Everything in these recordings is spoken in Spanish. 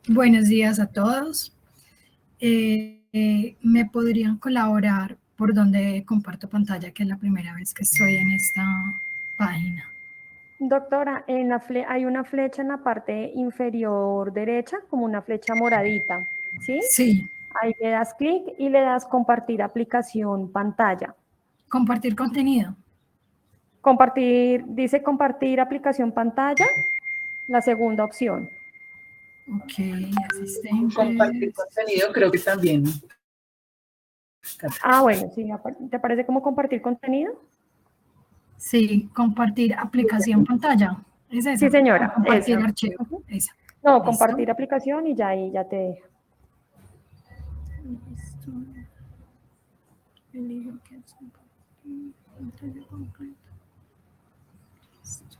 Buenos días a todos. ¿Me podrían colaborar por donde comparto pantalla, que es la primera vez que estoy en esta página? Doctora, hay una flecha en la parte inferior derecha, como una flecha moradita, ¿sí? Sí, Ahí le das clic y le das compartir aplicación pantalla. compartir contenido. Compartir, dice compartir aplicación pantalla, la segunda opción. Ok, Compartir asistentes. contenido creo que también. Ah, bueno, sí, ¿te parece como compartir contenido? Sí, compartir aplicación pantalla. ¿Es Sí, esa? señora, Compartir esa. archivo. Ujú. Esa. No, ¿Listo? compartir aplicación y ya ahí ya te deja. Listo. Elijo que es compartir pantalla completa. Listo.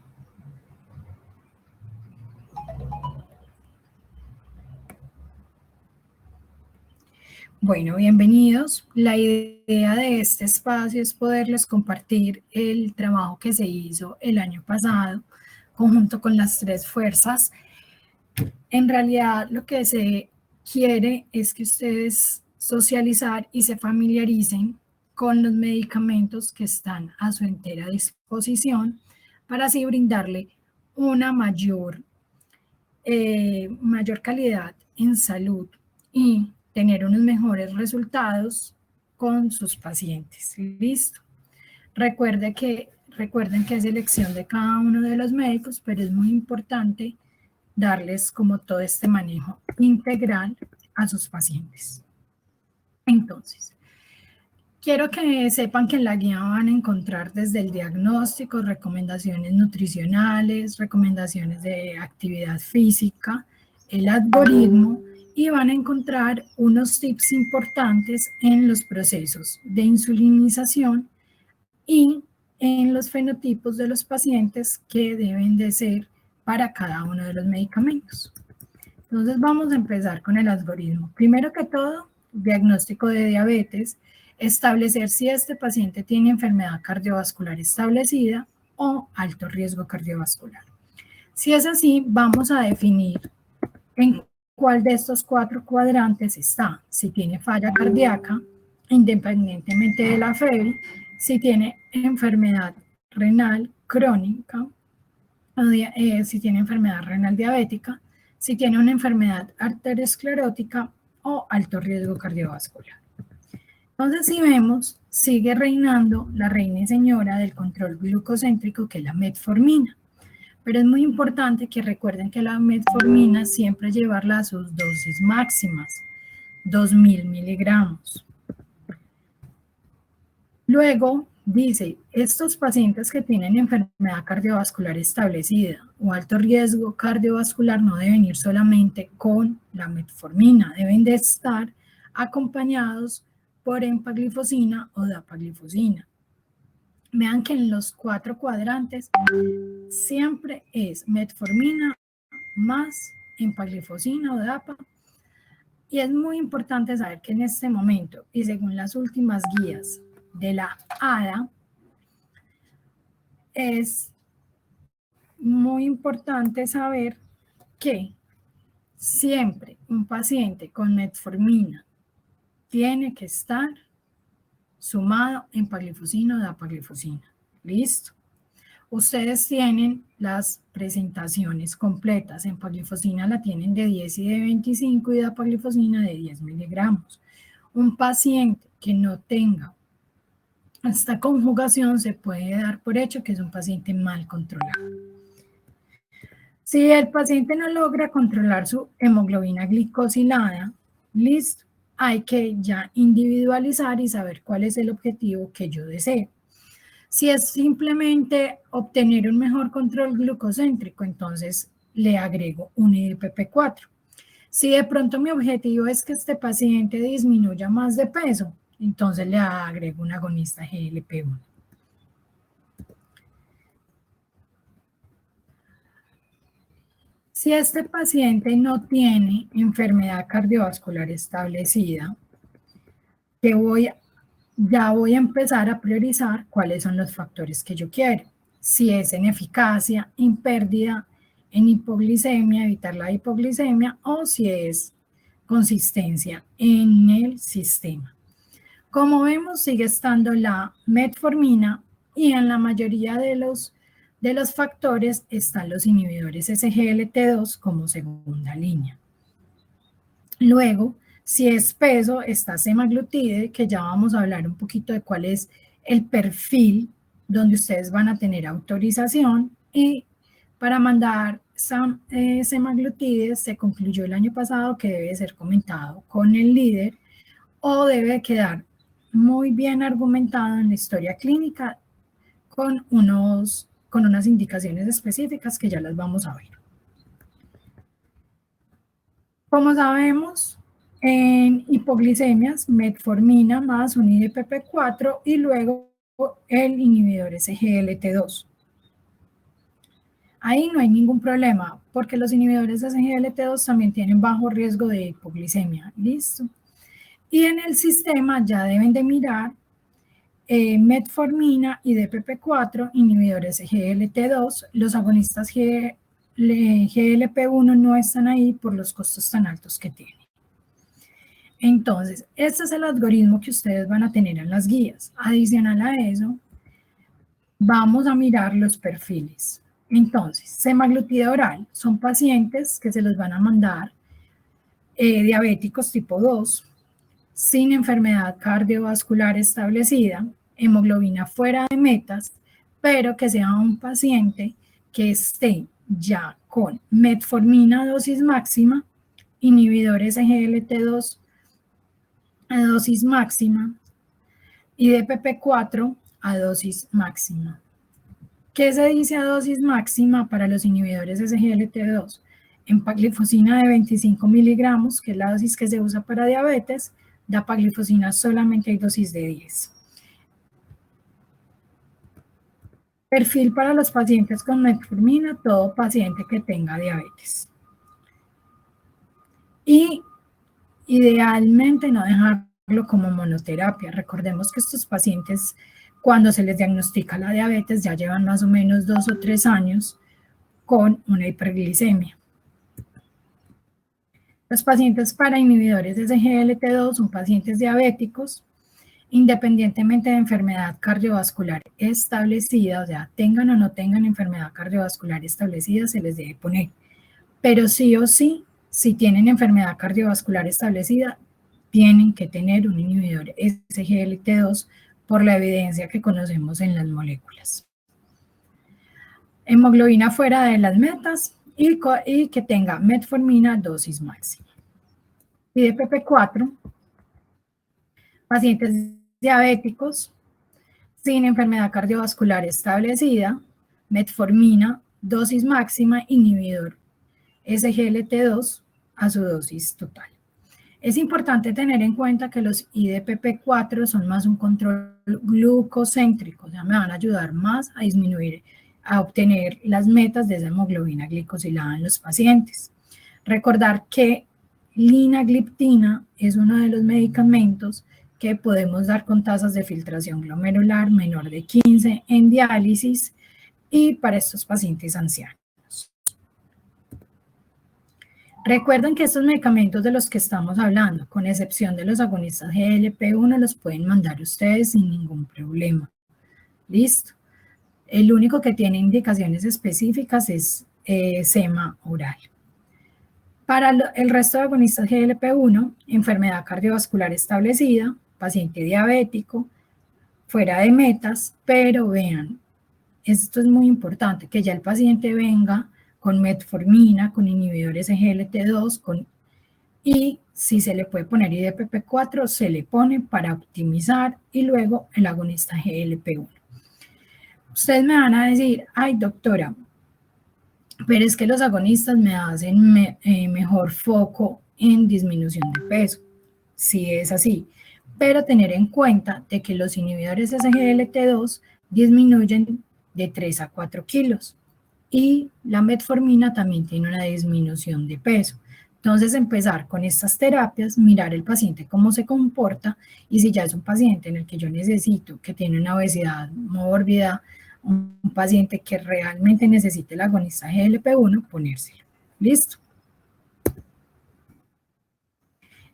Bueno, bienvenidos. La idea de este espacio es poderles compartir el trabajo que se hizo el año pasado, conjunto con las tres fuerzas. En realidad, lo que se quiere es que ustedes socializar y se familiaricen con los medicamentos que están a su entera disposición para así brindarle una mayor calidad en salud y tener unos mejores resultados con sus pacientes. Listo. Recuerden que es elección de cada uno de los médicos, pero es muy importante darles como todo este manejo integral a sus pacientes. Entonces, quiero que sepan que en la guía van a encontrar desde el diagnóstico, recomendaciones nutricionales, recomendaciones de actividad física, el algoritmo y van a encontrar unos tips importantes en los procesos de insulinización y en los fenotipos de los pacientes que deben de ser para cada uno de los medicamentos. Entonces vamos a empezar con el algoritmo. Primero que todo, diagnóstico de diabetes, establecer si este paciente tiene enfermedad cardiovascular establecida o alto riesgo cardiovascular. Si es así, vamos a definir en cuál de estos 4 cuadrantes está. Si tiene falla cardíaca, independientemente de la febre, si tiene enfermedad renal crónica, si tiene enfermedad renal diabética, si tiene una enfermedad arteriosclerótica o alto riesgo cardiovascular. Entonces, si vemos, sigue reinando la reina y señora del control glucocéntrico, que es la metformina. Pero es muy importante que recuerden que la metformina siempre llevarla a sus dosis máximas, 2000 miligramos. Luego dice, estos pacientes que tienen enfermedad cardiovascular establecida o alto riesgo cardiovascular no deben ir solamente con la metformina, deben de estar acompañados por empaglifosina o dapaglifosina. Vean que en los 4 cuadrantes siempre es metformina más empaglifosina o DAPA. Y es muy importante saber que en este momento, y según las últimas guías de la ADA, es muy importante saber que siempre un paciente con metformina tiene que estar sumado en empaglifosina o dapaglifosina. ¿Listo? Ustedes tienen las presentaciones completas. Empaglifosina la tienen de 10 y de 25 y dapaglifosina de 10 miligramos. Un paciente que no tenga esta conjugación se puede dar por hecho que es un paciente mal controlado. Si el paciente no logra controlar su hemoglobina glicosilada, listo, hay que ya individualizar y saber cuál es el objetivo que yo deseo. Si es simplemente obtener un mejor control glucocéntrico, entonces le agrego un IDPP4. Si de pronto mi objetivo es que este paciente disminuya más de peso, entonces le agrego un agonista GLP-1. Si este paciente no tiene enfermedad cardiovascular establecida, ya voy a empezar a priorizar cuáles son los factores que yo quiero. Si es en eficacia, en pérdida, en hipoglicemia, evitar la hipoglicemia, o si es consistencia en el sistema. Como vemos, sigue estando la metformina y en la mayoría de los factores están los inhibidores SGLT2 como segunda línea. Luego, si es peso, está semaglutide, que ya vamos a hablar un poquito de cuál es el perfil donde ustedes van a tener autorización, y para mandar semaglutide se concluyó el año pasado que debe ser comentado con el líder o debe quedar muy bien argumentado en la historia clínica con unas indicaciones específicas que ya las vamos a ver. Como sabemos, en hipoglicemias, metformina más un IDPP4 y luego el inhibidor SGLT2. Ahí no hay ningún problema, porque los inhibidores de SGLT2 también tienen bajo riesgo de hipoglicemia. ¿Listo? Y en el sistema ya deben de mirar metformina y DPP4, inhibidores GLT2, los agonistas GLP1 no están ahí por los costos tan altos que tienen. Entonces, este es el algoritmo que ustedes van a tener en las guías. Adicional a eso, vamos a mirar los perfiles. Entonces, semaglutida oral son pacientes que se los van a mandar diabéticos tipo 2, sin enfermedad cardiovascular establecida, hemoglobina fuera de metas, pero que sea un paciente que esté ya con metformina a dosis máxima, inhibidores GLT2 a dosis máxima y DPP4 a dosis máxima. ¿Qué se dice a dosis máxima para los inhibidores SGLT2? Empaglifosina de 25 miligramos, que es la dosis que se usa para diabetes. Dapaglifosina solamente hay dosis de 10. Perfil para los pacientes con metformina, todo paciente que tenga diabetes. Y idealmente no dejarlo como monoterapia. Recordemos que estos pacientes, cuando se les diagnostica la diabetes, ya llevan más o menos 2 o 3 años con una hiperglicemia. Los pacientes para inhibidores de SGLT2 son pacientes diabéticos, independientemente de enfermedad cardiovascular establecida, o sea, tengan o no tengan enfermedad cardiovascular establecida, se les debe poner. Pero sí o sí, si tienen enfermedad cardiovascular establecida, tienen que tener un inhibidor SGLT2 por la evidencia que conocemos en las moléculas. Hemoglobina fuera de las metas y que tenga metformina dosis máxima. IDPP4, pacientes diabéticos sin enfermedad cardiovascular establecida, metformina dosis máxima, inhibidor SGLT2 a su dosis total. Es importante tener en cuenta que los IDPP4 son más un control glucocéntrico, o sea, me van a ayudar más a disminuir, a obtener las metas de esa hemoglobina glicosilada en los pacientes. Recordar que linagliptina es uno de los medicamentos que podemos dar con tasas de filtración glomerular menor de 15 en diálisis y para estos pacientes ancianos. Recuerden que estos medicamentos de los que estamos hablando, con excepción de los agonistas GLP1, los pueden mandar ustedes sin ningún problema. ¿Listo? El único que tiene indicaciones específicas es sema oral. Para el resto de agonistas GLP1, enfermedad cardiovascular establecida, paciente diabético, fuera de metas, pero vean, esto es muy importante, que ya el paciente venga con metformina, con inhibidores GLT2, y si se le puede poner IDPP4, se le pone para optimizar, y luego el agonista GLP1. Ustedes me van a decir, ay doctora, pero es que los agonistas me hacen mejor foco en disminución de peso. Sí es así, pero tener en cuenta de que los inhibidores SGLT2 disminuyen de 3 a 4 kilos y la metformina también tiene una disminución de peso. Entonces empezar con estas terapias, mirar el paciente cómo se comporta y si ya es un paciente en el que yo necesito que tiene una obesidad mórbida, un paciente que realmente necesite el agonista GLP-1, ponérselo. ¿Listo?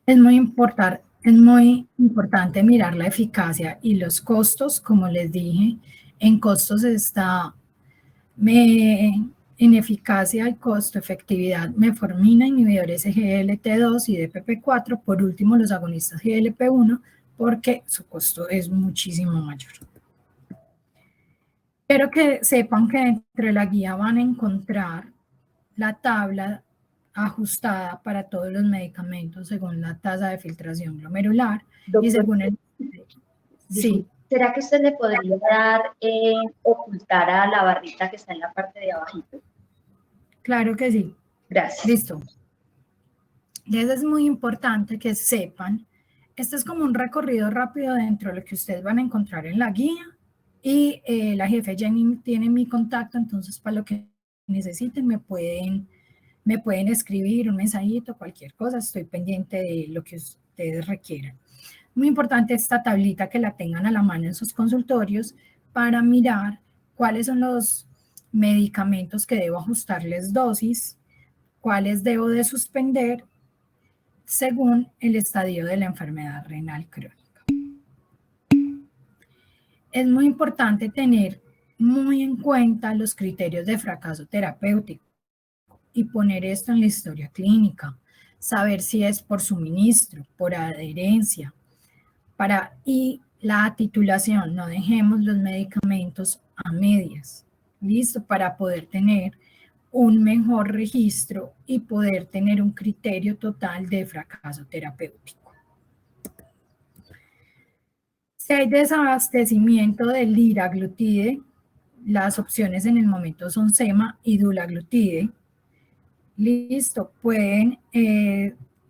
Es muy importante mirar la eficacia y los costos. Como les dije, en costos está en eficacia y costo, efectividad, metformina, inhibidores SGLT2 y DPP4, por último los agonistas GLP-1, porque su costo es muchísimo mayor. Quiero que sepan que dentro de la guía van a encontrar la tabla ajustada para todos los medicamentos según la tasa de filtración glomerular. Doctor, y según el... Sí. ¿Será que usted le podría dar, ocultar a la barrita que está en la parte de abajito? Claro que sí. Gracias. Listo. Les es muy importante que sepan, este es como un recorrido rápido dentro de lo que ustedes van a encontrar en la guía, y la jefe Jenny tiene mi contacto, entonces para lo que necesiten me pueden escribir un mensajito, cualquier cosa, estoy pendiente de lo que ustedes requieran. Muy importante esta tablita que la tengan a la mano en sus consultorios para mirar cuáles son los medicamentos que debo ajustarles dosis, cuáles debo de suspender según el estadio de la enfermedad renal crónica. Es muy importante tener muy en cuenta los criterios de fracaso terapéutico y poner esto en la historia clínica, saber si es por suministro, por adherencia, y la titulación, no dejemos los medicamentos a medias, ¿listo? Para poder tener un mejor registro y poder tener un criterio total de fracaso terapéutico. Si hay desabastecimiento del liraglutide, las opciones en el momento son sema y dulaglutide. Listo, pueden,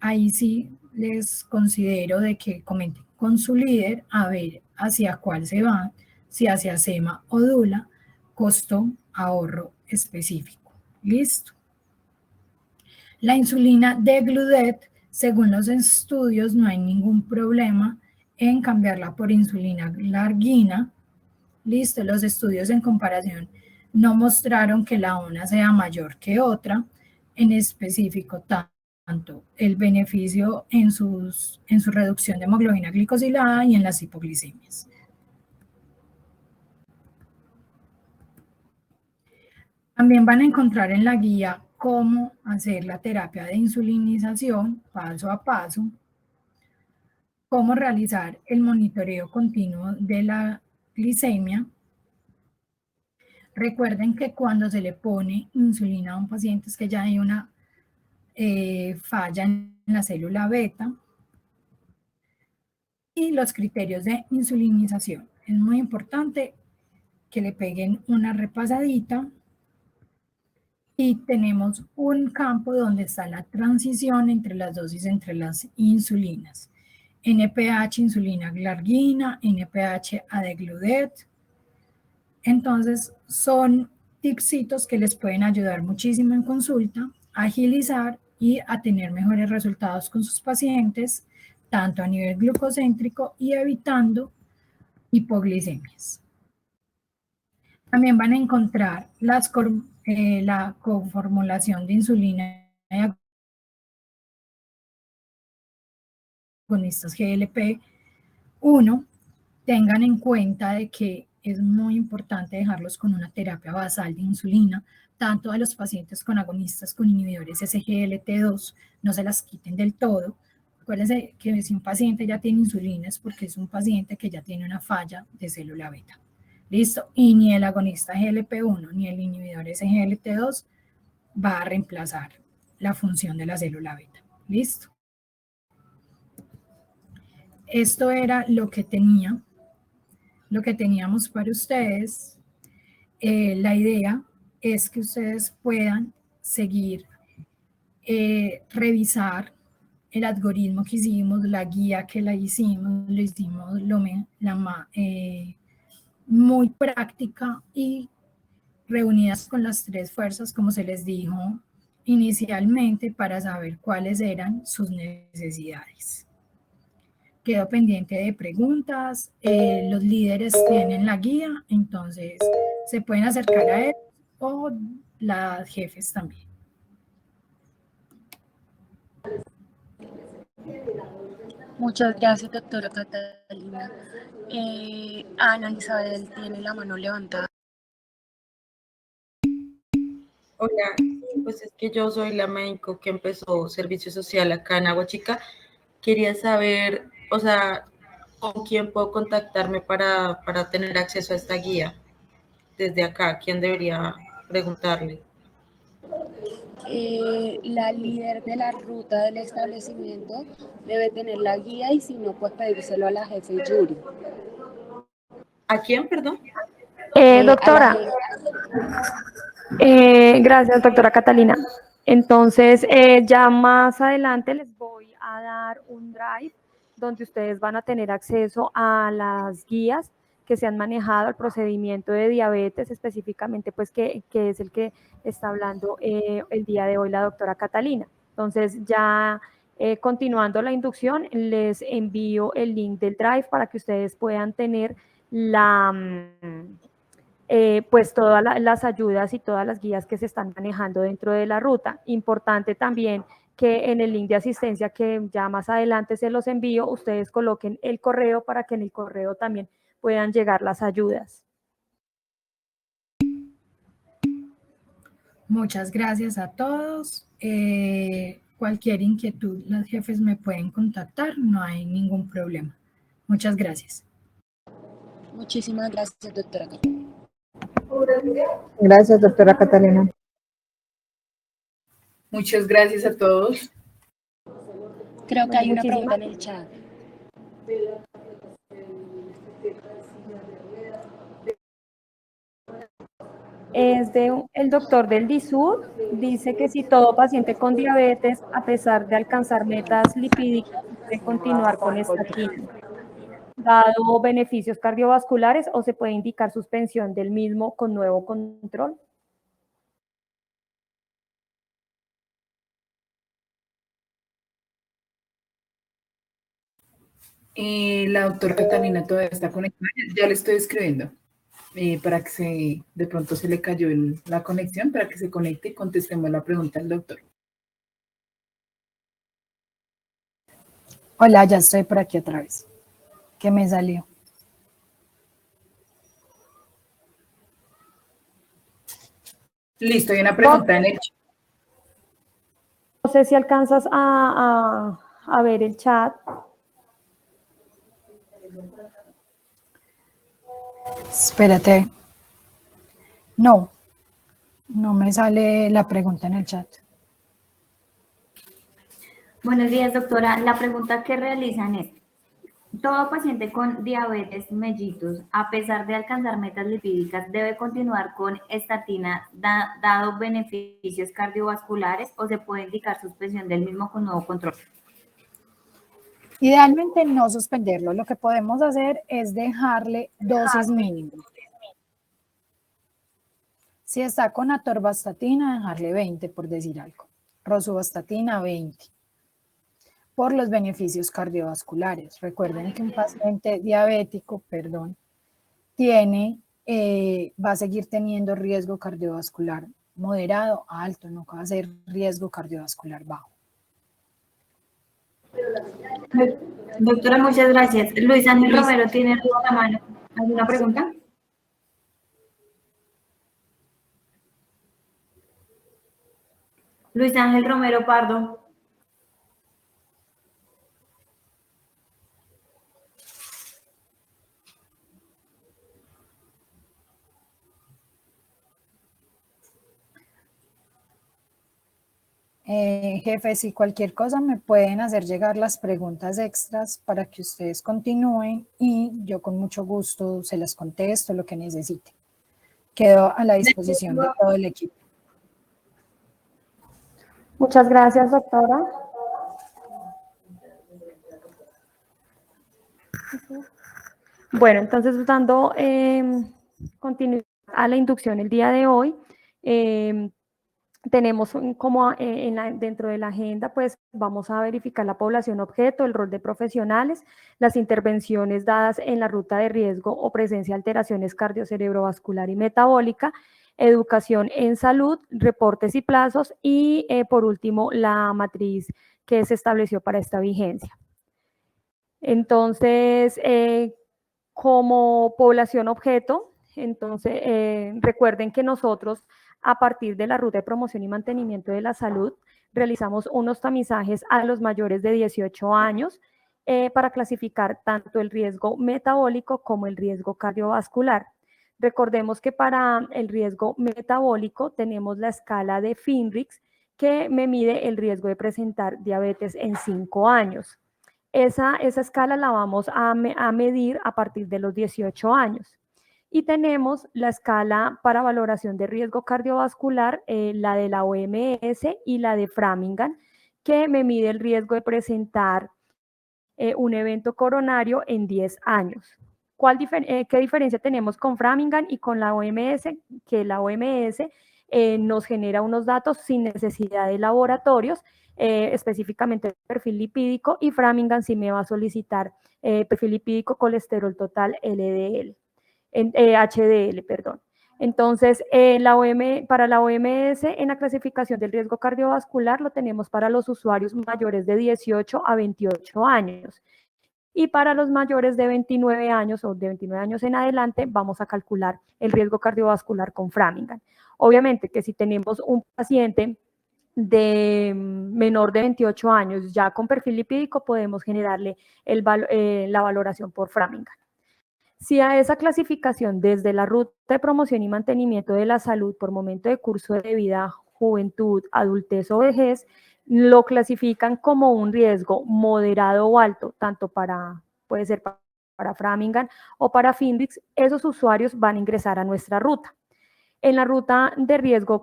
ahí sí les considero de que comenten con su líder a ver hacia cuál se van, si hacia sema o dula, costo, ahorro específico. Listo. La insulina Degludec, según los estudios, no hay ningún problema en cambiarla por insulina glargina. Listo, los estudios en comparación no mostraron que la una sea mayor que otra, en específico tanto el beneficio en su reducción de hemoglobina glicosilada y en las hipoglicemias. También van a encontrar en la guía cómo hacer la terapia de insulinización paso a paso, cómo realizar el monitoreo continuo de la glicemia. Recuerden que cuando se le pone insulina a un paciente es que ya hay una falla en la célula beta. Y los criterios de insulinización. Es muy importante que le peguen una repasadita. Y tenemos un campo donde está la transición entre las dosis entre las insulinas. NPH, insulina glargina, NPH, adegludec. Entonces, son tipsitos que les pueden ayudar muchísimo en consulta, a agilizar y a tener mejores resultados con sus pacientes, tanto a nivel glucocéntrico y evitando hipoglicemias. También van a encontrar la coformulación de insulina y agonistas GLP-1. Tengan en cuenta de que es muy importante dejarlos con una terapia basal de insulina, tanto a los pacientes con agonistas con inhibidores SGLT2, no se las quiten del todo. Acuérdense que si un paciente ya tiene insulina es porque es un paciente que ya tiene una falla de célula beta. ¿Listo? Y ni el agonista GLP-1 ni el inhibidor SGLT2 va a reemplazar la función de la célula beta. ¿Listo? Esto era lo que teníamos para ustedes. La idea es que ustedes puedan seguir, revisar el algoritmo que hicimos, la guía que la hicimos, lo hicimos muy práctica y reunidas con las tres fuerzas, como se les dijo inicialmente, para saber cuáles eran sus necesidades. Quedo pendiente de preguntas, los líderes tienen la guía, entonces Se pueden acercar a él o las jefes también. Muchas gracias, doctora Catalina. Ana Isabel tiene la mano levantada. Hola, pues es que yo soy la médico que empezó servicio social acá en Aguachica. Quería saber, o sea, con quién puedo contactarme para tener acceso a esta guía. Desde acá, ¿quién debería preguntarle? La líder de la ruta del establecimiento debe tener la guía y si no, pues pedírselo a la jefe Yuri. ¿A quién, perdón? Doctora, gracias, doctora Catalina. Entonces, ya más adelante les voy a dar un drive donde ustedes van a tener acceso a las guías que se han manejado, al procedimiento de diabetes específicamente, pues que es el que está hablando el día de hoy la doctora Catalina. Entonces, ya continuando la inducción, les envío el link del drive para que ustedes puedan tener pues todas las ayudas y todas las guías que se están manejando dentro de la ruta. Importante también que en el link de asistencia que ya más adelante se los envío, ustedes coloquen el correo para que en el correo también puedan llegar las ayudas. Muchas gracias a todos. Cualquier inquietud, las jefes me pueden contactar, no hay ningún problema. Muchas gracias. Muchísimas gracias, doctora Catalina. Gracias, doctora Catalina. Muchas gracias a todos. Creo que hay una pregunta en el chat. Es de el doctor del DISUR, dice que si todo paciente con diabetes, a pesar de alcanzar metas lipídicas, puede continuar con estatina, dado beneficios cardiovasculares, o se puede indicar suspensión del mismo con nuevo control. La doctora Catalina todavía está conectada. Ya le estoy escribiendo para que de pronto se le cayó la conexión, para que se conecte y contestemos la pregunta del doctor. Hola, ya estoy por aquí otra vez. ¿Qué me salió? Listo, hay una pregunta en el chat. No sé si alcanzas a ver el chat. Espérate. No me sale la pregunta en el chat. Buenos días, doctora. La pregunta que realizan es, ¿todo paciente con diabetes mellitus, a pesar de alcanzar metas lipídicas, debe continuar con estatina dado beneficios cardiovasculares o se puede indicar suspensión del mismo con nuevo control? Idealmente no suspenderlo. Lo que podemos hacer es dejarle dosis mínimas. Si está con atorvastatina, dejarle 20, por decir algo. Rosuvastatina, 20. Por los beneficios cardiovasculares. Recuerden que un paciente diabético, va a seguir teniendo riesgo cardiovascular moderado, alto, no va a ser riesgo cardiovascular bajo. Doctora, muchas gracias. Luis Ángel Romero tiene la mano. ¿Alguna pregunta? Luis Ángel Romero Pardo. Jefe, si cualquier cosa me pueden hacer llegar las preguntas extras para que ustedes continúen y yo con mucho gusto se las contesto lo que necesiten. Quedo a la disposición de todo el equipo. Muchas gracias, doctora. Bueno, entonces dando continuidad a la inducción el día de hoy, tenemos como dentro de la agenda, pues vamos a verificar la población objeto, el rol de profesionales, las intervenciones dadas en la ruta de riesgo o presencia de alteraciones cardiocerebrovascular y metabólica, educación en salud, reportes y plazos y por último la matriz que se estableció para esta vigencia. Entonces, como población objeto, entonces recuerden que nosotros a partir de la ruta de promoción y mantenimiento de la salud realizamos unos tamizajes a los mayores de 18 años para clasificar tanto el riesgo metabólico como el riesgo cardiovascular. Recordemos que para el riesgo metabólico tenemos la escala de Finrix que me mide el riesgo de presentar diabetes en 5 años. Esa escala la vamos a medir a partir de los 18 años. Y tenemos la escala para valoración de riesgo cardiovascular, la de la OMS y la de Framingham, que me mide el riesgo de presentar un evento coronario en 10 años. ¿Qué diferencia tenemos con Framingham y con la OMS? Que la OMS nos genera unos datos sin necesidad de laboratorios, específicamente el perfil lipídico, y Framingham sí me va a solicitar perfil lipídico, colesterol total, HDL, perdón. Entonces, para la OMS, en la clasificación del riesgo cardiovascular, lo tenemos para los usuarios mayores de 18 a 28 años. Y para los mayores de 29 años o de 29 años en adelante, vamos a calcular el riesgo cardiovascular con Framingham. Obviamente que si tenemos un paciente de menor de 28 años ya con perfil lipídico, podemos generarle la valoración por Framingham. Si a esa clasificación desde la ruta de promoción y mantenimiento de la salud por momento de curso de vida, juventud, adultez o vejez, lo clasifican como un riesgo moderado o alto, tanto puede ser para Framingham o para Finrix, esos usuarios van a ingresar a nuestra ruta. En la ruta de riesgo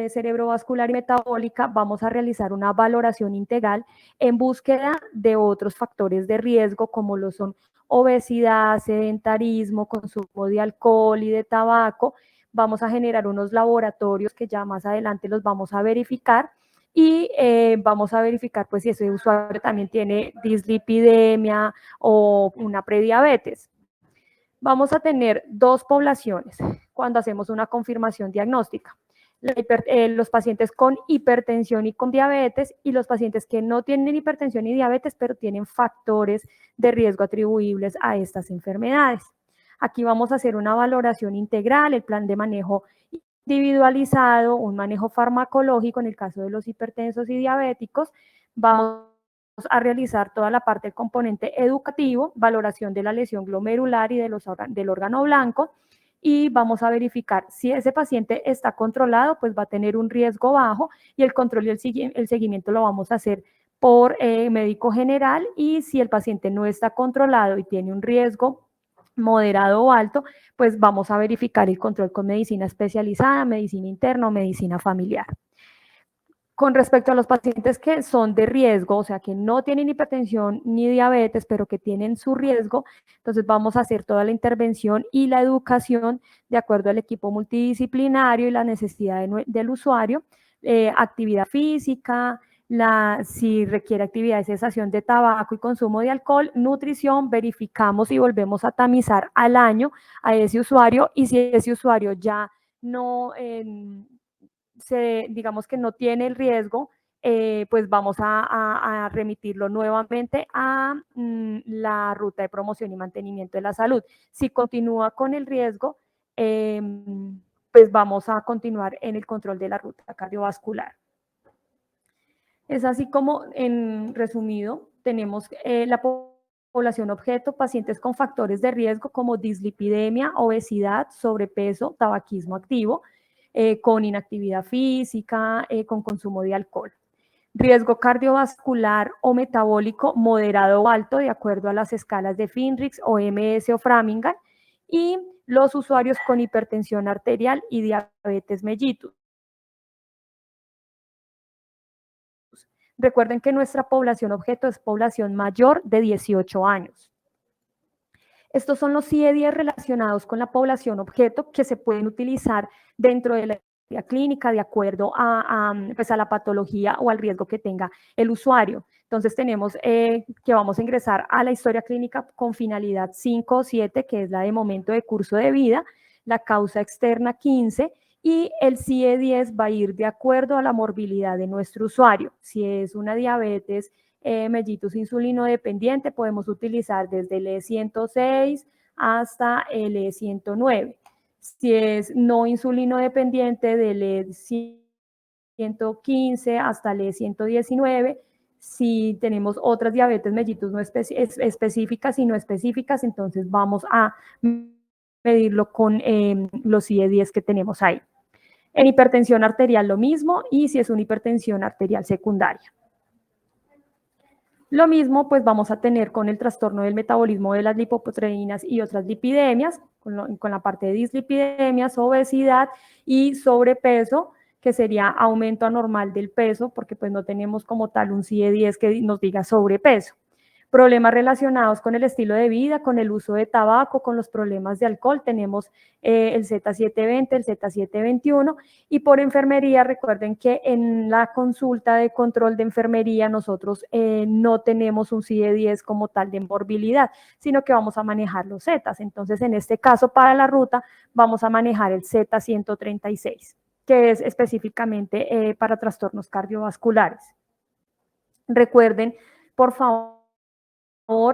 cerebrovascular y metabólica vamos a realizar una valoración integral en búsqueda de otros factores de riesgo como lo son obesidad, sedentarismo, consumo de alcohol y de tabaco. Vamos a generar unos laboratorios que ya más adelante los vamos a verificar y vamos a verificar pues si ese usuario también tiene dislipidemia o una prediabetes. Vamos a tener dos poblaciones cuando hacemos una confirmación diagnóstica. Los pacientes con hipertensión y con diabetes y los pacientes que no tienen hipertensión y diabetes, pero tienen factores de riesgo atribuibles a estas enfermedades. Aquí vamos a hacer una valoración integral, el plan de manejo individualizado, un manejo farmacológico en el caso de los hipertensos y diabéticos. Vamos a realizar toda la parte del componente educativo, valoración de la lesión glomerular y del órgano blanco, y vamos a verificar si ese paciente está controlado, pues va a tener un riesgo bajo, y el control y el seguimiento lo vamos a hacer por médico general, y si el paciente no está controlado y tiene un riesgo moderado o alto, pues vamos a verificar el control con medicina especializada, medicina interna o medicina familiar. Con respecto a los pacientes que son de riesgo, o sea, que no tienen hipertensión ni diabetes, pero que tienen su riesgo, entonces vamos a hacer toda la intervención y la educación de acuerdo al equipo multidisciplinario y la necesidad del usuario, actividad física, si requiere actividad de cesación de tabaco y consumo de alcohol, nutrición, verificamos y volvemos a tamizar al año a ese usuario, y si ese usuario ya no... digamos que no tiene el riesgo, pues vamos a remitirlo nuevamente a la ruta de promoción y mantenimiento de la salud. Si continúa con el riesgo, pues vamos a continuar en el control de la ruta cardiovascular. Es así como, en resumido, tenemos la población objeto, pacientes con factores de riesgo como dislipidemia, obesidad, sobrepeso, tabaquismo activo, con inactividad física, con consumo de alcohol. Riesgo cardiovascular o metabólico moderado o alto, de acuerdo a las escalas de Finrix, OMS o Framingham, y los usuarios con hipertensión arterial y diabetes mellitus. Recuerden que nuestra población objeto es población mayor de 18 años. Estos son los CIE-10 relacionados con la población objeto que se pueden utilizar dentro de la clínica de acuerdo pues a la patología o al riesgo que tenga el usuario. Entonces tenemos que vamos a ingresar a la historia clínica con finalidad 5 o 7, que es la de momento de curso de vida, la causa externa 15, y el CIE 10 va a ir de acuerdo a la morbilidad de nuestro usuario. Si es una diabetes mellitus insulino dependiente, podemos utilizar desde el E106 hasta el E109. Si es no insulino dependiente, del E115 hasta el E119. Si tenemos otras diabetes mellitus no específicas y no específicas, entonces vamos a medirlo con los CIE 10 que tenemos ahí. En hipertensión arterial lo mismo, y si es una hipertensión arterial secundaria. Lo mismo pues vamos a tener con el trastorno del metabolismo de las lipoproteínas y otras lipidemias, con la parte de dislipidemias, obesidad y sobrepeso, que sería aumento anormal del peso, porque pues no tenemos como tal un CIE 10 que nos diga sobrepeso. Problemas relacionados con el estilo de vida, con el uso de tabaco, con los problemas de alcohol, tenemos el Z720, el Z721, y por enfermería, recuerden que en la consulta de control de enfermería nosotros no tenemos un CIE 10 como tal de morbilidad, sino que vamos a manejar los Zetas. Entonces, en este caso, para la ruta, vamos a manejar el Z136, que es específicamente para trastornos cardiovasculares. Recuerden, por favor,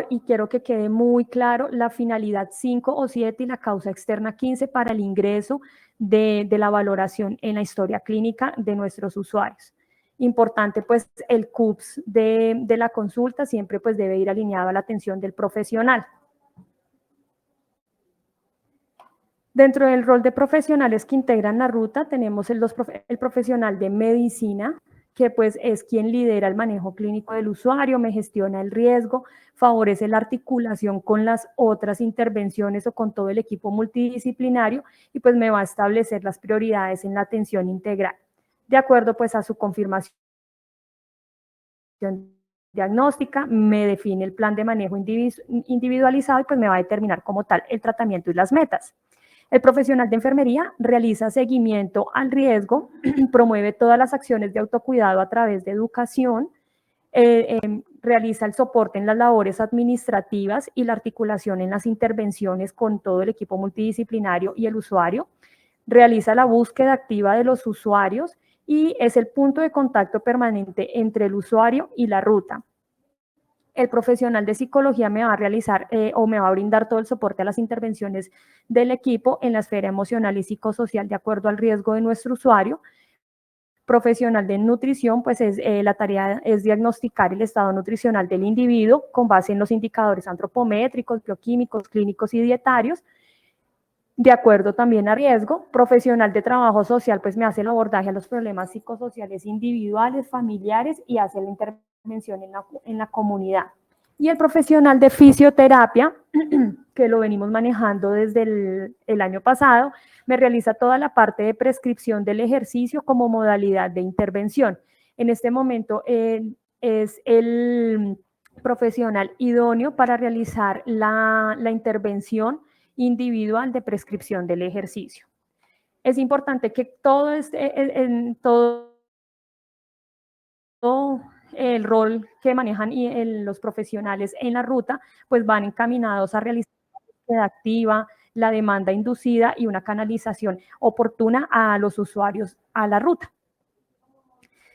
y quiero que quede muy claro, la finalidad 5 o 7 y la causa externa 15 para el ingreso de la valoración en la historia clínica de nuestros usuarios. Importante, pues, el CUPS de la consulta siempre pues debe ir alineado a la atención del profesional. Dentro del rol de profesionales que integran la ruta, tenemos el profesional de medicina, que pues es quien lidera el manejo clínico del usuario, me gestiona el riesgo, favorece la articulación con las otras intervenciones o con todo el equipo multidisciplinario, y pues me va a establecer las prioridades en la atención integral, de acuerdo pues a su confirmación diagnóstica, me define el plan de manejo individualizado y pues me va a determinar como tal el tratamiento y las metas. El profesional de enfermería realiza seguimiento al riesgo, promueve todas las acciones de autocuidado a través de educación, realiza el soporte en las labores administrativas y la articulación en las intervenciones con todo el equipo multidisciplinario y el usuario, realiza la búsqueda activa de los usuarios y es el punto de contacto permanente entre el usuario y la ruta. El profesional de psicología me va a realizar o me va a brindar todo el soporte a las intervenciones del equipo en la esfera emocional y psicosocial de acuerdo al riesgo de nuestro usuario. Profesional de nutrición, pues la tarea es diagnosticar el estado nutricional del individuo con base en los indicadores antropométricos, bioquímicos, clínicos y dietarios, de acuerdo también a riesgo. Profesional de trabajo social, pues me hace el abordaje a los problemas psicosociales individuales, familiares y hace la intervención en la comunidad. Y el profesional de fisioterapia, que lo venimos manejando desde el año pasado, me realiza toda la parte de prescripción del ejercicio como modalidad de intervención. En este momento es el profesional idóneo para realizar la intervención individual de prescripción del ejercicio. Es importante que todo el rol que manejan los profesionales en la ruta, pues van encaminados a realizar la búsqueda activa, la demanda inducida y una canalización oportuna a los usuarios a la ruta.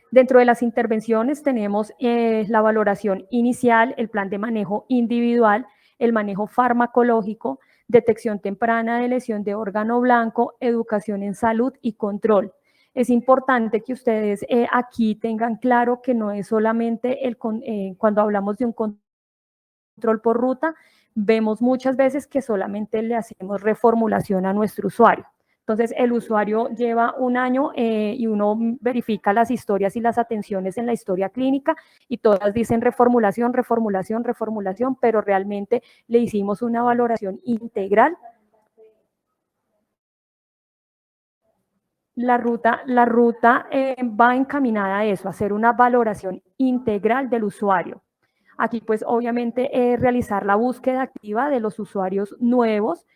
Dentro de las intervenciones tenemos la valoración inicial, el plan de manejo individual, el manejo farmacológico, detección temprana de lesión de órgano blanco, educación en salud y control. Es importante que ustedes aquí tengan claro que no es solamente cuando hablamos de un control por ruta, vemos muchas veces que solamente le hacemos reformulación a nuestro usuario. Entonces, el usuario lleva un año y uno verifica las historias y las atenciones en la historia clínica y todas dicen reformulación, reformulación, reformulación, pero realmente le hicimos una valoración integral. La ruta va encaminada a eso, a hacer una valoración integral del usuario. Aquí, pues, obviamente, realizar la búsqueda activa de los usuarios nuevos,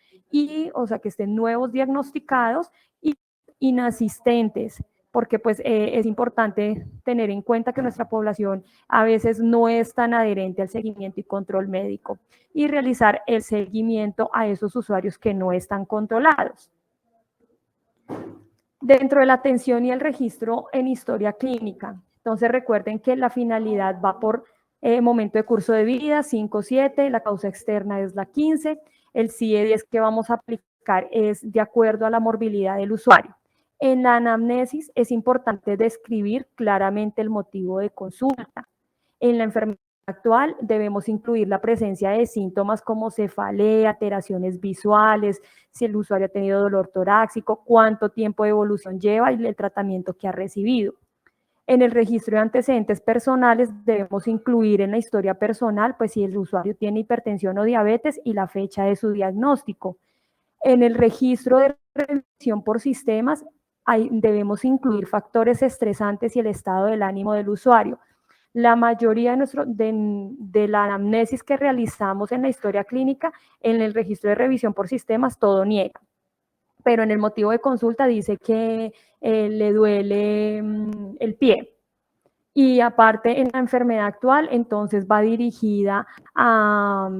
o sea, que estén nuevos diagnosticados, y inasistentes, porque pues es importante tener en cuenta que nuestra población a veces no es tan adherente al seguimiento y control médico, y realizar el seguimiento a esos usuarios que no están controlados. Dentro de la atención y el registro en historia clínica, entonces recuerden que la finalidad va por momento de curso de vida, 5-7, la causa externa es la 15, el CIE-10 que vamos a aplicar es de acuerdo a la morbilidad del usuario. En la anamnesis es importante describir claramente el motivo de consulta. En la enfermedad actual debemos incluir la presencia de síntomas como cefalea, alteraciones visuales, si el usuario ha tenido dolor torácico, cuánto tiempo de evolución lleva y el tratamiento que ha recibido. En el registro de antecedentes personales debemos incluir en la historia personal, pues si el usuario tiene hipertensión o diabetes y la fecha de su diagnóstico. En el registro de revisión por sistemas debemos incluir factores estresantes y el estado del ánimo del usuario. La mayoría de la anamnesis que realizamos en la historia clínica, en el registro de revisión por sistemas, todo niega. Pero en el motivo de consulta dice que le duele el pie. Y aparte, en la enfermedad actual, entonces va dirigida a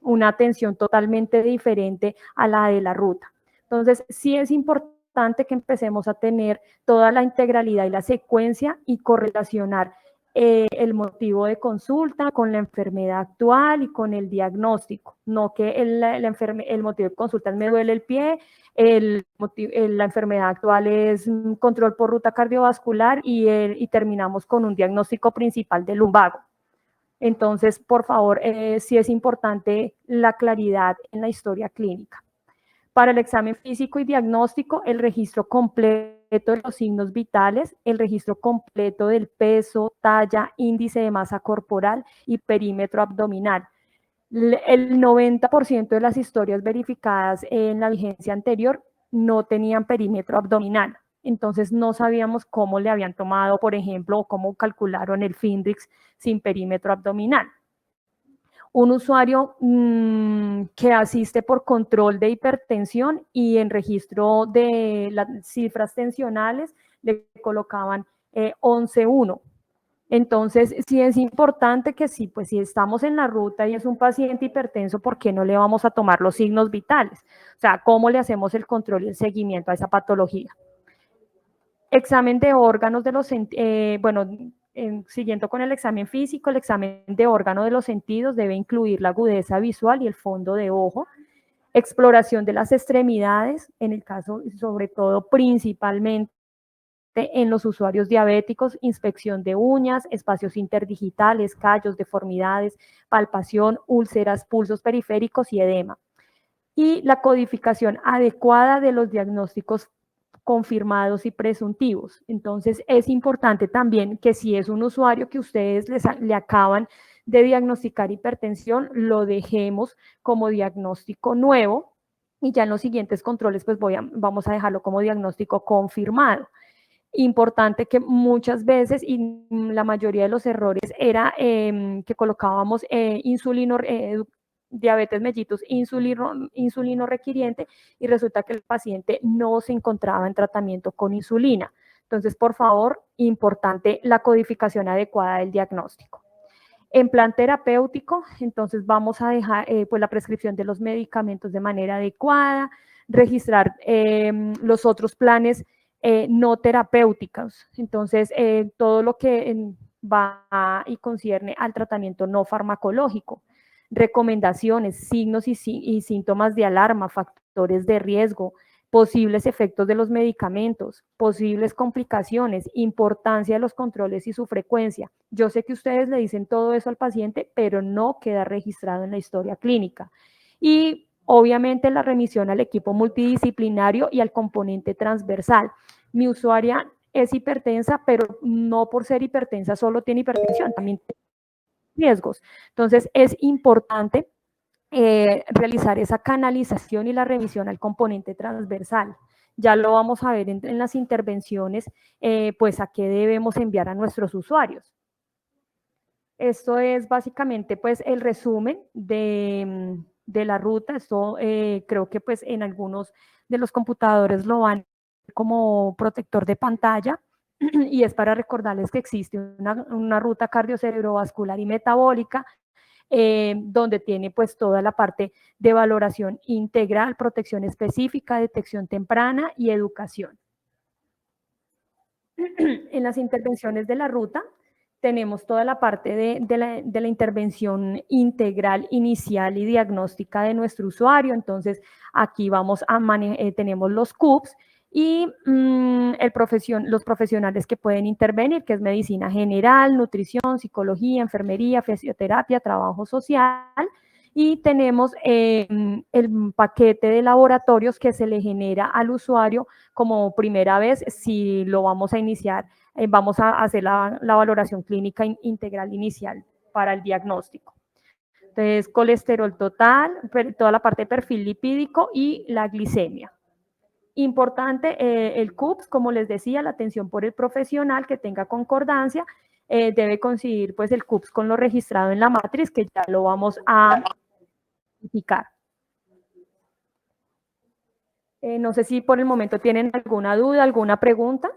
una atención totalmente diferente a la de la ruta. Entonces, sí es importante que empecemos a tener toda la integralidad y la secuencia y correlacionar el motivo de consulta con la enfermedad actual y con el diagnóstico. No que el motivo de consulta es me duele el pie, la enfermedad actual es control por ruta cardiovascular y terminamos con un diagnóstico principal de lumbago. Entonces, por favor, sí es importante la claridad en la historia clínica. Para el examen físico y diagnóstico, el registro completo de los signos vitales, el registro completo del peso, talla, índice de masa corporal y perímetro abdominal. El 90% de las historias verificadas en la vigencia anterior no tenían perímetro abdominal. Entonces no sabíamos cómo le habían tomado, por ejemplo, o cómo calcularon el FINRIX sin perímetro abdominal. Un usuario que asiste por control de hipertensión y en registro de las cifras tensionales le colocaban 11.1. Entonces, sí es importante que sí, pues si estamos en la ruta y es un paciente hipertenso, ¿por qué no le vamos a tomar los signos vitales? O sea, ¿cómo le hacemos el control y el seguimiento a esa patología? Examen de órganos de los, siguiendo con el examen físico, el examen de órgano de los sentidos debe incluir la agudeza visual y el fondo de ojo, exploración de las extremidades, en el caso, sobre todo, principalmente en los usuarios diabéticos, inspección de uñas, espacios interdigitales, callos, deformidades, palpación, úlceras, pulsos periféricos y edema. Y la codificación adecuada de los diagnósticos confirmados y presuntivos. Entonces, es importante también que si es un usuario que ustedes le acaban de diagnosticar hipertensión, lo dejemos como diagnóstico nuevo y ya en los siguientes controles pues vamos a dejarlo como diagnóstico confirmado. Importante que muchas veces, y la mayoría de los errores era que colocábamos diabetes mellitus insulino requiriente y resulta que el paciente no se encontraba en tratamiento con insulina. Entonces, por favor, importante la codificación adecuada del diagnóstico. En plan terapéutico, entonces vamos a dejar pues la prescripción de los medicamentos de manera adecuada, registrar los otros planes no terapéuticos. Entonces, todo lo que va y concierne al tratamiento no farmacológico. Recomendaciones, signos y síntomas de alarma, factores de riesgo, posibles efectos de los medicamentos, posibles complicaciones, importancia de los controles y su frecuencia. Yo sé que ustedes le dicen todo eso al paciente, pero no queda registrado en la historia clínica. Y obviamente la remisión al equipo multidisciplinario y al componente transversal. Mi usuaria es hipertensa, pero no por ser hipertensa solo tiene hipertensión, también tiene riesgos. Entonces, es importante realizar esa canalización y la revisión al componente transversal. Ya lo vamos a ver en las intervenciones, pues a qué debemos enviar a nuestros usuarios. Esto es básicamente pues el resumen de la ruta. Esto creo que pues en algunos de los computadores lo van como protector de pantalla, y es para recordarles que existe una ruta cardiocerebrovascular y metabólica, donde tiene pues toda la parte de valoración integral, protección específica, detección temprana y educación. En las intervenciones de la ruta tenemos toda la parte de la intervención integral, inicial y diagnóstica de nuestro usuario. Entonces, aquí tenemos los CUPS y los profesionales que pueden intervenir, que es medicina general, nutrición, psicología, enfermería, fisioterapia, trabajo social. Y tenemos el paquete de laboratorios que se le genera al usuario como primera vez si lo vamos a iniciar. Vamos a hacer la valoración clínica integral inicial para el diagnóstico. Entonces, colesterol total, toda la parte de perfil lipídico y la glicemia. Importante, el CUPS, como les decía, la atención por el profesional que tenga concordancia, debe coincidir pues el CUPS con lo registrado en la matriz, que ya lo vamos a verificar. No sé si por el momento tienen alguna duda, alguna pregunta.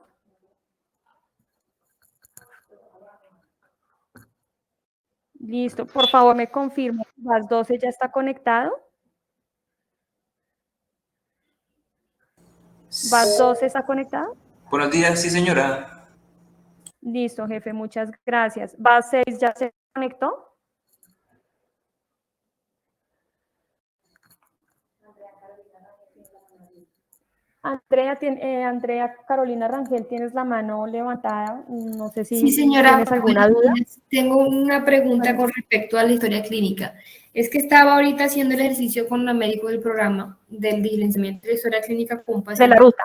Listo, por favor me confirma, ¿las 12 ya está conectado? ¿VAS 12 está conectado? Buenos días, sí señora. Listo, jefe, muchas gracias. ¿VAS 6 ya se conectó? Andrea Carolina Rangel, tienes la mano levantada. No sé si sí, señora, tienes alguna duda. Tengo una pregunta con respecto a la historia clínica. Es que estaba ahorita haciendo el ejercicio con la médico del programa del diligenciamiento de historia clínica con un paciente. De la ruta.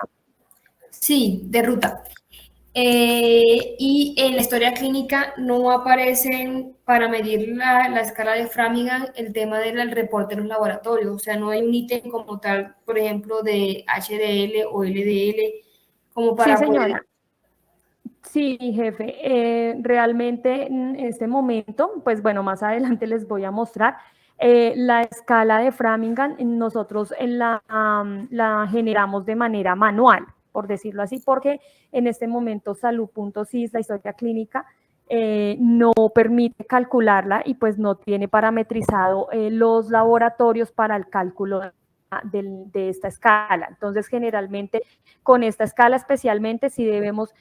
Sí, de ruta. Y en la historia clínica no aparecen para medir la escala de Framingham el tema del reporte en los laboratorios. O sea, no hay un ítem como tal, por ejemplo, de HDL o LDL, como para sí, señora. poder... Sí, jefe. Realmente en este momento, pues bueno, más adelante les voy a mostrar la escala de Framingham. Nosotros la generamos de manera manual, por decirlo así, porque en este momento salud.sis, la historia clínica, no permite calcularla y pues no tiene parametrizado los laboratorios para el cálculo de esta escala. Entonces, generalmente, con esta escala especialmente, si debemos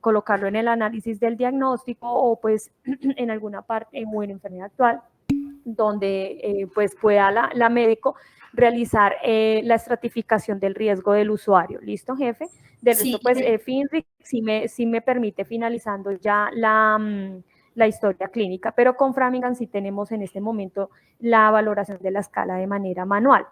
colocarlo en el análisis del diagnóstico o pues en alguna parte o en enfermedad actual, donde pues pueda la médico realizar la estratificación del riesgo del usuario. ¿Listo, jefe? De resto, pues FINRIX sí me permite finalizando ya la historia clínica, pero con Framingham sí tenemos en este momento la valoración de la escala de manera manual.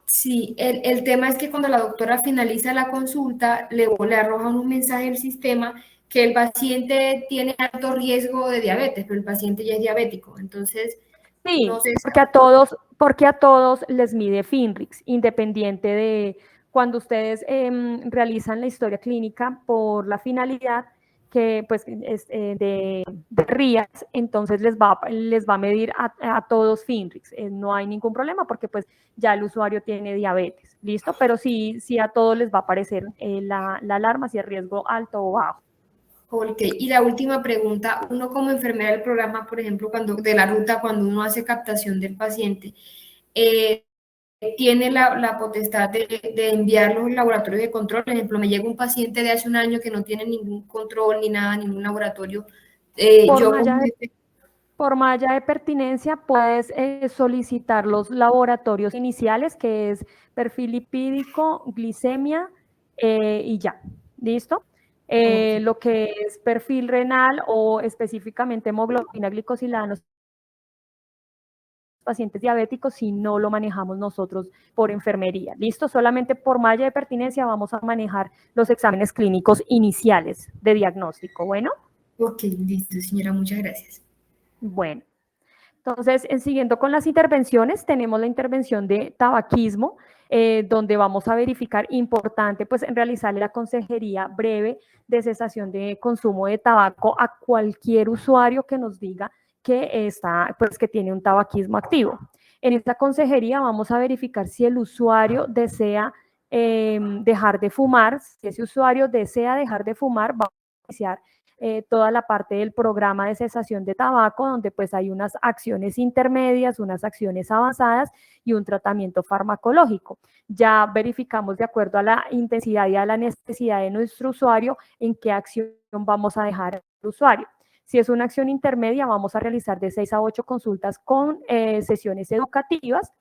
Sí, el tema es que cuando la doctora finaliza la consulta, le arroja un mensaje al sistema que el paciente tiene alto riesgo de diabetes, pero el paciente ya es diabético. Entonces, sí, no sé. Porque a todos les mide FINRIX, independiente de cuando ustedes realizan la historia clínica por la finalidad que pues es de RIAS, entonces les va a medir a todos FINRIX. No hay ningún problema porque pues ya el usuario tiene diabetes, ¿listo? Pero sí a todos les va a aparecer la alarma si es riesgo alto o bajo. Ok, y la última pregunta, uno como enfermera del programa, por ejemplo, de la ruta, cuando uno hace captación del paciente, tiene la potestad de enviar los laboratorios de control. Por ejemplo, me llega un paciente de hace un año que no tiene ningún control ni nada, ningún laboratorio. Por malla de pertinencia puedes solicitar los laboratorios iniciales, que es perfil lipídico, glicemia y ya, ¿listo? Okay. Lo que es perfil renal o específicamente hemoglobina glicosilada, pacientes diabéticos, si no lo manejamos nosotros por enfermería, ¿listo? Solamente por malla de pertinencia vamos a manejar los exámenes clínicos iniciales de diagnóstico, ¿bueno? Ok, listo, señora, muchas gracias. Bueno, entonces, siguiendo con las intervenciones, tenemos la intervención de tabaquismo, donde vamos a verificar, importante, pues realizarle la consejería breve de cesación de consumo de tabaco a cualquier usuario que nos diga que que tiene un tabaquismo activo. En esta consejería vamos a verificar si el usuario desea dejar de fumar. Si ese usuario desea dejar de fumar, va a iniciar toda la parte del programa de cesación de tabaco, donde pues hay unas acciones intermedias, unas acciones avanzadas y un tratamiento farmacológico. Ya verificamos de acuerdo a la intensidad y a la necesidad de nuestro usuario en qué acción vamos a dejar al usuario. Si es una acción intermedia, vamos a realizar de 6 a 8 consultas con sesiones educativas.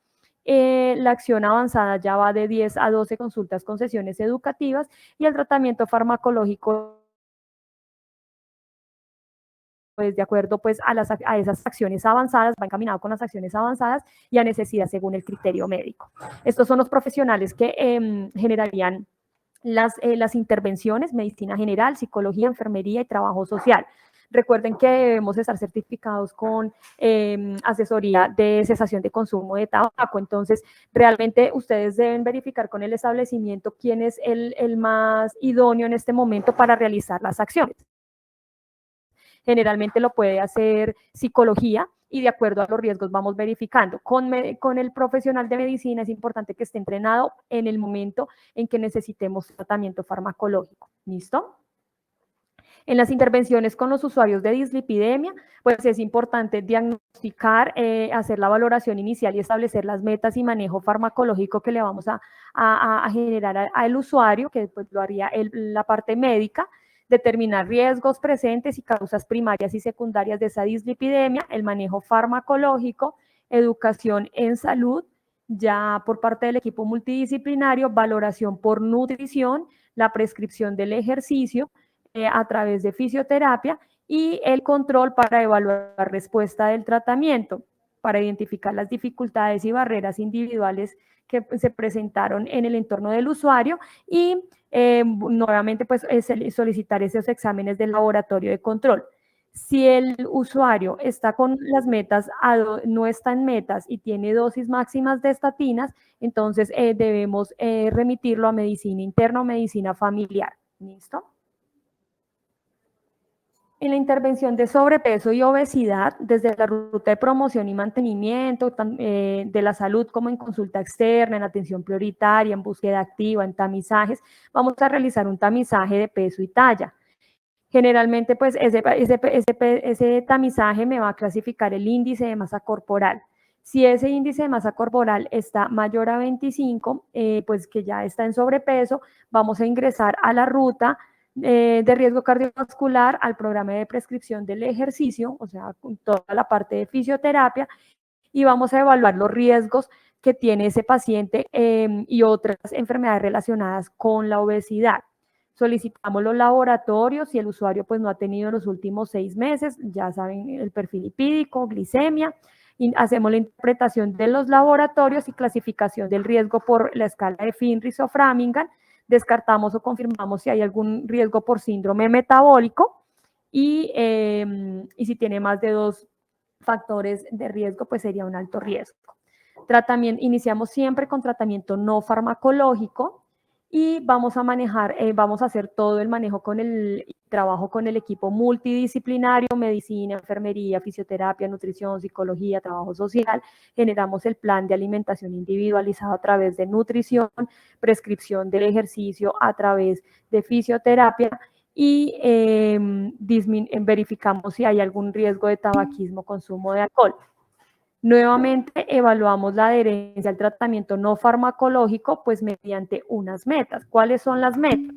La acción avanzada ya va de 10 a 12 consultas con sesiones educativas y el tratamiento farmacológico pues de acuerdo pues a esas acciones avanzadas, va encaminado con las acciones avanzadas y a necesidad según el criterio médico. Estos son los profesionales que generarían las intervenciones: medicina general, psicología, enfermería y trabajo social. Recuerden que debemos estar certificados con asesoría de cesación de consumo de tabaco. Entonces, realmente ustedes deben verificar con el establecimiento quién es el más idóneo en este momento para realizar las acciones. Generalmente lo puede hacer psicología y de acuerdo a los riesgos vamos verificando. Con el profesional de medicina es importante que esté entrenado en el momento en que necesitemos tratamiento farmacológico. ¿Listo? En las intervenciones con los usuarios de dislipidemia, pues es importante diagnosticar, hacer la valoración inicial y establecer las metas y manejo farmacológico que le vamos a generar al usuario, que pues lo haría la parte médica. Determinar riesgos presentes y causas primarias y secundarias de esa dislipidemia, el manejo farmacológico, educación en salud, ya por parte del equipo multidisciplinario, valoración por nutrición, la prescripción del ejercicio a través de fisioterapia y el control para evaluar la respuesta del tratamiento, para identificar las dificultades y barreras individuales que se presentaron en el entorno del usuario y nuevamente pues solicitar esos exámenes del laboratorio de control. Si el usuario está con las metas, no está en metas y tiene dosis máximas de estatinas, entonces debemos remitirlo a medicina interna o medicina familiar. ¿Listo? En la intervención de sobrepeso y obesidad, desde la ruta de promoción y mantenimiento de la salud, como en consulta externa, en atención prioritaria, en búsqueda activa, en tamizajes, vamos a realizar un tamizaje de peso y talla. Generalmente, pues, ese tamizaje me va a clasificar el índice de masa corporal. Si ese índice de masa corporal está mayor a 25, pues que ya está en sobrepeso, vamos a ingresar a la ruta de riesgo cardiovascular, al programa de prescripción del ejercicio, o sea, con toda la parte de fisioterapia, y vamos a evaluar los riesgos que tiene ese paciente y otras enfermedades relacionadas con la obesidad. Solicitamos los laboratorios si el usuario pues no ha tenido en los últimos 6 meses, ya saben, el perfil lipídico, glicemia, y hacemos la interpretación de los laboratorios y clasificación del riesgo por la escala de Findrix o Framingham. Descartamos o confirmamos si hay algún riesgo por síndrome metabólico y si tiene más de 2 factores de riesgo, pues sería un alto riesgo. Iniciamos siempre con tratamiento no farmacológico y vamos a hacer todo el manejo con el trabajo con el equipo multidisciplinario, medicina, enfermería, fisioterapia, nutrición, psicología, trabajo social. Generamos el plan de alimentación individualizado a través de nutrición, prescripción del ejercicio a través de fisioterapia y verificamos si hay algún riesgo de tabaquismo, consumo de alcohol. Nuevamente evaluamos la adherencia al tratamiento no farmacológico, pues mediante unas metas. ¿Cuáles son las metas?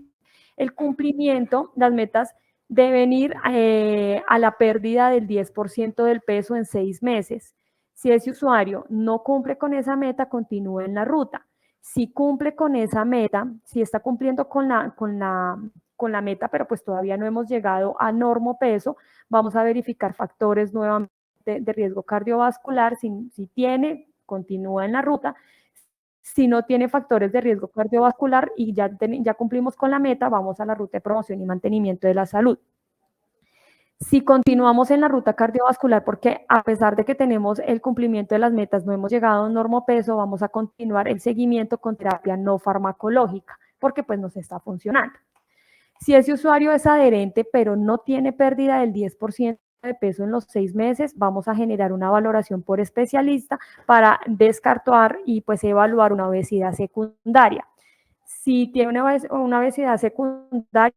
El cumplimiento, las metas deben ir a la pérdida del 10% del peso en 6 meses. Si ese usuario no cumple con esa meta, continúa en la ruta. Si cumple con esa meta, si está cumpliendo con la meta, pero pues todavía no hemos llegado a normopeso, vamos a verificar factores nuevamente de riesgo cardiovascular. Si tiene, continúa en la ruta. Si no tiene factores de riesgo cardiovascular y ya cumplimos con la meta, vamos a la ruta de promoción y mantenimiento de la salud. Si continuamos en la ruta cardiovascular, porque a pesar de que tenemos el cumplimiento de las metas, no hemos llegado a un normopeso, vamos a continuar el seguimiento con terapia no farmacológica, porque pues nos está funcionando. Si ese usuario es adherente, pero no tiene pérdida del 10% de peso en los 6 meses, vamos a generar una valoración por especialista para descartar y pues evaluar una obesidad secundaria. Si tiene una obesidad secundaria,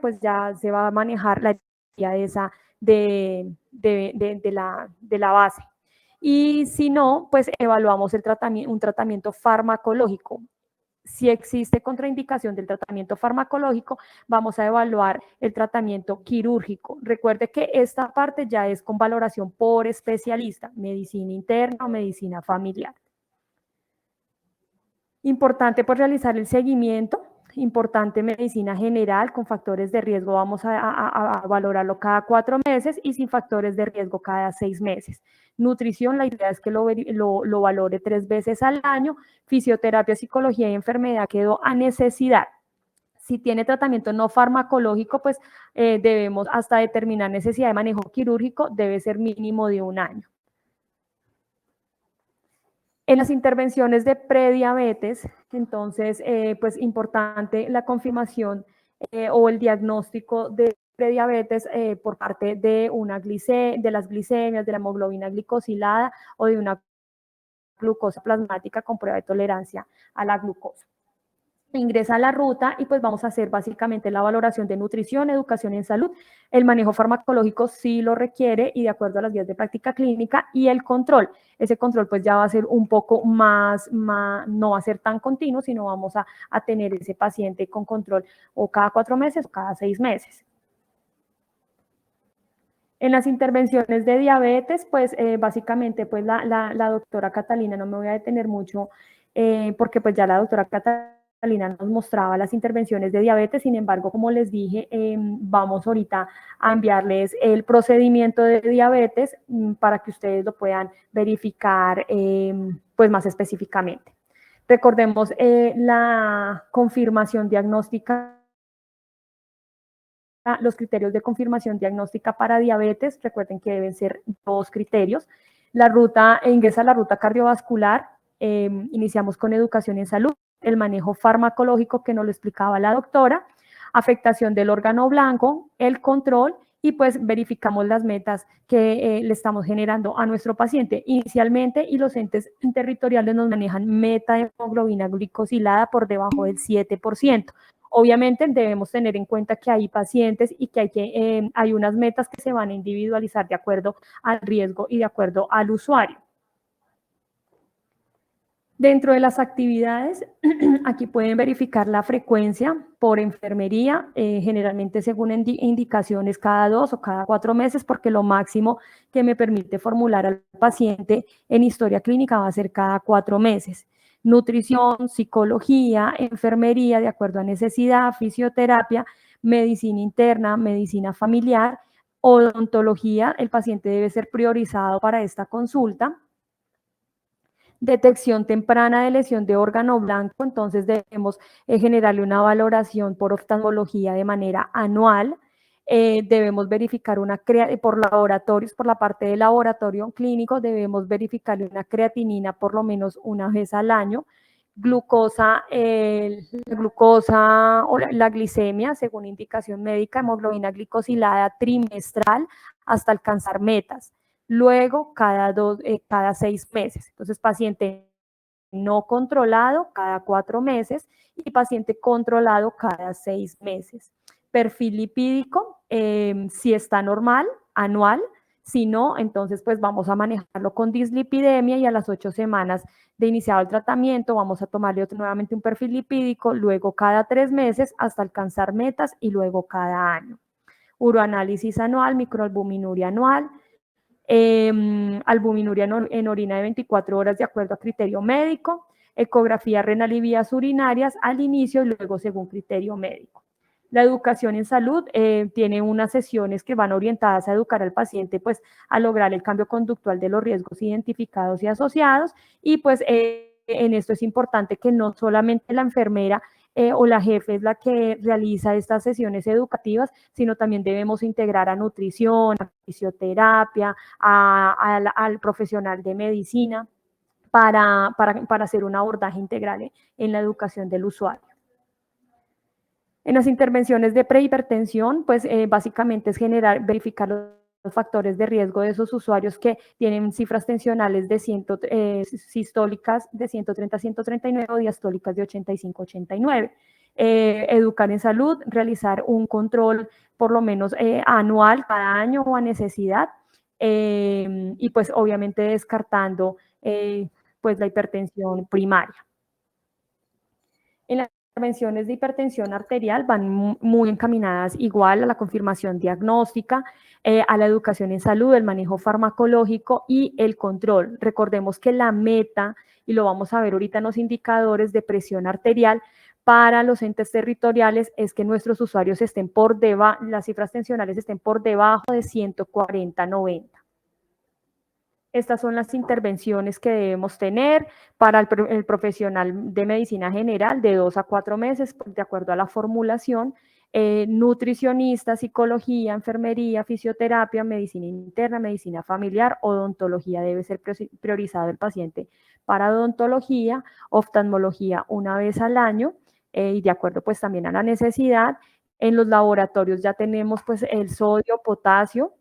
pues ya se va a manejar la guía esa de la base. Y si no, pues evaluamos un tratamiento farmacológico. Si existe contraindicación del tratamiento farmacológico, vamos a evaluar el tratamiento quirúrgico. Recuerde que esta parte ya es con valoración por especialista, medicina interna o medicina familiar. Importante pues realizar el seguimiento, importante medicina general con factores de riesgo, vamos a valorarlo cada 4 meses y sin factores de riesgo cada 6 meses. Nutrición, la idea es que lo valore 3 veces al año. Fisioterapia, psicología y enfermedad quedó a necesidad. Si tiene tratamiento no farmacológico, pues debemos hasta determinar necesidad de manejo quirúrgico, debe ser mínimo de 1 año. En las intervenciones de prediabetes, entonces, pues importante la confirmación o el diagnóstico de prediabetes por parte de las glicemias, de la hemoglobina glicosilada o de una glucosa plasmática con prueba de tolerancia a la glucosa. Ingresa a la ruta y pues vamos a hacer básicamente la valoración de nutrición, educación en salud, el manejo farmacológico sí lo requiere y de acuerdo a las guías de práctica clínica y el control. Ese control pues ya va a ser un poco más no va a ser tan continuo, sino vamos a tener ese paciente con control o cada 4 meses o cada 6 meses. En las intervenciones de diabetes, pues básicamente pues la doctora Catalina, no me voy a detener mucho porque pues ya la doctora Catalina nos mostraba las intervenciones de diabetes, sin embargo, como les dije, vamos ahorita a enviarles el procedimiento de diabetes para que ustedes lo puedan verificar pues más específicamente. Recordemos la confirmación diagnóstica, los criterios de confirmación diagnóstica para diabetes, recuerden que deben ser 2 criterios. Ingresa a la ruta cardiovascular, iniciamos con educación en salud, el manejo farmacológico que nos lo explicaba la doctora, afectación del órgano blanco, el control y pues verificamos las metas que le estamos generando a nuestro paciente inicialmente y los entes territoriales nos manejan meta de hemoglobina glicosilada por debajo del 7%. Obviamente debemos tener en cuenta que hay pacientes y que hay unas metas que se van a individualizar de acuerdo al riesgo y de acuerdo al usuario. Dentro de las actividades, aquí pueden verificar la frecuencia por enfermería, generalmente según indicaciones cada 2 o cada 4 meses, porque lo máximo que me permite formular al paciente en historia clínica va a ser cada 4 meses. Nutrición, psicología, enfermería, de acuerdo a necesidad, fisioterapia, medicina interna, medicina familiar, odontología, el paciente debe ser priorizado para esta consulta. Detección temprana de lesión de órgano blanco, entonces debemos generarle una valoración por oftalmología de manera anual. Debemos verificar por laboratorios, por la parte de laboratorio clínico, debemos verificarle una creatinina por lo menos 1 vez al año. Glucosa o la glicemia, según indicación médica, hemoglobina glicosilada trimestral hasta alcanzar metas. Luego, cada 6 meses. Entonces, paciente no controlado cada 4 meses y paciente controlado cada 6 meses. Perfil lipídico, si está normal, anual. Si no, entonces pues vamos a manejarlo con dislipidemia y a las 8 semanas de iniciado el tratamiento vamos a tomarle nuevamente un perfil lipídico, luego cada 3 meses hasta alcanzar metas y luego cada año. Uroanálisis anual, microalbuminuria anual, albuminuria en orina de 24 horas de acuerdo a criterio médico, ecografía renal y vías urinarias al inicio y luego según criterio médico. La educación en salud tiene unas sesiones que van orientadas a educar al paciente pues a lograr el cambio conductual de los riesgos identificados y asociados y pues en esto es importante que no solamente la enfermera o la jefe es la que realiza estas sesiones educativas, sino también debemos integrar a nutrición, a fisioterapia, al profesional de medicina para hacer un abordaje integral en la educación del usuario. En las intervenciones de prehipertensión, pues básicamente es verificar factores de riesgo de esos usuarios que tienen cifras tensionales de sistólicas de 130 a 139 o diastólicas de 85 a 89. Educar en salud, realizar un control por lo menos anual, cada año o a necesidad, y pues obviamente descartando pues la hipertensión primaria. En las intervenciones de hipertensión arterial van muy encaminadas igual a la confirmación diagnóstica, a la educación en salud, el manejo farmacológico y el control. Recordemos que la meta, y lo vamos a ver ahorita en los indicadores de presión arterial, para los entes territoriales es que nuestros usuarios estén por debajo, las cifras tensionales estén por debajo de 140/90. Estas son las intervenciones que debemos tener para el profesional de medicina general de 2 a 4 meses, de acuerdo a la formulación. Nutricionista, psicología, enfermería, fisioterapia, medicina interna, medicina familiar, odontología debe ser priorizado el paciente para odontología, oftalmología una vez al año, y de acuerdo pues también a la necesidad. En los laboratorios ya tenemos pues el sodio, potasio,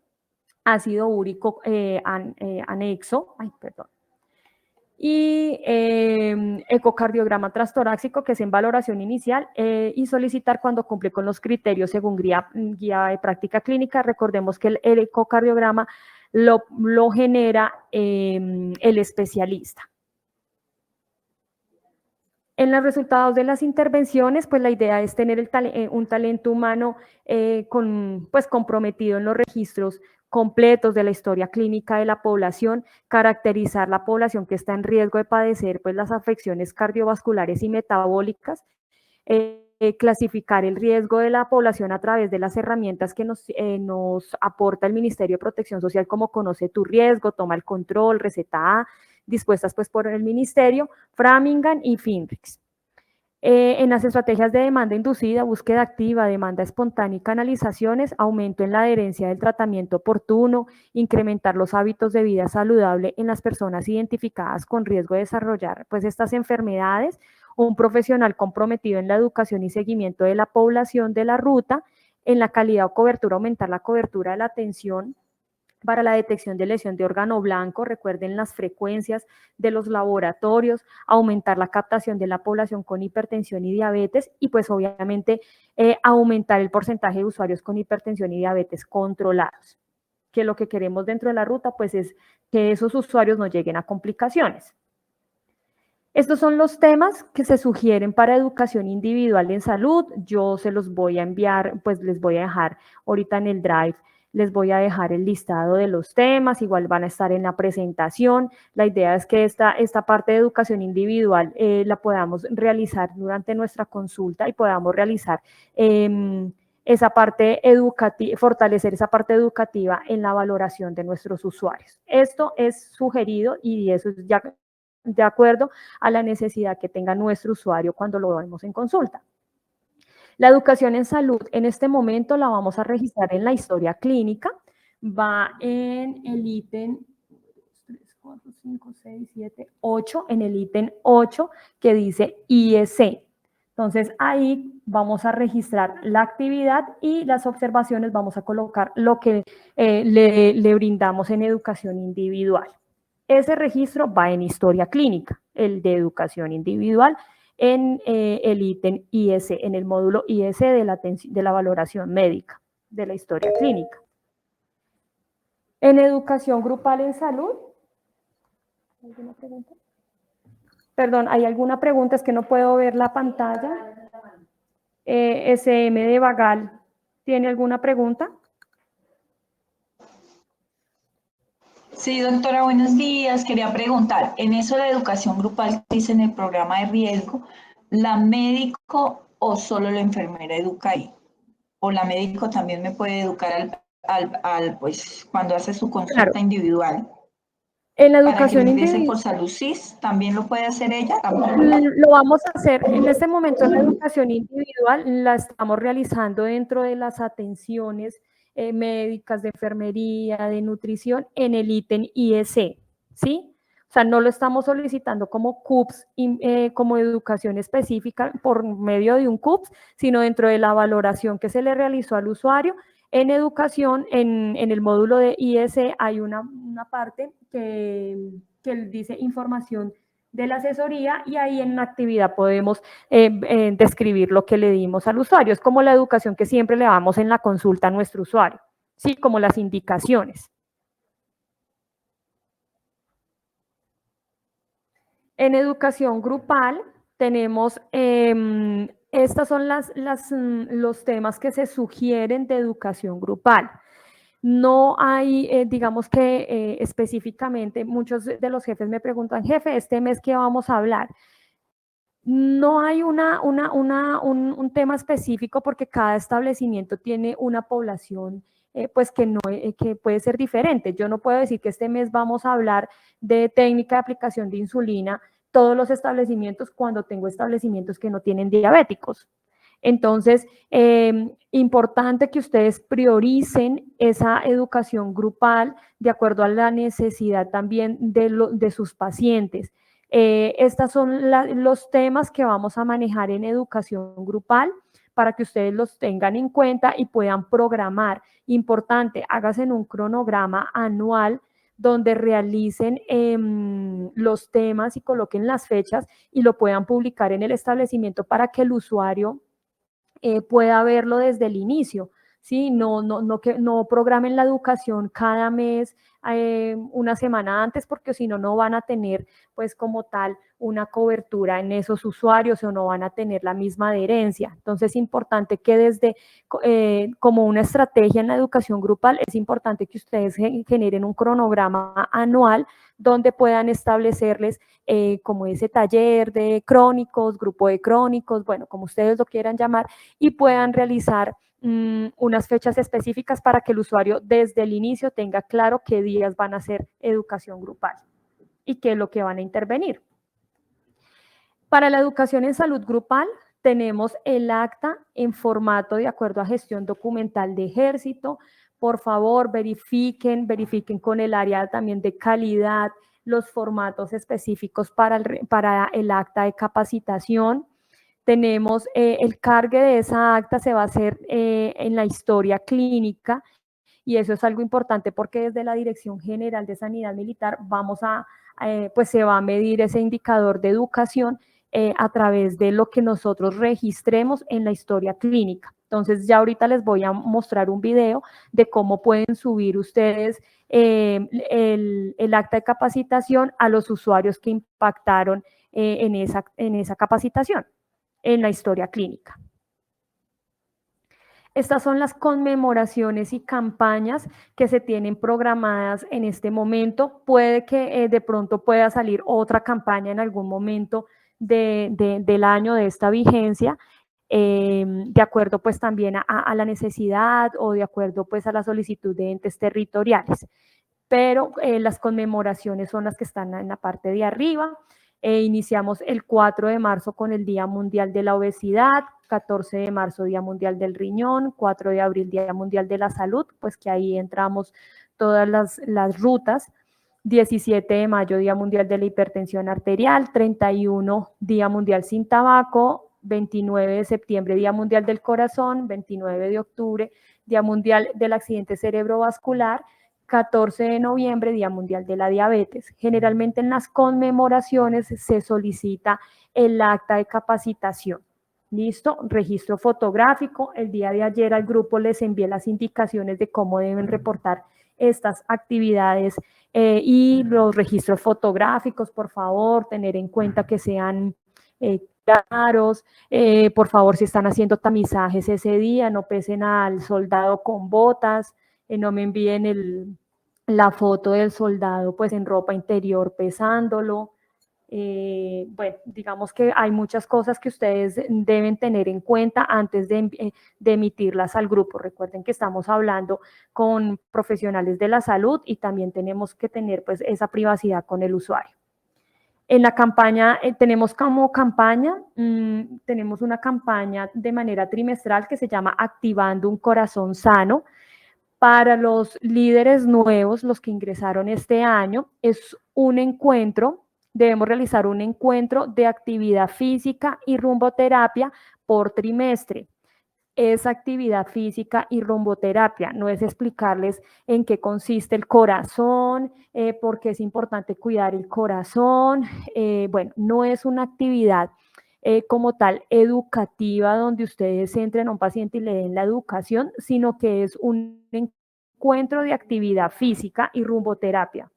ácido úrico anexo, y ecocardiograma transtorácico, que es en valoración inicial, y solicitar cuando cumple con los criterios según guía de práctica clínica. Recordemos que el ecocardiograma lo genera el especialista. En los resultados de las intervenciones, pues la idea es tener un talento humano pues comprometido en los registros completos de la historia clínica de la población, caracterizar la población que está en riesgo de padecer pues las afecciones cardiovasculares y metabólicas, clasificar el riesgo de la población a través de las herramientas que nos aporta el Ministerio de Protección Social, como Conoce tu Riesgo, Toma el Control, Receta A, dispuestas pues por el Ministerio, Framingham y Finrix. En las estrategias de demanda inducida, búsqueda activa, demanda espontánea y canalizaciones, aumento en la adherencia del tratamiento oportuno, incrementar los hábitos de vida saludable en las personas identificadas con riesgo de desarrollar pues estas enfermedades, un profesional comprometido en la educación y seguimiento de la población de la ruta, en la calidad o cobertura, aumentar la cobertura de la atención para la detección de lesión de órgano blanco. Recuerden las frecuencias de los laboratorios, aumentar la captación de la población con hipertensión y diabetes, y pues obviamente aumentar el porcentaje de usuarios con hipertensión y diabetes controlados, que lo que queremos dentro de la ruta pues es que esos usuarios no lleguen a complicaciones. Estos son los temas que se sugieren para educación individual en salud. Yo se los voy a enviar, pues les voy a dejar ahorita en el Drive, les voy a dejar el listado de los temas, igual van a estar en la presentación. La idea es que esta parte de educación individual la podamos realizar durante nuestra consulta y podamos realizar esa parte educativa, fortalecer esa parte educativa en la valoración de nuestros usuarios. Esto es sugerido y eso es ya de acuerdo a la necesidad que tenga nuestro usuario cuando lo vemos en consulta. La educación en salud en este momento la vamos a registrar en la historia clínica, va en el ítem 8, en el ítem 8 que dice IEC. Entonces ahí vamos a registrar la actividad y las observaciones, vamos a colocar lo que le brindamos en educación individual. Ese registro va en historia clínica, el de educación individual, en el ítem IEC, en el módulo IEC de la valoración médica, de la historia clínica. En educación grupal en salud, ¿alguna pregunta? Perdón, ¿hay alguna pregunta? Es que no puedo ver la pantalla. SM de Vagal, ¿tiene alguna pregunta? Sí, doctora, buenos días. Quería preguntar, en eso de la educación grupal que dice en el programa de riesgo, ¿la médico o solo la enfermera educa ahí? ¿O la médico también me puede educar pues, cuando hace su consulta Claro. individual? En la educación individual. Por salud CIS, ¿también lo puede hacer ella? Lo vamos a hacer en este momento. En la educación individual la estamos realizando dentro de las atenciones médicas, de enfermería, de nutrición, en el ítem IEC, ¿sí? O sea, no lo estamos solicitando como CUPS, como educación específica por medio de un CUPS, sino dentro de la valoración que se le realizó al usuario, En educación, en el módulo de IEC hay una parte que dice información de la asesoría, y ahí en una actividad podemos describir lo que le dimos al usuario. Es como la educación que siempre le damos en la consulta a nuestro usuario, ¿sí? Como las indicaciones. En educación grupal tenemos, estos son los temas que se sugieren de educación grupal. No hay, digamos que específicamente, muchos de los jefes me preguntan, jefe, ¿este mes qué vamos a hablar? No hay un tema específico, porque cada establecimiento tiene una población pues que puede ser diferente. Yo no puedo decir que este mes vamos a hablar de técnica de aplicación de insulina todos los establecimientos, cuando tengo establecimientos que no tienen diabéticos. Entonces, importante que ustedes prioricen esa educación grupal de acuerdo a la necesidad también de sus pacientes. Estos son los temas que vamos a manejar en educación grupal, para que ustedes los tengan en cuenta y puedan programar. Importante, háganse un cronograma anual donde realicen los temas y coloquen las fechas y lo puedan publicar en el establecimiento, para que el usuario pueda verlo desde el inicio, ¿sí? No programen la educación cada mes, una semana antes, porque si no, no van a tener pues como tal una cobertura en esos usuarios, o no van a tener la misma adherencia. Entonces es importante que desde como una estrategia en la educación grupal, es importante que ustedes generen un cronograma anual donde puedan establecerles como ese taller de crónicos, grupo de crónicos, bueno, como ustedes lo quieran llamar, y puedan realizar unas fechas específicas, para que el usuario desde el inicio tenga claro qué días van a hacer educación grupal y qué es lo que van a intervenir. Para la educación en salud grupal, tenemos el acta en formato de acuerdo a gestión documental de Ejército. Por favor, verifiquen con el área también de calidad los formatos específicos para el acta de capacitación. Tenemos el cargue de esa acta, se va a hacer en la historia clínica, y eso es algo importante, porque desde la Dirección General de Sanidad Militar pues se va a medir ese indicador de educación a través de lo que nosotros registremos en la historia clínica. Entonces ya ahorita les voy a mostrar un video de cómo pueden subir ustedes el acta de capacitación a los usuarios que impactaron en esa capacitación, en la historia clínica. Estas son las conmemoraciones y campañas que se tienen programadas en este momento. Puede que de pronto pueda salir otra campaña en algún momento del año, de esta vigencia, de acuerdo pues también a la necesidad, o de acuerdo pues a la solicitud de entes territoriales. Pero las conmemoraciones son las que están en la parte de arriba. Iniciamos el 4 de marzo con el Día Mundial de la Obesidad, 14 de marzo Día Mundial del Riñón, 4 de abril Día Mundial de la Salud, pues que ahí entramos todas las rutas, 17 de mayo Día Mundial de la Hipertensión Arterial, 31 Día Mundial sin Tabaco, 29 de septiembre Día Mundial del Corazón, 29 de octubre Día Mundial del Accidente Cerebrovascular, 14 de noviembre, Día Mundial de la Diabetes. Generalmente en las conmemoraciones se solicita el acta de capacitación. ¿Listo? Registro fotográfico. El día de ayer al grupo les envié las indicaciones de cómo deben reportar estas actividades y los registros fotográficos, por favor, tener en cuenta que sean claros. Por favor, si están haciendo tamizajes ese día, no pesen al soldado con botas. No me envíen la foto del soldado pues en ropa interior pesándolo. Bueno, digamos que hay muchas cosas que ustedes deben tener en cuenta antes de emitirlas al grupo. Recuerden que estamos hablando con profesionales de la salud y también tenemos que tener pues esa privacidad con el usuario. En la campaña, tenemos una campaña de manera trimestral que se llama Activando un Corazón Sano. Para los líderes nuevos, los que ingresaron este año, es un encuentro, debemos realizar un encuentro de actividad física y rumboterapia por trimestre. es actividad física y rumboterapia, no es explicarles en qué consiste el corazón, por qué es importante cuidar el corazón. Bueno, no es una actividad como tal educativa donde ustedes entren a un paciente y le den la educación, sino que es un encuentro de actividad física y rumboterapia.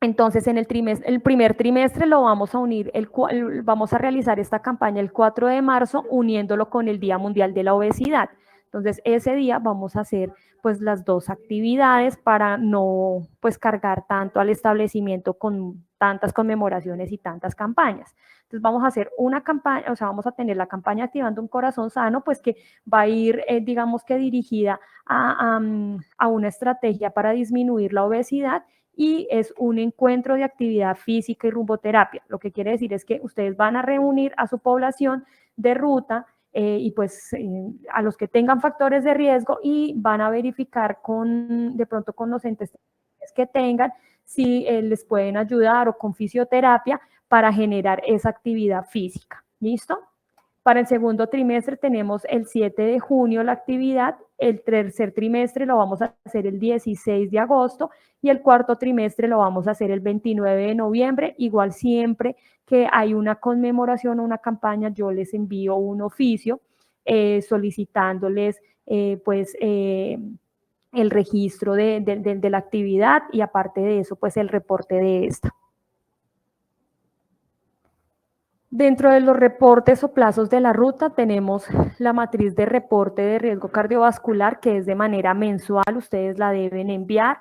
Entonces, en el primer trimestre lo vamos a unir, vamos a realizar esta campaña el 4 de marzo, uniéndolo con el Día Mundial de la Obesidad. Entonces, ese día vamos a hacer pues las dos actividades para no pues cargar tanto al establecimiento con tantas conmemoraciones y tantas campañas. Entonces, vamos a hacer una campaña, o sea, vamos a tener la campaña Activando un Corazón Sano, pues que va a ir, digamos que dirigida a una estrategia para disminuir la obesidad, y es un encuentro de actividad física y rumboterapia. Lo que quiere decir es que ustedes van a reunir a su población de ruta y pues a los que tengan factores de riesgo, y van a verificar de pronto con los entes que tengan si les pueden ayudar, o con fisioterapia para generar esa actividad física. ¿Listo? Para el segundo trimestre tenemos el 7 de junio la actividad, el tercer trimestre lo vamos a hacer el 16 de agosto y el cuarto trimestre lo vamos a hacer el 29 de noviembre. Igual siempre que hay una conmemoración o una campaña, yo les envío un oficio solicitándoles el registro de la actividad, y aparte de eso, pues el reporte de esta. Dentro de los reportes o plazos de la ruta tenemos la matriz de reporte de riesgo cardiovascular, que es de manera mensual, ustedes la deben enviar.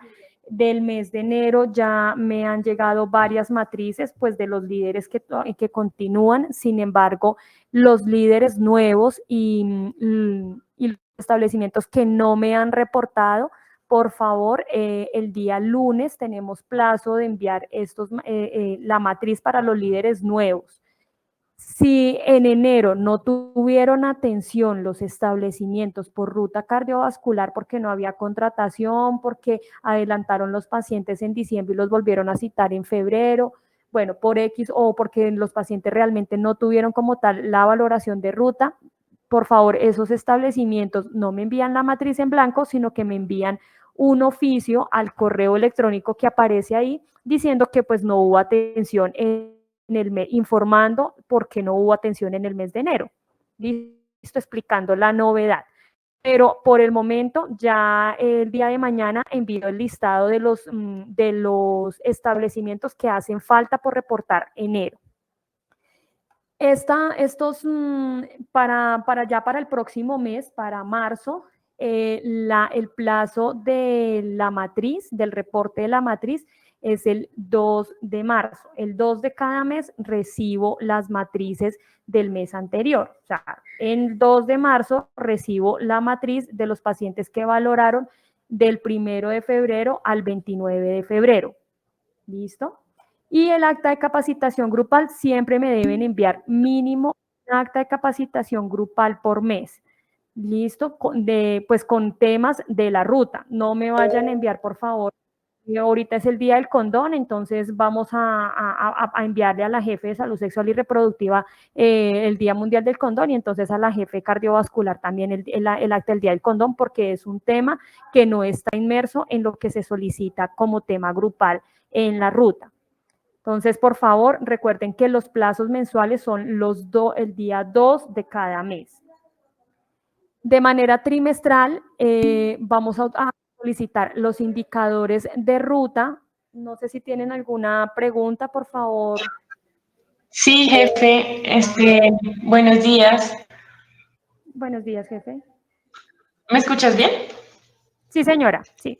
Del mes de enero ya me han llegado varias matrices, pues de los líderes que continúan. Sin embargo, los líderes nuevos y los establecimientos que no me han reportado, por favor, el día lunes tenemos plazo de enviar la matriz para los líderes nuevos. Si en enero no tuvieron atención los establecimientos por ruta cardiovascular porque no había contratación, porque adelantaron los pacientes en diciembre y los volvieron a citar en febrero, bueno, por X, o porque los pacientes realmente no tuvieron como tal la valoración de ruta, por favor, esos establecimientos no me envían la matriz en blanco, sino que me envían un oficio al correo electrónico que aparece ahí diciendo que pues no hubo atención informando por qué no hubo atención en el mes de enero. Listo, explicando la novedad. Pero por el momento, ya el día de mañana envío el listado de los establecimientos que hacen falta por reportar enero. Para el próximo mes, para marzo, el plazo de la matriz, del reporte de la matriz, es el 2 de marzo. El 2 de cada mes recibo las matrices del mes anterior. O sea, el 2 de marzo recibo la matriz de los pacientes que valoraron del 1 de febrero al 29 de febrero. ¿Listo? Y el acta de capacitación grupal siempre me deben enviar mínimo un acta de capacitación grupal por mes. ¿Listo? Pues con temas de la ruta. No me vayan a enviar, por favor. Ahorita es el día del condón, entonces vamos a enviarle a la jefe de salud sexual y reproductiva el Día Mundial del Condón, y entonces a la jefe cardiovascular también el acta del Día del Condón, porque es un tema que no está inmerso en lo que se solicita como tema grupal en la ruta. Entonces, por favor, recuerden que los plazos mensuales son el día 2 de cada mes. De manera trimestral, vamos a solicitar los indicadores de ruta. No sé si tienen alguna pregunta, por favor. Sí, jefe. Buenos días. Buenos días, jefe. ¿Me escuchas bien? Sí, señora, sí.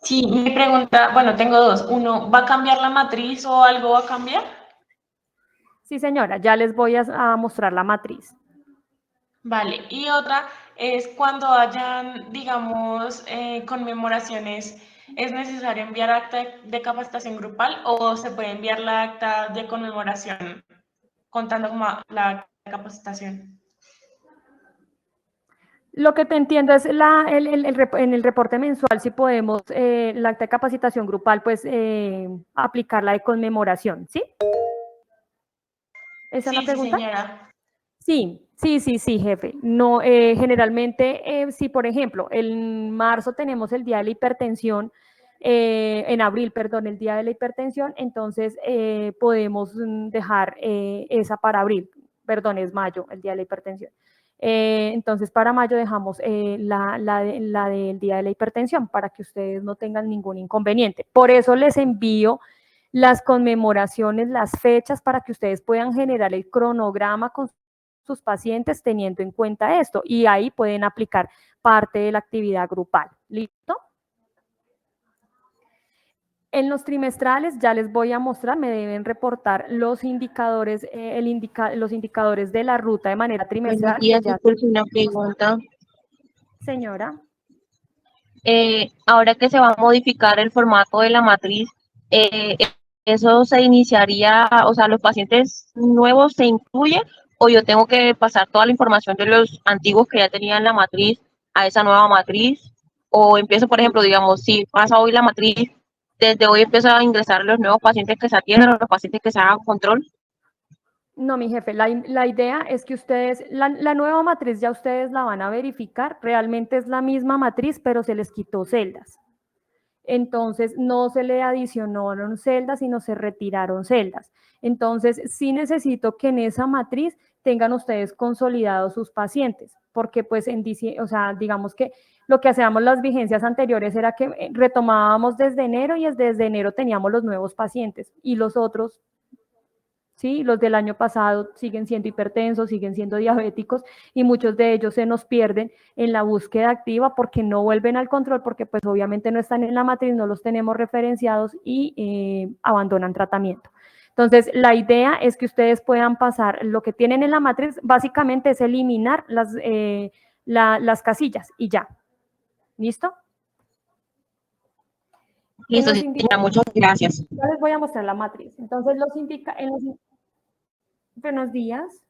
Sí, mi pregunta, bueno, tengo dos. Uno, ¿va a cambiar la matriz o algo va a cambiar? Sí, señora, ya les voy a mostrar la matriz. Vale, y otra es cuando hayan, digamos, conmemoraciones, ¿es necesario enviar acta de capacitación grupal o se puede enviar la acta de conmemoración contando como la acta de capacitación? Lo que te entiendo es en el reporte mensual si podemos, la acta de capacitación grupal, pues aplicar la de conmemoración, ¿sí? ¿Esa es la pregunta? Sí, señora. Sí, Sí, jefe. No, generalmente, si por ejemplo, en marzo tenemos el Día de la Hipertensión, en abril, perdón, el Día de la Hipertensión, entonces podemos dejar esa para abril, perdón, es mayo, el Día de la Hipertensión. Entonces, para mayo dejamos la del Día de la Hipertensión para que ustedes no tengan ningún inconveniente. Por eso les envío las conmemoraciones, las fechas, para que ustedes puedan generar el cronograma con sus pacientes teniendo en cuenta esto, y ahí pueden aplicar parte de la actividad grupal. ¿Listo? En los trimestrales ya les voy a mostrar, me deben reportar los indicadores, los indicadores de la ruta de manera trimestral. Buenos días, disculpe una pregunta. Señora. Ahora que se va a modificar el formato de la matriz, ¿eso se iniciaría, o sea, los pacientes nuevos se incluyen o yo tengo que pasar toda la información de los antiguos que ya tenían la matriz a esa nueva matriz? O empiezo, por ejemplo, digamos, si pasa hoy la matriz, desde hoy empiezo a ingresar los nuevos pacientes que se atienden o los pacientes que se hagan control. No, mi jefe, la idea es que ustedes, la nueva matriz ya ustedes la van a verificar, realmente es la misma matriz, pero se les quitó celdas. Entonces, no se le adicionaron celdas, sino se retiraron celdas. Entonces, sí necesito que en esa matriz tengan ustedes consolidados sus pacientes, porque pues o sea, digamos que lo que hacíamos las vigencias anteriores era que retomábamos desde enero y desde enero teníamos los nuevos pacientes y los otros, ¿sí? Los del año pasado siguen siendo hipertensos, siguen siendo diabéticos y muchos de ellos se nos pierden en la búsqueda activa porque no vuelven al control, porque pues obviamente no están en la matriz, no los tenemos referenciados y abandonan tratamiento. Entonces, la idea es que ustedes puedan pasar lo que tienen en la matriz, básicamente es eliminar las casillas y ya. ¿Listo? Listo, señora, muchas gracias. Ya les voy a mostrar la matriz. Entonces, buenos días.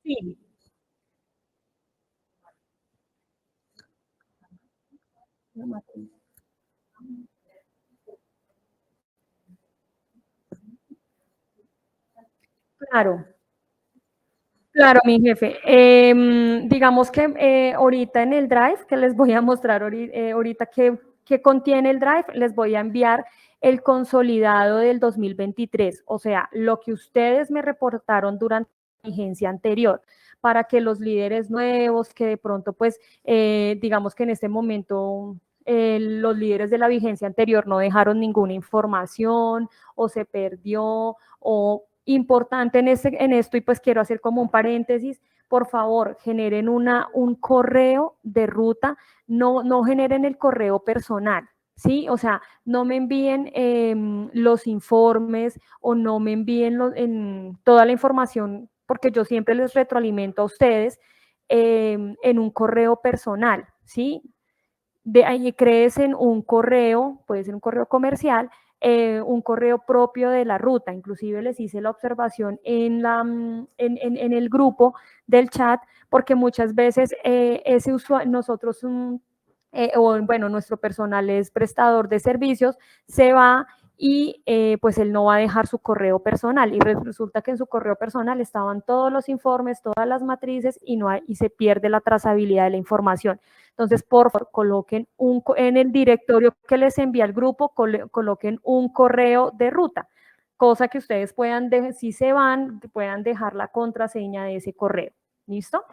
Sí. La matriz. Claro, mi jefe. Digamos que ahorita en el Drive, que les voy a mostrar ahorita que contiene el Drive, les voy a enviar el consolidado del 2023, o sea, lo que ustedes me reportaron durante la vigencia anterior, para que los líderes nuevos, que de pronto, pues, digamos que en este momento los líderes de la vigencia anterior no dejaron ninguna información o se perdió o... Importante en esto, y pues quiero hacer como un paréntesis, por favor, generen un correo de ruta, no generen el correo personal, ¿sí? O sea, no me envíen los informes o no me envíen toda la información, porque yo siempre les retroalimento a ustedes en un correo personal, ¿sí? De ahí creen un correo, puede ser un correo comercial, un correo propio de la ruta. Inclusive les hice la observación en el grupo del chat, porque muchas veces ese usuario, nosotros, bueno, nuestro personal es prestador de servicios, se va y pues él no va a dejar su correo personal y resulta que en su correo personal estaban todos los informes, todas las matrices y se pierde la trazabilidad de la información. Entonces, por favor, coloquen en el directorio que les envía el grupo, coloquen un correo de ruta, cosa que ustedes puedan, si se van, puedan dejar la contraseña de ese correo. ¿Listo?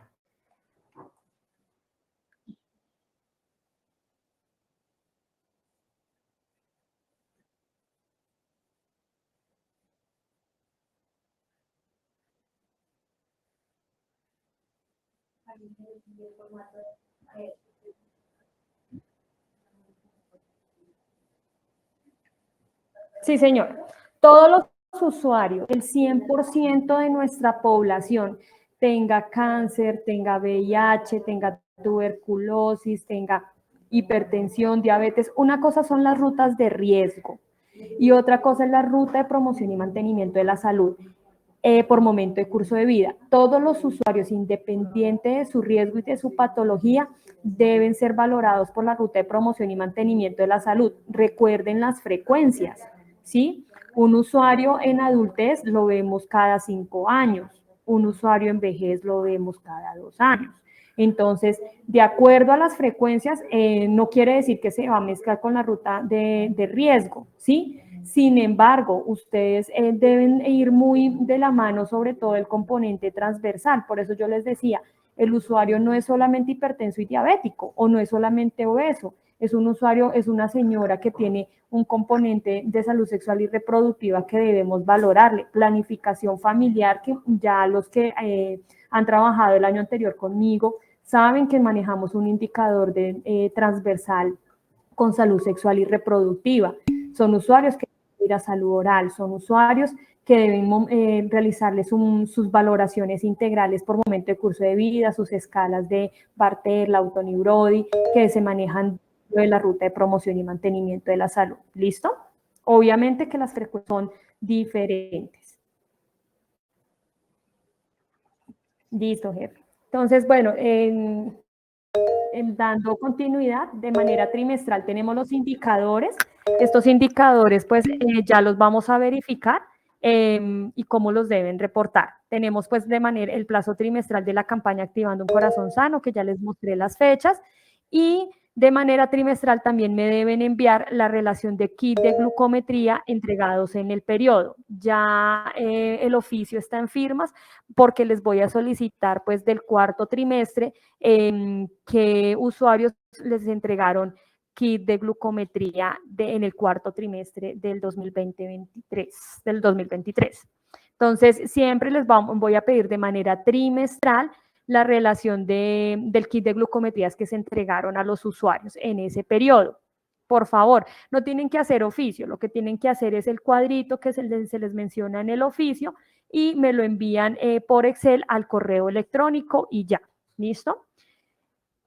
Sí, señor. Todos los usuarios, el 100% de nuestra población, tenga cáncer, tenga VIH, tenga tuberculosis, tenga hipertensión, diabetes. Una cosa son las rutas de riesgo y otra cosa es la ruta de promoción y mantenimiento de la salud por momento de curso de vida. Todos los usuarios, independiente de su riesgo y de su patología, deben ser valorados por la ruta de promoción y mantenimiento de la salud. Recuerden las frecuencias, ¿sí? Un usuario en adultez lo vemos cada 5 años, un usuario en vejez lo vemos cada 2 años. Entonces, de acuerdo a las frecuencias, no quiere decir que se va a mezclar con la ruta de riesgo, ¿sí? Sin embargo, ustedes deben ir muy de la mano, sobre todo el componente transversal. Por eso yo les decía, el usuario no es solamente hipertenso y diabético, o no es solamente obeso, es un usuario, es una señora que tiene un componente de salud sexual y reproductiva que debemos valorarle. Planificación familiar, que ya los que han trabajado el año anterior conmigo saben que manejamos un indicador transversal con salud sexual y reproductiva. Son usuarios que deben ir a salud oral, son usuarios que deben realizarles sus valoraciones integrales por momento de curso de vida, sus escalas de Barter, Lawton y Brody, que se manejan de la ruta de promoción y mantenimiento de la salud. ¿Listo? Obviamente que las frecuencias son diferentes. Listo, jefe. Entonces, bueno, dando continuidad de manera trimestral tenemos los indicadores. Estos indicadores pues ya los vamos a verificar y cómo los deben reportar. Tenemos pues de manera el plazo trimestral de la campaña Activando un Corazón Sano, que ya les mostré las fechas, y de manera trimestral también me deben enviar la relación de kit de glucometría entregados en el periodo. Ya el oficio está en firmas porque les voy a solicitar pues del cuarto trimestre que usuarios les entregaron kit de glucometría en el cuarto trimestre del 2023. Entonces, siempre les voy a pedir de manera trimestral la relación del kit de glucometrías que se entregaron a los usuarios en ese periodo. Por favor, no tienen que hacer oficio, lo que tienen que hacer es el cuadrito que se les menciona en el oficio y me lo envían por Excel al correo electrónico y ya, ¿listo?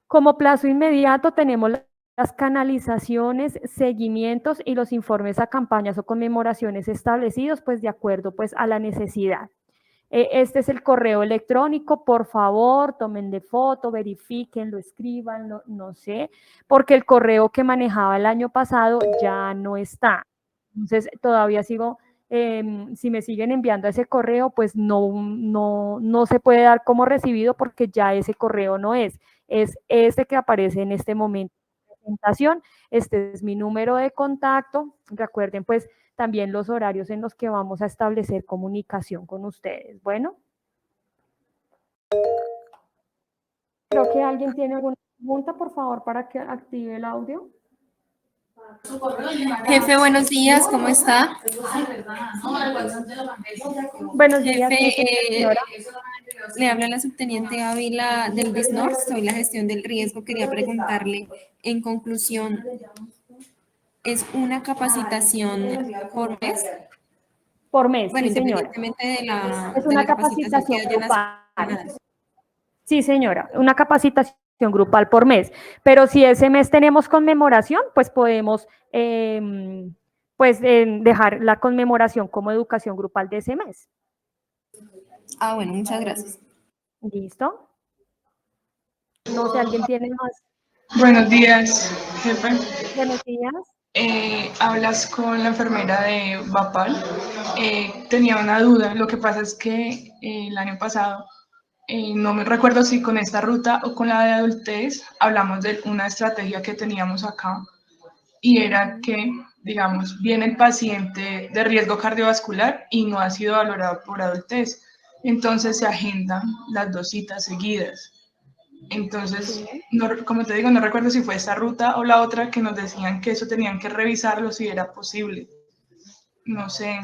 Como plazo inmediato tenemos las canalizaciones, seguimientos y los informes a campañas o conmemoraciones establecidos pues de acuerdo pues a la necesidad. Este es el correo electrónico, por favor, tomen de foto, verifiquenlo, escríbanlo, no sé, porque el correo que manejaba el año pasado ya no está. Entonces, todavía sigo, si me siguen enviando ese correo, pues no se puede dar como recibido porque ya ese correo no es este que aparece en este momento de presentación. Este es mi número de contacto. Recuerden, pues, también los horarios en los que vamos a establecer comunicación con ustedes. Bueno. Creo que alguien tiene alguna pregunta, por favor, para que active el audio. Jefe, buenos días, ¿cómo está? Buenos días, jefe. Le habla la subteniente Ávila del BISNOR, soy la gestión del riesgo. Quería preguntarle, en conclusión, ¿es una capacitación por mes? Por mes, bueno, sí, señora. Independientemente de la, es una capacitación grupal. Sí, señora, una capacitación grupal por mes. Pero si ese mes tenemos conmemoración, pues podemos dejar la conmemoración como educación grupal de ese mes. Ah, bueno, muchas gracias. ¿Listo? No sé, ¿alguien tiene más? Buenos días, jefe. Buenos días. Hablas con la enfermera de Bapal. Tenía una duda. Lo que pasa es que el año pasado, no me recuerdo si con esta ruta o con la de adultez, hablamos de una estrategia que teníamos acá y era que, digamos, viene el paciente de riesgo cardiovascular y no ha sido valorado por adultez. Entonces se agendan las 2 citas seguidas. Entonces, no, como te digo, no recuerdo si fue esta ruta o la otra que nos decían que eso tenían que revisarlo si era posible. No sé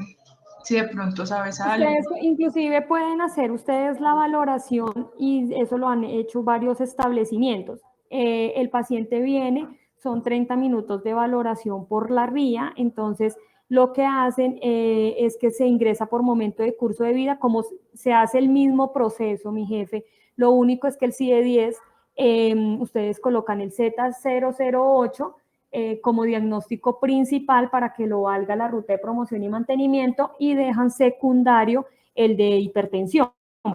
si de pronto sabes algo. Ustedes inclusive pueden hacer ustedes la valoración y eso lo han hecho varios establecimientos. El paciente viene, son 30 minutos de valoración por la RIA, entonces lo que hacen es que se ingresa por momento de curso de vida, como se hace el mismo proceso, mi jefe. Lo único es que el CIE-10, ustedes colocan el Z008 como diagnóstico principal para que lo valga la ruta de promoción y mantenimiento y dejan secundario el de hipertensión,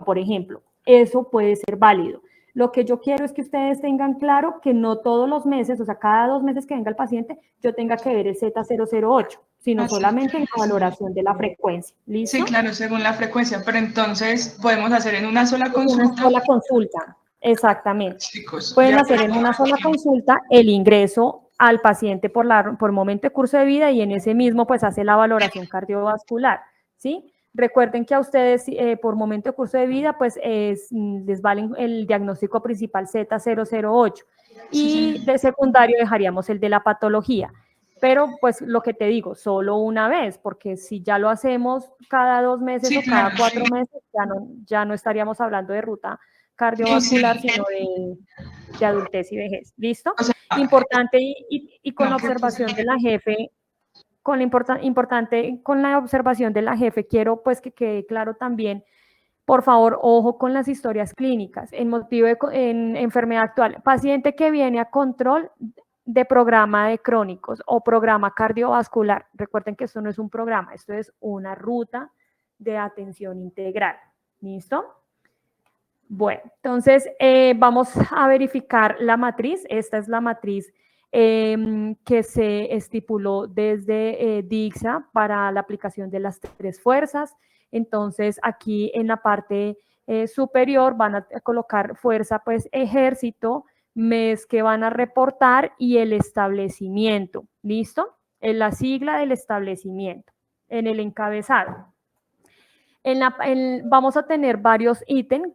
por ejemplo. Eso puede ser válido. Lo que yo quiero es que ustedes tengan claro que no todos los meses, o sea, cada 2 meses que venga el paciente, yo tenga que ver el Z008. sino Ah, sí, solamente en la valoración de la frecuencia. ¿Listo? sí, claro, según la frecuencia, pero entonces podemos hacer en una sola Una consulta. sola consulta, exactamente. Chicos, Pueden ya hacer en una sola consulta el ingreso al paciente por momento de curso de vida y en ese mismo pues hace la valoración cardiovascular, ¿sí? Recuerden que a ustedes por momento de curso de vida pues les vale el diagnóstico principal Z008 y de secundario dejaríamos el de la patología. Pero pues lo que te digo, solo una vez, porque si ya lo hacemos cada 2 meses Sí, o cada claro, 4 sí. meses, ya no estaríamos hablando de ruta cardiovascular, sino de adultez y vejez. ¿Listo? Importante y con la observación de la jefe, importante con la observación de la jefe, quiero pues que quede claro también, por favor, ojo con las historias clínicas. En motivo en enfermedad actual, paciente que viene a control de programa de crónicos o programa cardiovascular. Recuerden que esto no es un programa, esto es una ruta de atención integral. ¿Listo? Bueno, entonces vamos a verificar la matriz. Esta es la matriz que se estipuló desde DICSA para la aplicación de las 3 fuerzas. Entonces aquí en la parte superior van a colocar fuerza, pues ejército, mes que van a reportar y el establecimiento. ¿Listo? En la sigla del establecimiento, en el encabezado. Vamos a tener varios ítems.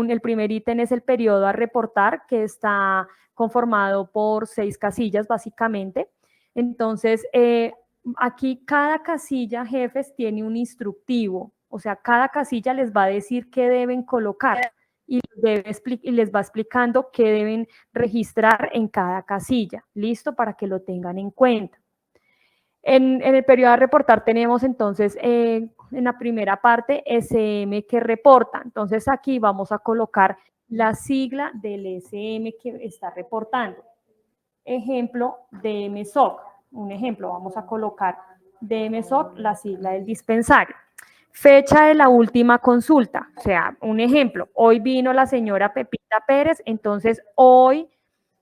El primer ítem es el periodo a reportar, que está conformado por 6 casillas básicamente. Entonces, aquí cada casilla, jefes, tiene un instructivo. O sea, cada casilla les va a decir qué deben colocar y les va explicando qué deben registrar en cada casilla. ¿Listo? Para que lo tengan en cuenta. En el periodo a reportar tenemos entonces en la primera parte SM que reporta. Entonces aquí vamos a colocar la sigla del SM que está reportando. Ejemplo, DMSOC. Un ejemplo, vamos a colocar DMSOC, la sigla del dispensario. Fecha de la última consulta. O sea, un ejemplo, hoy vino la señora Pepita Pérez, entonces hoy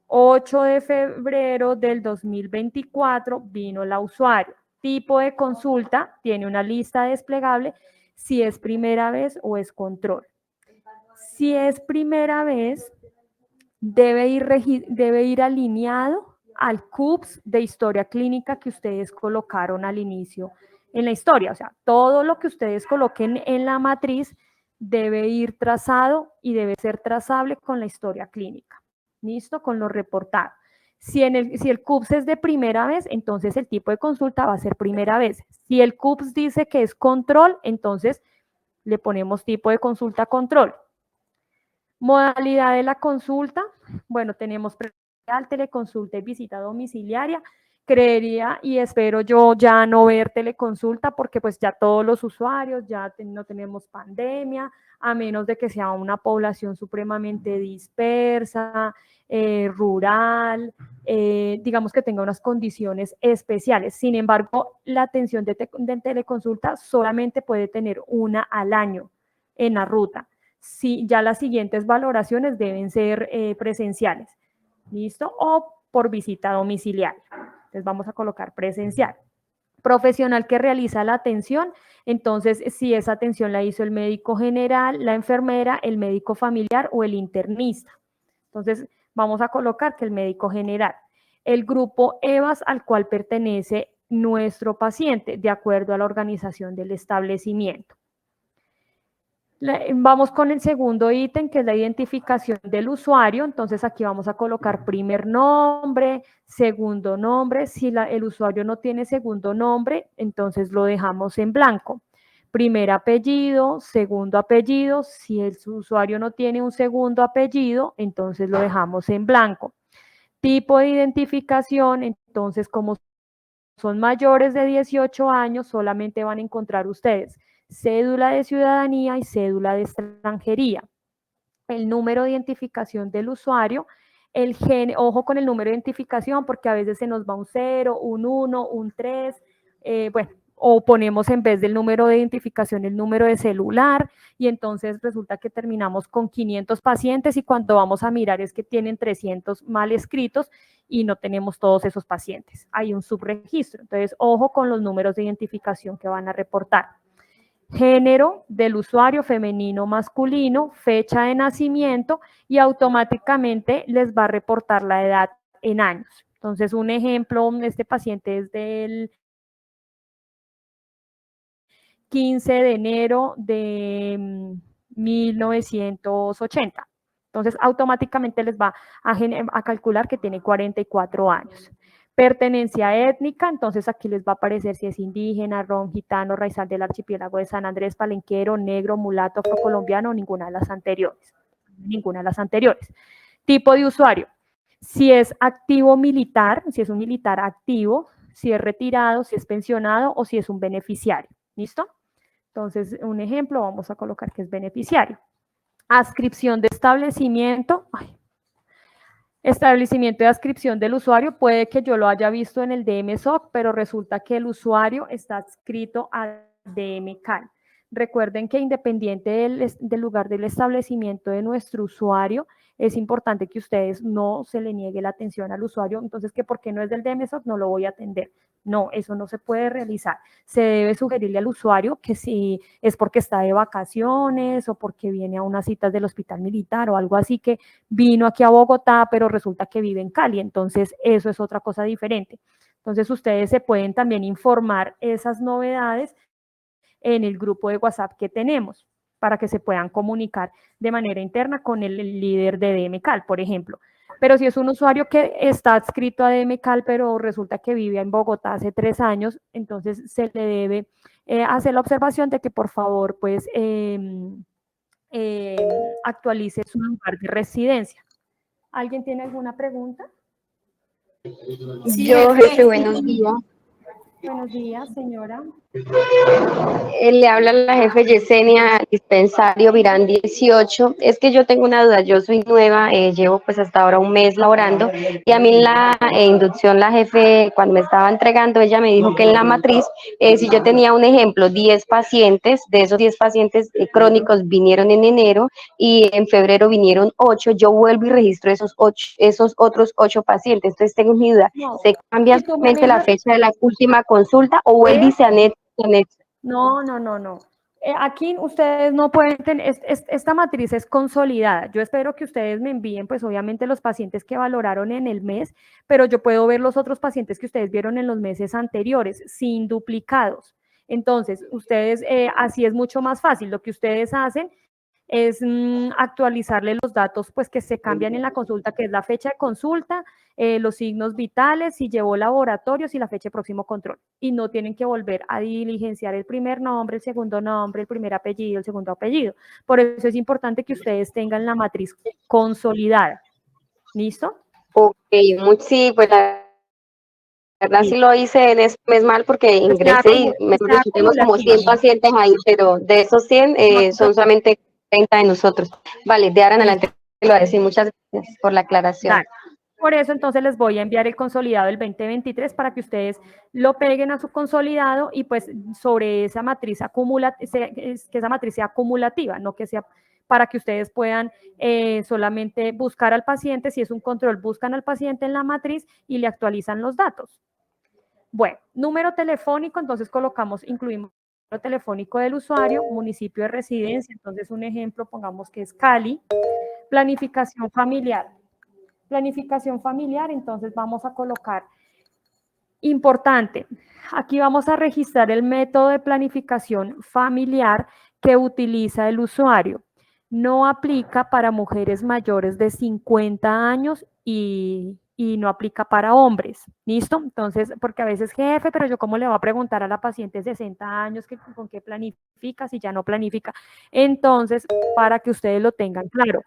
8 de febrero del 2024 vino la usuaria. Tipo de consulta, tiene una lista desplegable si es primera vez o es control. Si es primera vez, debe ir alineado al CUPS de historia clínica que ustedes colocaron al inicio en la historia. O sea, todo lo que ustedes coloquen en la matriz debe ir trazado y debe ser trazable con la historia clínica. ¿Listo? Con lo reportado. Si el CUPS es de primera vez, entonces el tipo de consulta va a ser primera vez. Si el CUPS dice que es control, entonces le ponemos tipo de consulta control. Modalidad de la consulta, bueno, tenemos presencial, teleconsulta y visita domiciliaria. Creería y espero yo ya no ver teleconsulta porque pues ya todos los usuarios, ya no tenemos pandemia, a menos de que sea una población supremamente dispersa, rural, digamos que tenga unas condiciones especiales. Sin embargo, la atención de teleconsulta solamente puede tener una al año en la ruta. Sí, ya las siguientes valoraciones deben ser presenciales, ¿listo? O por visita domiciliaria. Entonces vamos a colocar presencial. Profesional que realiza la atención, entonces si esa atención la hizo el médico general, la enfermera, el médico familiar o el internista. Entonces vamos a colocar que el médico general. El grupo EVAS al cual pertenece nuestro paciente, de acuerdo a la organización del establecimiento. Vamos con el segundo ítem, que es la identificación del usuario. Entonces aquí vamos a colocar primer nombre, segundo nombre. Si el usuario no tiene segundo nombre, entonces lo dejamos en blanco. Primer apellido, segundo apellido. Si el usuario no tiene un segundo apellido, entonces lo dejamos en blanco. Tipo de identificación, entonces como son mayores de 18 años, solamente van a encontrar ustedes cédula de ciudadanía y cédula de extranjería. El número de identificación del usuario, ojo con el número de identificación porque a veces se nos va un 0, un 1, un 3, bueno, o ponemos en vez del número de identificación el número de celular, y entonces resulta que terminamos con 500 pacientes y cuando vamos a mirar es que tienen 300 mal escritos y no tenemos todos esos pacientes. Hay un subregistro. Entonces, ojo con los números de identificación que van a reportar. Género del usuario, femenino, masculino, fecha de nacimiento, y automáticamente les va a reportar la edad en años. Entonces, un ejemplo, este paciente es del 15 de enero de 1980. Entonces, automáticamente les va a calcular que tiene 44 años. Pertenencia étnica, entonces aquí les va a aparecer si es indígena, rom, gitano, raizal del archipiélago de San Andrés, palenquero, negro, mulato, afrocolombiano, ninguna de las anteriores. Ninguna de las anteriores. Tipo de usuario, si es activo militar, si es un militar activo, si es retirado, si es pensionado o si es un beneficiario. ¿Listo? Entonces, un ejemplo, vamos a colocar que es beneficiario. Adscripción de establecimiento. Establecimiento de adscripción del usuario, puede que yo lo haya visto en el DMSOC, pero resulta que el usuario está adscrito al DMCAL. Recuerden que independiente del lugar del establecimiento de nuestro usuario, es importante que ustedes no se le niegue la atención al usuario, entonces que porque no es del DMSOC no lo voy a atender. No, eso no se puede realizar. Se debe sugerirle al usuario que si es porque está de vacaciones o porque viene a unas citas del hospital militar o algo así, que vino aquí a Bogotá, pero resulta que vive en Cali, entonces eso es otra cosa diferente. Entonces ustedes se pueden también informar esas novedades en el grupo de WhatsApp que tenemos para que se puedan comunicar de manera interna con el líder de DMCAL, por ejemplo. Pero si es un usuario que está adscrito a DMCAL, pero resulta que vive en Bogotá hace 3 años, entonces se le debe hacer la observación de que por favor pues actualice su lugar de residencia. ¿Alguien tiene alguna pregunta? Sí, yo, jefe, buenos días. Buenos días, señora. Le habla la jefe Yesenia, dispensario Virán 18. Es que yo tengo una duda, yo soy nueva, llevo pues hasta ahora un mes laborando y a mí en la inducción la jefe cuando me estaba entregando, ella me dijo que en la matriz, si yo tenía un ejemplo, 10 pacientes, de esos 10 pacientes crónicos vinieron en enero y en febrero vinieron 8, yo vuelvo y registro esos otros 8 pacientes. Entonces tengo mi duda, ¿se cambia solamente la fecha de la última consulta o vuelve y se anexa? No. Aquí ustedes no pueden tener, esta matriz es consolidada. Yo espero que ustedes me envíen, pues obviamente los pacientes que valoraron en el mes, pero yo puedo ver los otros pacientes que ustedes vieron en los meses anteriores, sin duplicados. Entonces, ustedes, así es mucho más fácil. Lo que ustedes hacen es actualizarle los datos pues que se cambian en la consulta, que es la fecha de consulta, los signos vitales, si llevó laboratorios y la fecha de próximo control. Y no tienen que volver a diligenciar el primer nombre, el segundo nombre, el primer apellido, el segundo apellido. Por eso es importante que ustedes tengan la matriz consolidada. ¿Listo? Ok, sí, pues la verdad sí lo hice en este mes mal porque ingresé y tenemos como 100 pacientes ahí, pero de esos 100 son solamente 30 de nosotros. Vale, de ahora en adelante lo voy a decir. Muchas gracias por la aclaración. Dale. Por eso entonces les voy a enviar el consolidado del 2023 para que ustedes lo peguen a su consolidado y pues sobre esa matriz que esa matriz sea acumulativa, no que sea para que ustedes puedan solamente buscar al paciente, si es un control, buscan al paciente en la matriz y le actualizan los datos. Bueno, número telefónico, entonces incluimos el número telefónico del usuario, municipio de residencia, entonces un ejemplo, pongamos que es Cali, planificación familiar. Planificación familiar, entonces vamos a colocar, importante, aquí vamos a registrar el método de planificación familiar que utiliza el usuario. No aplica para mujeres mayores de 50 años y no aplica para hombres, ¿listo? Entonces, porque a veces, jefe, pero yo cómo le voy a preguntar a la paciente de 60 años con qué planifica, si ya no planifica. Entonces, para que ustedes lo tengan claro,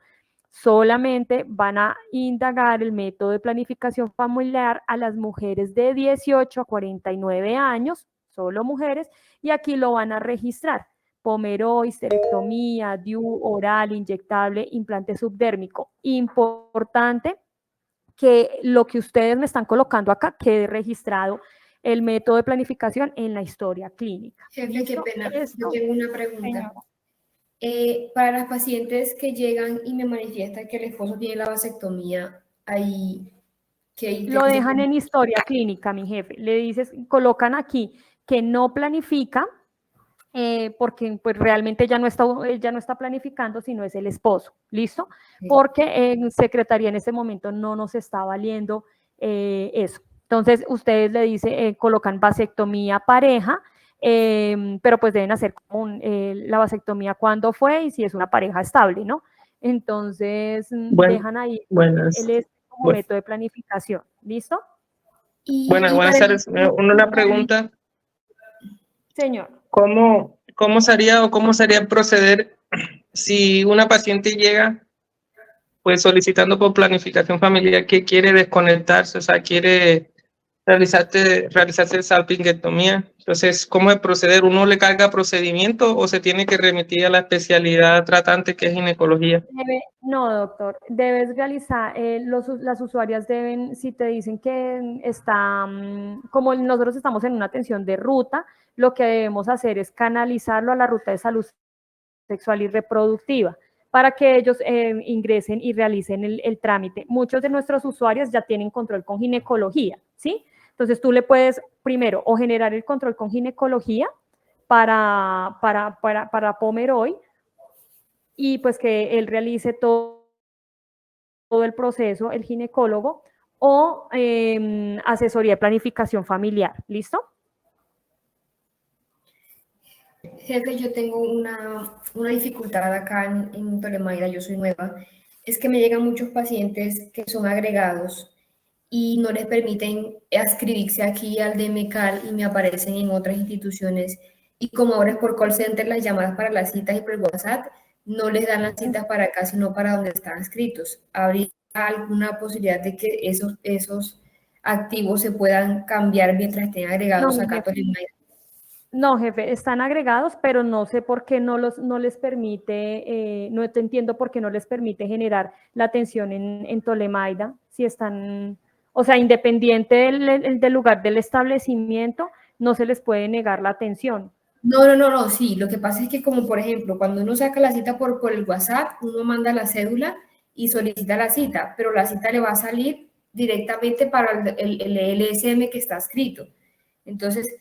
solamente van a indagar el método de planificación familiar a las mujeres de 18 a 49 años, solo mujeres, y aquí lo van a registrar. Pomero, histerectomía, DIU, oral, inyectable, implante subdérmico. Importante que lo que ustedes me están colocando acá quede registrado el método de planificación en la historia clínica. Jefe, qué pena, Esto, yo tengo una pregunta. señora. Para las pacientes que llegan y me manifiestan que el esposo tiene la vasectomía, ahí, Lo dejan en historia clínica, mi jefe. Le dices, colocan aquí que no planifica, porque pues realmente ella no está planificando, sino es el esposo, ¿listo? Porque en secretaría en este momento no nos está valiendo eso. Entonces, ustedes le dicen, colocan vasectomía pareja, pero pues deben hacer como la vasectomía cuándo fue y si es una pareja estable, ¿no? Entonces, dejan ahí el como método de planificación, ¿listo? Buenas tardes. Una pregunta. Señor. ¿Cómo sería o cómo sería el proceder si una paciente llega pues solicitando por planificación familiar que quiere desconectarse, o sea, quiere realizarse salpingectomía? Entonces, ¿cómo es proceder? ¿Uno le carga procedimiento o se tiene que remitir a la especialidad tratante que es ginecología? No, doctor, debes realizar, las usuarias deben, si te dicen que está, como nosotros estamos en una atención de ruta, lo que debemos hacer es canalizarlo a la ruta de salud sexual y reproductiva para que ellos ingresen y realicen el trámite. Muchos de nuestros usuarios ya tienen control con ginecología, ¿sí? Entonces tú le puedes primero o generar el control con ginecología para Pomeroy y pues que él realice todo el proceso, el ginecólogo, o asesoría de planificación familiar, ¿listo? Jefe, yo tengo una dificultad acá en Tolemaida, yo soy nueva, es que me llegan muchos pacientes que son agregados y no les permiten adscribirse aquí al DMCAL y me aparecen en otras instituciones. Y como ahora es por call center las llamadas para las citas y por WhatsApp, no les dan las citas para acá, sino para donde están inscritos. ¿Habría alguna posibilidad de que esos activos se puedan cambiar mientras estén agregados acá a Tolemaida? No, jefe, están agregados, pero no sé por qué no les permite, no te entiendo por qué no les permite generar la atención en Tolemaida, si están, o sea, independiente del lugar del establecimiento, no se les puede negar la atención. No, sí, lo que pasa es que como por ejemplo, cuando uno saca la cita por el WhatsApp, uno manda la cédula y solicita la cita, pero la cita le va a salir directamente para el LSM que está escrito. Entonces,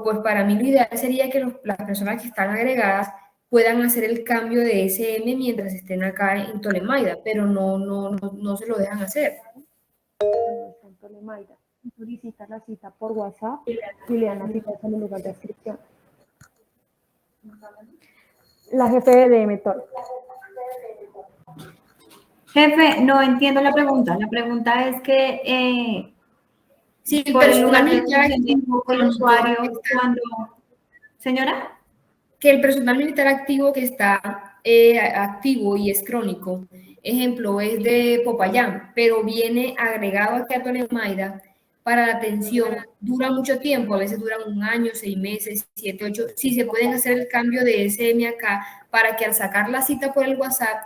pues para mí lo ideal sería que las personas que están agregadas puedan hacer el cambio de SM mientras estén acá en Tolemaida, pero no se lo dejan hacer. En Tolemaida, solicita la cita por WhatsApp y le dan la cita en el lugar de inscripción. La jefe de DM, Jefe, no entiendo la pregunta. La pregunta es que sí, por el lugar de activo el usuario cuando... Señora. Que el personal militar activo que está activo y es crónico, ejemplo, es de Popayán, pero viene agregado aquí a Tolemaida para la atención, dura mucho tiempo, a veces duran 1 año, 6 meses, 7, 8, si se pueden hacer el cambio de SM acá para que al sacar la cita por el WhatsApp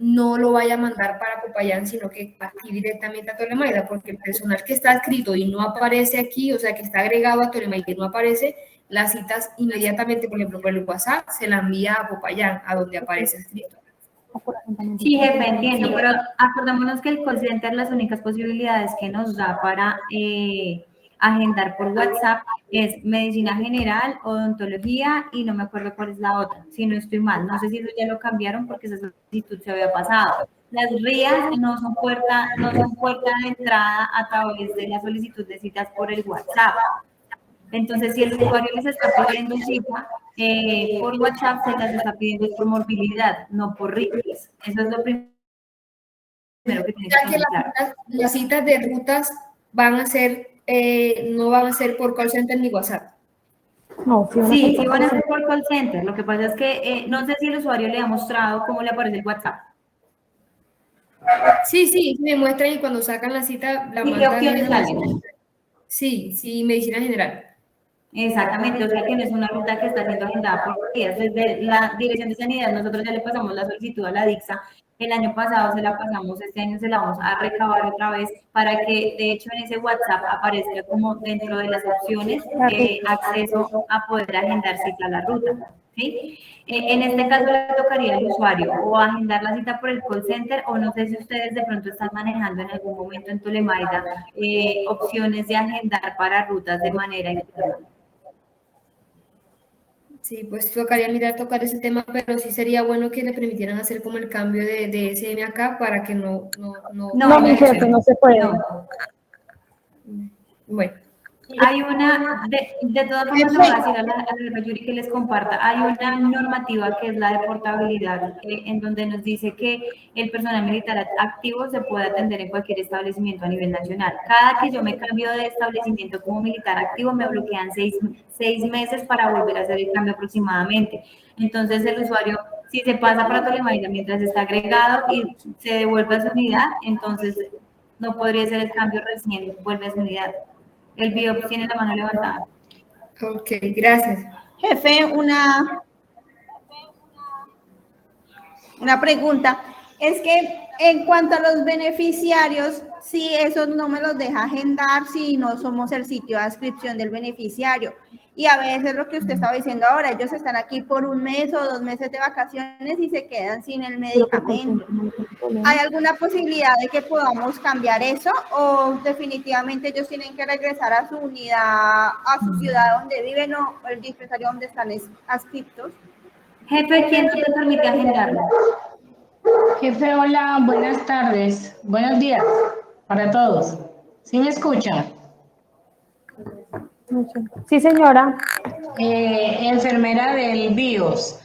no lo vaya a mandar para Popayán, sino que aquí directamente a Tolemaida, porque el personal que está escrito y no aparece aquí, o sea, que está agregado a Tolemaida y no aparece, las citas inmediatamente, por ejemplo, por el WhatsApp, se la envía a Popayán, a donde aparece escrito. Sí, jefe, entiendo, pero acordémonos que el call center, las únicas posibilidades que nos da para agendar por WhatsApp es medicina general, odontología y no me acuerdo cuál es la otra, si no estoy mal. No sé si eso ya lo cambiaron porque esa solicitud se había pasado. Las RIAs no son puerta de entrada a través de la solicitud de citas por el WhatsApp. Entonces, si el usuario les está pidiendo cita por WhatsApp, se las está pidiendo por movilidad, no por RIAs. Eso es lo primero que tiene que claro. Las citas de rutas van a ser, no van a ser por call center ni WhatsApp. No, sí van a ser por call center. Lo que pasa es que no sé si el usuario le ha mostrado cómo le aparece el WhatsApp. Sí, me muestran y cuando sacan la cita la mandan. Sí, medicina general. Exactamente, o sea que no es una ruta que está siendo agendada por días. Desde la Dirección de Sanidad nosotros ya le pasamos la solicitud a la DICSA El año pasado se la pasamos, este año se la vamos a recabar otra vez para que, de hecho, en ese WhatsApp aparezca como dentro de las opciones acceso a poder agendar cita a la ruta. ¿Sí? En este caso le tocaría al usuario o agendar la cita por el call center, o no sé si ustedes de pronto están manejando en algún momento en Tolemaida opciones de agendar para rutas de manera interna. Sí, pues tocaría tocar ese tema, pero sí sería bueno que le permitieran hacer como el cambio de SM acá para que no mi jefe, no se puede. No. Bueno. Hay una, de todas formas, le voy a decir a la Yuri que les comparta, hay una normativa que es la de portabilidad, en donde nos dice que el personal militar activo se puede atender en cualquier establecimiento a nivel nacional. Cada que yo me cambio de establecimiento como militar activo, me bloquean seis meses para volver a hacer el cambio aproximadamente. Entonces, el usuario, si se pasa para Tolemaida mientras está agregado y se devuelve a su unidad, entonces no podría ser el cambio recién, vuelve a su unidad. El BIOPS tiene la mano levantada. Ok, gracias. Jefe, una pregunta. Es que en cuanto a los beneficiarios, si eso no me los deja agendar, si no somos el sitio de adscripción del beneficiario. Y a veces lo que usted estaba diciendo ahora, ellos están aquí por 1 mes o 2 meses de vacaciones y se quedan sin el medicamento. ¿Hay alguna posibilidad de que podamos cambiar eso o definitivamente ellos tienen que regresar a su unidad, a su ciudad donde viven o el dispensario donde están adscritos? Jefe, ¿quién no te permite agendarlo? Jefe, hola, buenas tardes, buenos días para todos. ¿Sí me escuchan? Sí, señora. Enfermera del BIOS.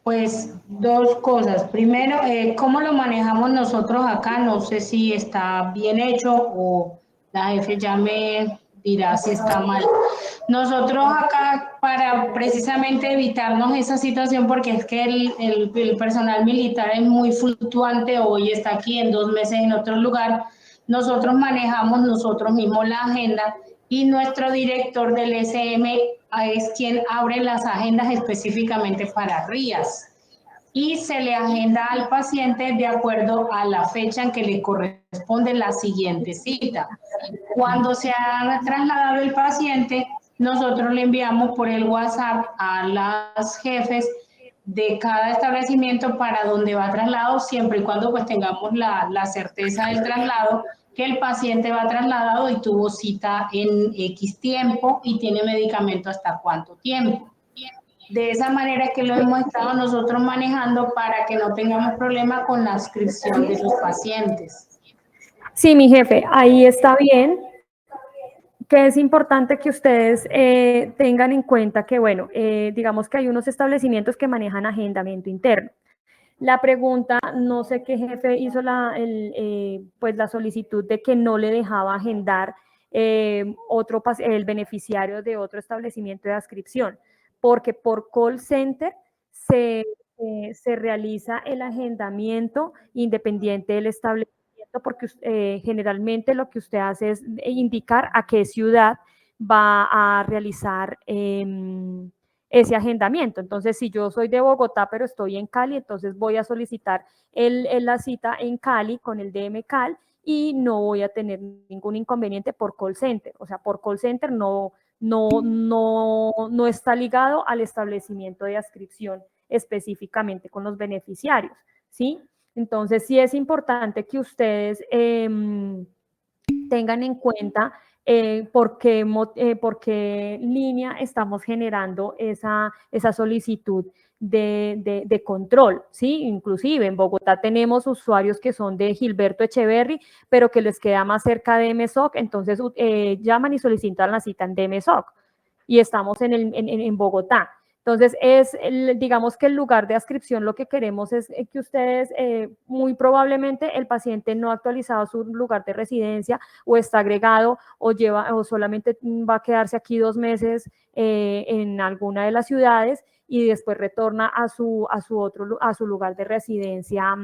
Pues 2 cosas. Primero, ¿cómo lo manejamos nosotros acá? No sé si está bien hecho o la jefe ya me dirá si está mal. Nosotros acá, para precisamente evitarnos esa situación, porque es que el personal militar es muy fluctuante, hoy está aquí, en 2 meses en otro lugar, nosotros manejamos nosotros mismos la agenda y nuestro director del SM es quien abre las agendas específicamente para RIAS y se le agenda al paciente de acuerdo a la fecha en que le corresponde la siguiente cita. Cuando se ha trasladado el paciente, nosotros le enviamos por el WhatsApp a las jefes de cada establecimiento para donde va trasladado, siempre y cuando pues tengamos la certeza del traslado, que el paciente va trasladado y tuvo cita en X tiempo y tiene medicamento hasta cuánto tiempo. De esa manera es que lo hemos estado nosotros manejando para que no tengamos problema con la adscripción de los pacientes. Sí, mi jefe, ahí está bien. Que es importante que ustedes tengan en cuenta que, bueno, digamos que hay unos establecimientos que manejan agendamiento interno. La pregunta, no sé qué jefe hizo pues la solicitud de que no le dejaba agendar el beneficiario de otro establecimiento de adscripción, porque por call center se realiza el agendamiento independiente del establecimiento, porque generalmente lo que usted hace es indicar a qué ciudad va a realizar ese agendamiento. Entonces, si yo soy de Bogotá, pero estoy en Cali, entonces voy a solicitar la cita en Cali con el DM Cal y no voy a tener ningún inconveniente por call center. O sea, por call center no está ligado al establecimiento de adscripción específicamente con los beneficiarios, ¿sí? Entonces, sí es importante que ustedes tengan en cuenta por qué línea estamos generando esa solicitud de control, ¿sí? Inclusive en Bogotá tenemos usuarios que son de Gilberto Echeverry, pero que les queda más cerca de MSOC, entonces llaman y solicitan la cita en DMSOC y estamos en Bogotá. Entonces, digamos que el lugar de adscripción lo que queremos es que ustedes, muy probablemente el paciente no ha actualizado su lugar de residencia o está agregado o solamente va a quedarse aquí 2 meses en alguna de las ciudades y después retorna a su lugar de residencia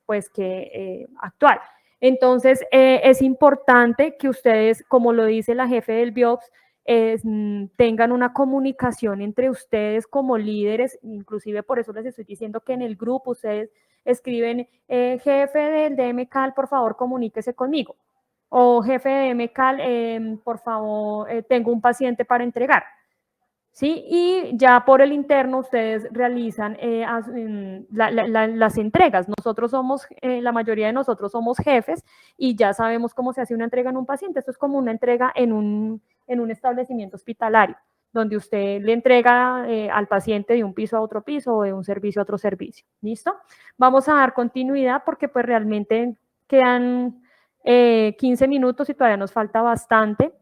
pues actual. Entonces, es importante que ustedes, como lo dice la jefe del BIOPS, tengan una comunicación entre ustedes como líderes, inclusive por eso les estoy diciendo que en el grupo ustedes escriben, jefe del DMCAL, por favor, comuníquese conmigo. O jefe de DMCAL, por favor, tengo un paciente para entregar. ¿Sí? Y ya por el interno ustedes realizan las entregas. Nosotros somos, la mayoría de nosotros somos jefes y ya sabemos cómo se hace una entrega en un paciente. Esto es como una entrega en un establecimiento hospitalario, donde usted le entrega al paciente de un piso a otro piso o de un servicio a otro servicio. ¿Listo? Vamos a dar continuidad porque pues realmente quedan 15 minutos y todavía nos falta bastante.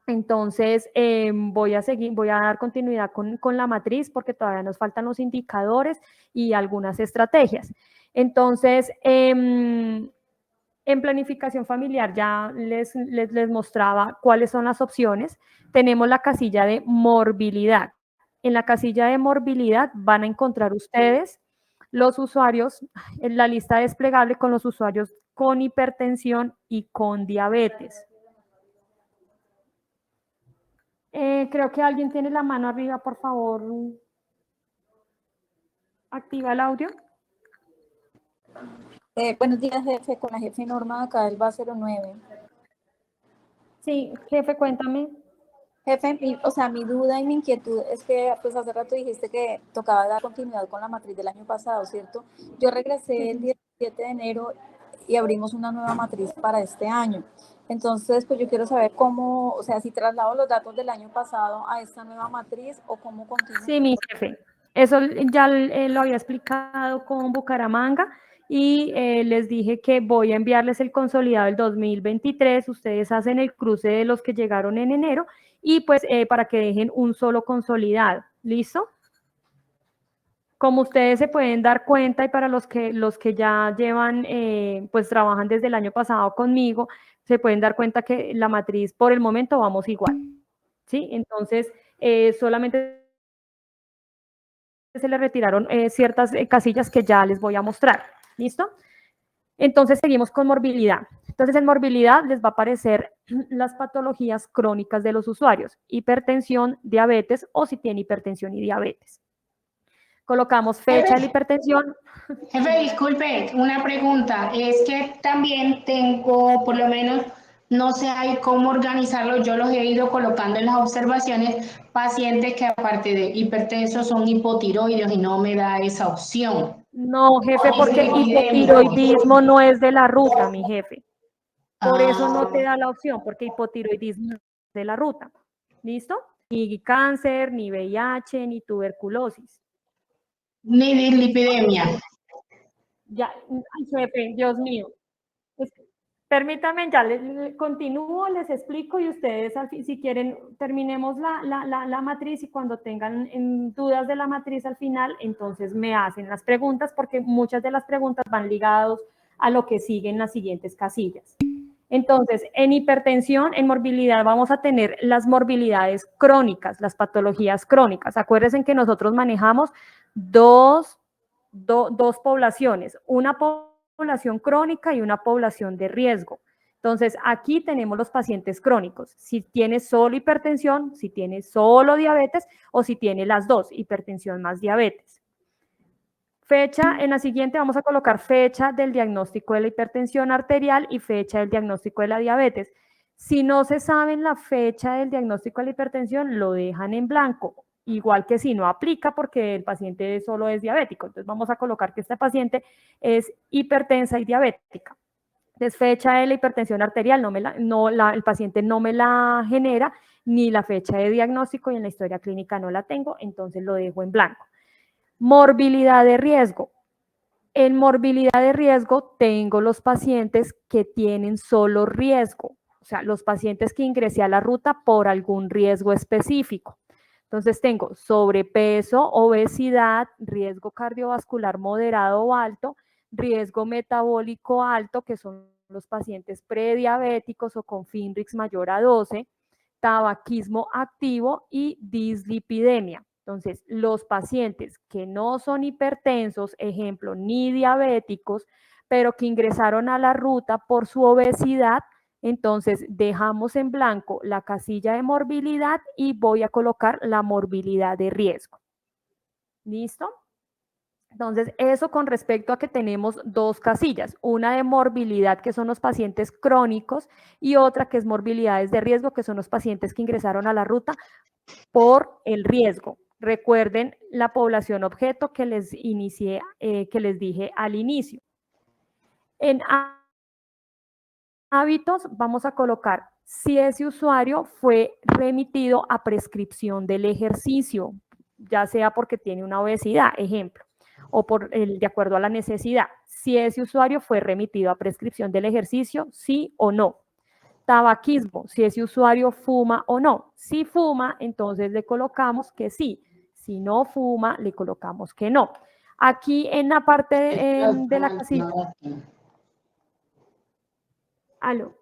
Entonces, voy a dar continuidad con la matriz porque todavía nos faltan los indicadores y algunas estrategias. Entonces, en planificación familiar ya les mostraba cuáles son las opciones. Tenemos la casilla de morbilidad. En la casilla de morbilidad van a encontrar ustedes los usuarios, en la lista desplegable con los usuarios con hipertensión y con diabetes. Creo que alguien tiene la mano arriba, por favor. Activa el audio. Buenos días, jefe, con la jefe Norma acá del BA 09. Sí, jefe, cuéntame. Jefe, mi duda y mi inquietud es que pues hace rato dijiste que tocaba dar continuidad con la matriz del año pasado, ¿cierto? Yo regresé el 17 de enero y abrimos una nueva matriz para este año. Entonces, pues yo quiero saber cómo, o sea, si traslado los datos del año pasado a esta nueva matriz o cómo continúo. Sí, mi jefe. Eso ya lo había explicado con Bucaramanga y les dije que voy a enviarles el consolidado del 2023. Ustedes hacen el cruce de los que llegaron en enero y pues para que dejen un solo consolidado. ¿Listo? Como ustedes se pueden dar cuenta y para los que ya llevan, pues trabajan desde el año pasado conmigo, se pueden dar cuenta que la matriz por el momento vamos igual, ¿sí? Entonces, solamente se le retiraron ciertas casillas que ya les voy a mostrar, ¿listo? Entonces, seguimos con morbilidad. Entonces, en morbilidad les va a aparecer las patologías crónicas de los usuarios, hipertensión, diabetes o si tiene hipertensión y diabetes. Colocamos fecha de la hipertensión. Jefe, disculpe, una pregunta. Es que también tengo, por lo menos, no sé ahí cómo organizarlo. Yo los he ido colocando en las observaciones, pacientes que aparte de hipertensos son hipotiroides y no me da esa opción. No, jefe, porque el hipotiroidismo no es de la ruta, mi jefe. Por eso no te da la opción, porque hipotiroidismo es de la ruta. ¿Listo? Ni cáncer, ni VIH, ni tuberculosis. Ni dislipidemia. Ya, ay, jefe, Dios mío. Permítanme, ya les continúo, les explico y ustedes, si quieren, terminemos la matriz y cuando tengan dudas de la matriz al final, entonces me hacen las preguntas porque muchas de las preguntas van ligadas a lo que siguen las siguientes casillas. Entonces, en hipertensión, en morbilidad, vamos a tener las morbilidades crónicas, las patologías crónicas. Acuérdense que nosotros manejamos dos poblaciones, una población crónica y una población de riesgo. Entonces, aquí tenemos los pacientes crónicos. Si tiene solo hipertensión, si tiene solo diabetes o si tiene las dos, hipertensión más diabetes. Fecha, en la siguiente vamos a colocar fecha del diagnóstico de la hipertensión arterial y fecha del diagnóstico de la diabetes. Si no se saben la fecha del diagnóstico de la hipertensión, lo dejan en blanco, igual que si no aplica porque el paciente solo es diabético. Entonces vamos a colocar que este paciente es hipertensa y diabética. Entonces, fecha de la hipertensión arterial, el paciente no me la genera, ni la fecha de diagnóstico y en la historia clínica no la tengo, entonces lo dejo en blanco. Morbilidad de riesgo. En morbilidad de riesgo tengo los pacientes que tienen solo riesgo, o sea, los pacientes que ingresé a la ruta por algún riesgo específico. Entonces tengo sobrepeso, obesidad, riesgo cardiovascular moderado o alto, riesgo metabólico alto, que son los pacientes prediabéticos o con FINRIX mayor a 12, tabaquismo activo y dislipidemia. Entonces, los pacientes que no son hipertensos, ejemplo, ni diabéticos, pero que ingresaron a la ruta por su obesidad, entonces dejamos en blanco la casilla de morbilidad y voy a colocar la morbilidad de riesgo. ¿Listo? Entonces, eso con respecto a que tenemos dos casillas, una de morbilidad, que son los pacientes crónicos, y otra que es morbilidades de riesgo, que son los pacientes que ingresaron a la ruta por el riesgo. Recuerden la población objeto que les inicié, que les dije al inicio. En hábitos vamos a colocar si ese usuario fue remitido a prescripción del ejercicio, ya sea porque tiene una obesidad, ejemplo, o de acuerdo a la necesidad. Si ese usuario fue remitido a prescripción del ejercicio, sí o no. Tabaquismo, si ese usuario fuma o no. Si fuma, entonces le colocamos que sí. Si no fuma, le colocamos que no. Aquí en la parte de la casilla. Aló.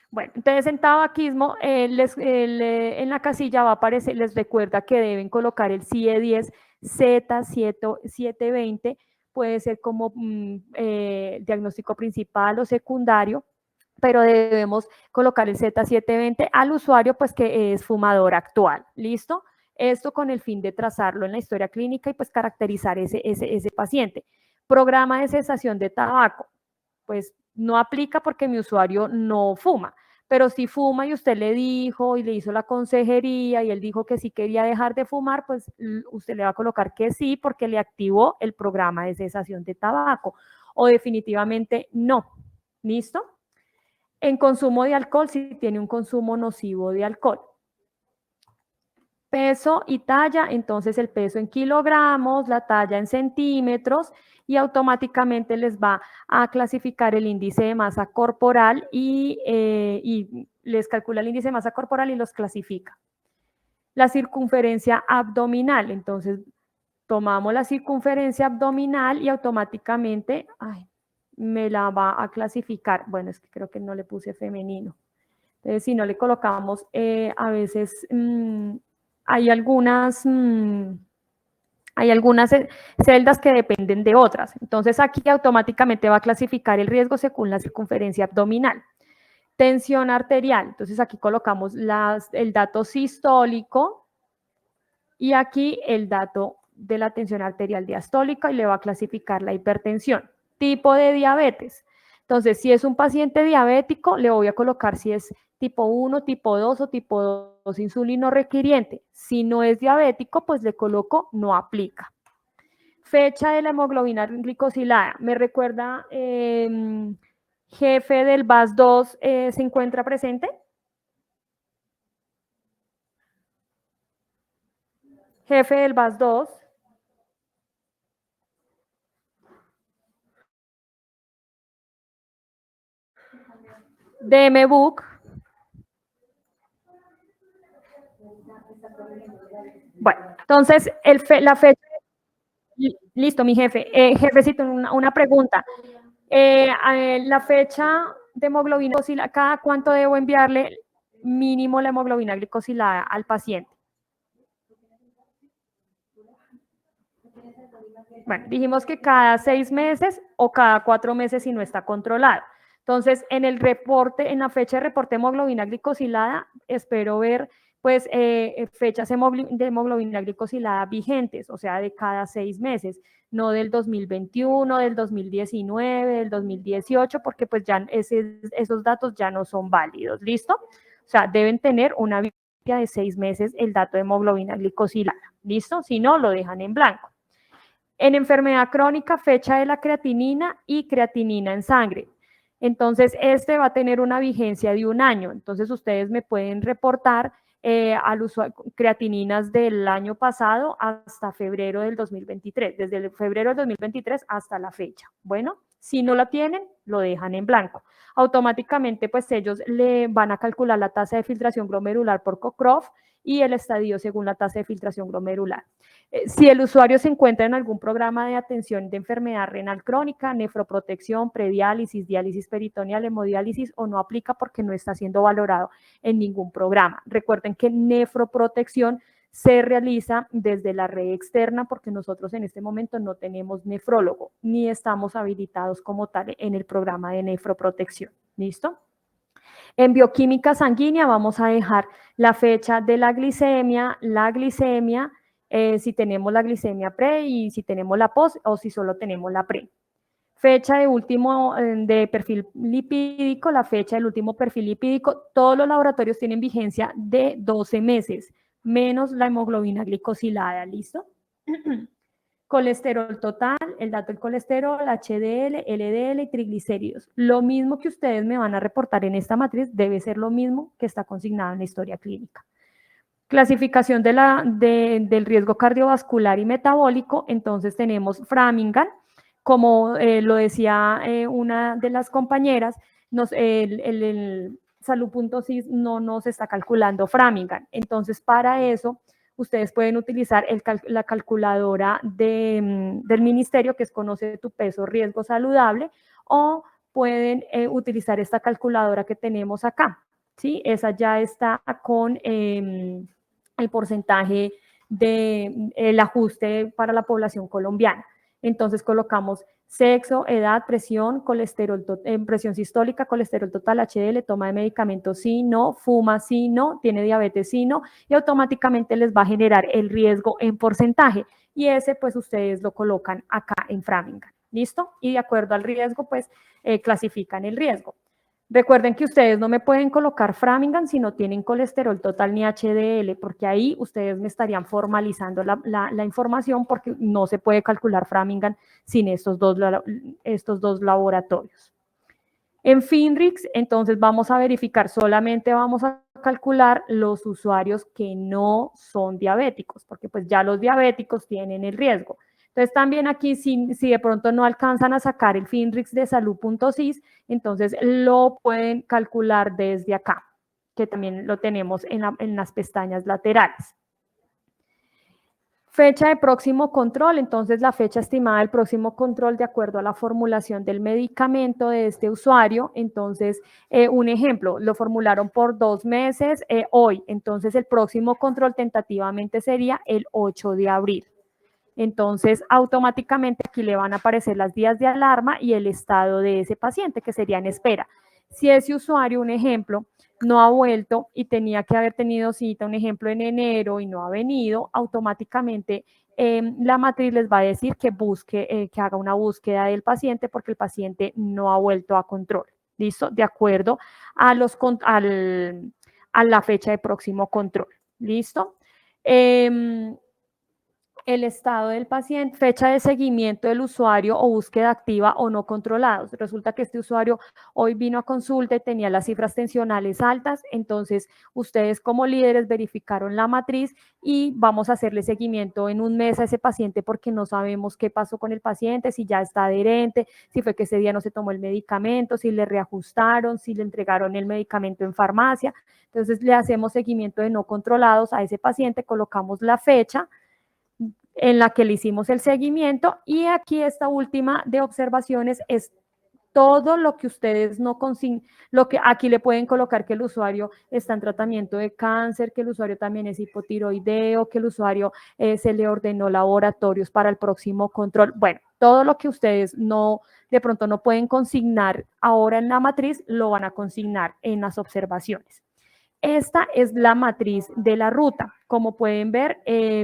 Bueno, entonces en tabaquismo, en la casilla va a aparecer, les recuerda que deben colocar el CIE10 Z720, puede ser como diagnóstico principal o secundario, pero debemos colocar el Z720 al usuario pues que es fumador actual, ¿listo? Esto con el fin de trazarlo en la historia clínica y pues caracterizar ese paciente. Programa de cesación de tabaco, pues no aplica porque mi usuario no fuma, pero si fuma y usted le dijo y le hizo la consejería y él dijo que sí quería dejar de fumar, pues usted le va a colocar que sí porque le activó el programa de cesación de tabaco, o definitivamente no, ¿listo? En consumo de alcohol, si tiene un consumo nocivo de alcohol. Peso y talla, entonces el peso en kilogramos, la talla en centímetros, y automáticamente les va a clasificar el índice de masa corporal y les calcula el índice de masa corporal y los clasifica. La circunferencia abdominal, entonces tomamos la circunferencia abdominal y automáticamente me la va a clasificar. Bueno, es que creo que no le puse femenino. Entonces, si no le colocamos, a veces hay algunas celdas que dependen de otras. Entonces, aquí automáticamente va a clasificar el riesgo según la circunferencia abdominal. Tensión arterial. Entonces, aquí colocamos el dato sistólico y aquí el dato de la tensión arterial diastólica y le va a clasificar la hipertensión. Tipo de diabetes. Entonces, si es un paciente diabético, le voy a colocar si es tipo 1, tipo 2 o tipo 2 insulino requiriente. Si no es diabético, pues le coloco no aplica. Fecha de la hemoglobina glicosilada. ¿Me recuerda, jefe del VAS2, se encuentra presente? Jefe del VAS2. DMBOK. Bueno, entonces la fecha, listo, mi jefe. Jefecito, una pregunta. La fecha de hemoglobina glicosilada, ¿cada cuánto debo enviarle mínimo la hemoglobina glicosilada al paciente? Bueno, dijimos que cada 6 meses o cada 4 meses si no está controlado. Entonces, en el reporte, en la fecha de reporte de hemoglobina glicosilada, espero ver pues fechas de hemoglobina glicosilada vigentes, o sea, de cada 6 meses, no del 2021, del 2019, del 2018, porque pues ya esos datos ya no son válidos, ¿listo? O sea, deben tener una vigencia de 6 meses el dato de hemoglobina glicosilada, ¿listo? Si no, lo dejan en blanco. En enfermedad crónica, fecha de la creatinina y creatinina en sangre. Entonces, este va a tener una vigencia de 1 año. Entonces, ustedes me pueden reportar al usuario creatininas del año pasado hasta febrero del 2023, desde el febrero del 2023 hasta la fecha. Bueno, si no la tienen, lo dejan en blanco. Automáticamente, pues ellos le van a calcular la tasa de filtración glomerular por Cockcroft y el estadio según la tasa de filtración glomerular. Si el usuario se encuentra en algún programa de atención de enfermedad renal crónica, nefroprotección, prediálisis, diálisis peritoneal, hemodiálisis, o no aplica porque no está siendo valorado en ningún programa. Recuerden que nefroprotección se realiza desde la red externa porque nosotros en este momento no tenemos nefrólogo ni estamos habilitados como tal en el programa de nefroprotección. ¿Listo? En bioquímica sanguínea vamos a dejar la fecha de la glicemia si tenemos la glicemia pre y si tenemos la post o si solo tenemos la pre. Fecha de último de perfil lipídico, la fecha del último perfil lipídico, todos los laboratorios tienen vigencia de 12 meses, menos la hemoglobina glicosilada, ¿listo? Colesterol total, el dato del colesterol, HDL, LDL y triglicéridos. Lo mismo que ustedes me van a reportar en esta matriz debe ser lo mismo que está consignado en la historia clínica. Clasificación del riesgo cardiovascular y metabólico, entonces tenemos Framingham, como lo decía una de las compañeras, el Salud.sis no nos está calculando Framingham, entonces para eso ustedes pueden utilizar la calculadora del ministerio, que es Conoce tu peso, riesgo saludable, o pueden utilizar esta calculadora que tenemos acá, ¿sí? Esa ya está con el porcentaje del ajuste para la población colombiana. Entonces colocamos sexo, edad, presión, colesterol, presión sistólica, colesterol total, HDL, toma de medicamentos, sí, no, fuma, sí, no, tiene diabetes, sí, no, y automáticamente les va a generar el riesgo en porcentaje. Y ese, pues, ustedes lo colocan acá en Framingham, ¿listo? Y de acuerdo al riesgo, pues, clasifican el riesgo. Recuerden que ustedes no me pueden colocar Framingham si no tienen colesterol total ni HDL, porque ahí ustedes me estarían formalizando la información, porque no se puede calcular Framingham sin estos dos laboratorios. En FINRIX, entonces vamos a verificar, solamente vamos a calcular los usuarios que no son diabéticos, porque pues ya los diabéticos tienen el riesgo. Entonces también aquí, si de pronto no alcanzan a sacar el FINRIX de Salud.sis, entonces lo pueden calcular desde acá, que también lo tenemos en las pestañas laterales. Fecha de próximo control, entonces la fecha estimada del próximo control de acuerdo a la formulación del medicamento de este usuario. Entonces, un ejemplo, lo formularon por 2 meses hoy, entonces el próximo control tentativamente sería el 8 de abril. Entonces, automáticamente aquí le van a aparecer las vías de alarma y el estado de ese paciente, que sería en espera. Si ese usuario, un ejemplo, no ha vuelto y tenía que haber tenido cita, un ejemplo, en enero y no ha venido, automáticamente la matriz les va a decir que que haga una búsqueda del paciente porque el paciente no ha vuelto a control. ¿Listo? De acuerdo a la fecha de próximo control. ¿Listo? El estado del paciente, fecha de seguimiento del usuario o búsqueda activa o no controlados. Resulta que este usuario hoy vino a consulta y tenía las cifras tensionales altas, entonces ustedes como líderes verificaron la matriz y vamos a hacerle seguimiento en un mes a ese paciente porque no sabemos qué pasó con el paciente, si ya está adherente, si fue que ese día no se tomó el medicamento, si le reajustaron, si le entregaron el medicamento en farmacia. Entonces le hacemos seguimiento de no controlados a ese paciente, colocamos la fecha en la que le hicimos el seguimiento y aquí esta última de observaciones es todo lo que ustedes no consignan, lo que aquí le pueden colocar que el usuario está en tratamiento de cáncer, que el usuario también es hipotiroideo, que el usuario se le ordenó laboratorios para el próximo control. Bueno, todo lo que ustedes de pronto no pueden consignar ahora en la matriz, lo van a consignar en las observaciones. Esta es la matriz de la ruta. Como pueden ver,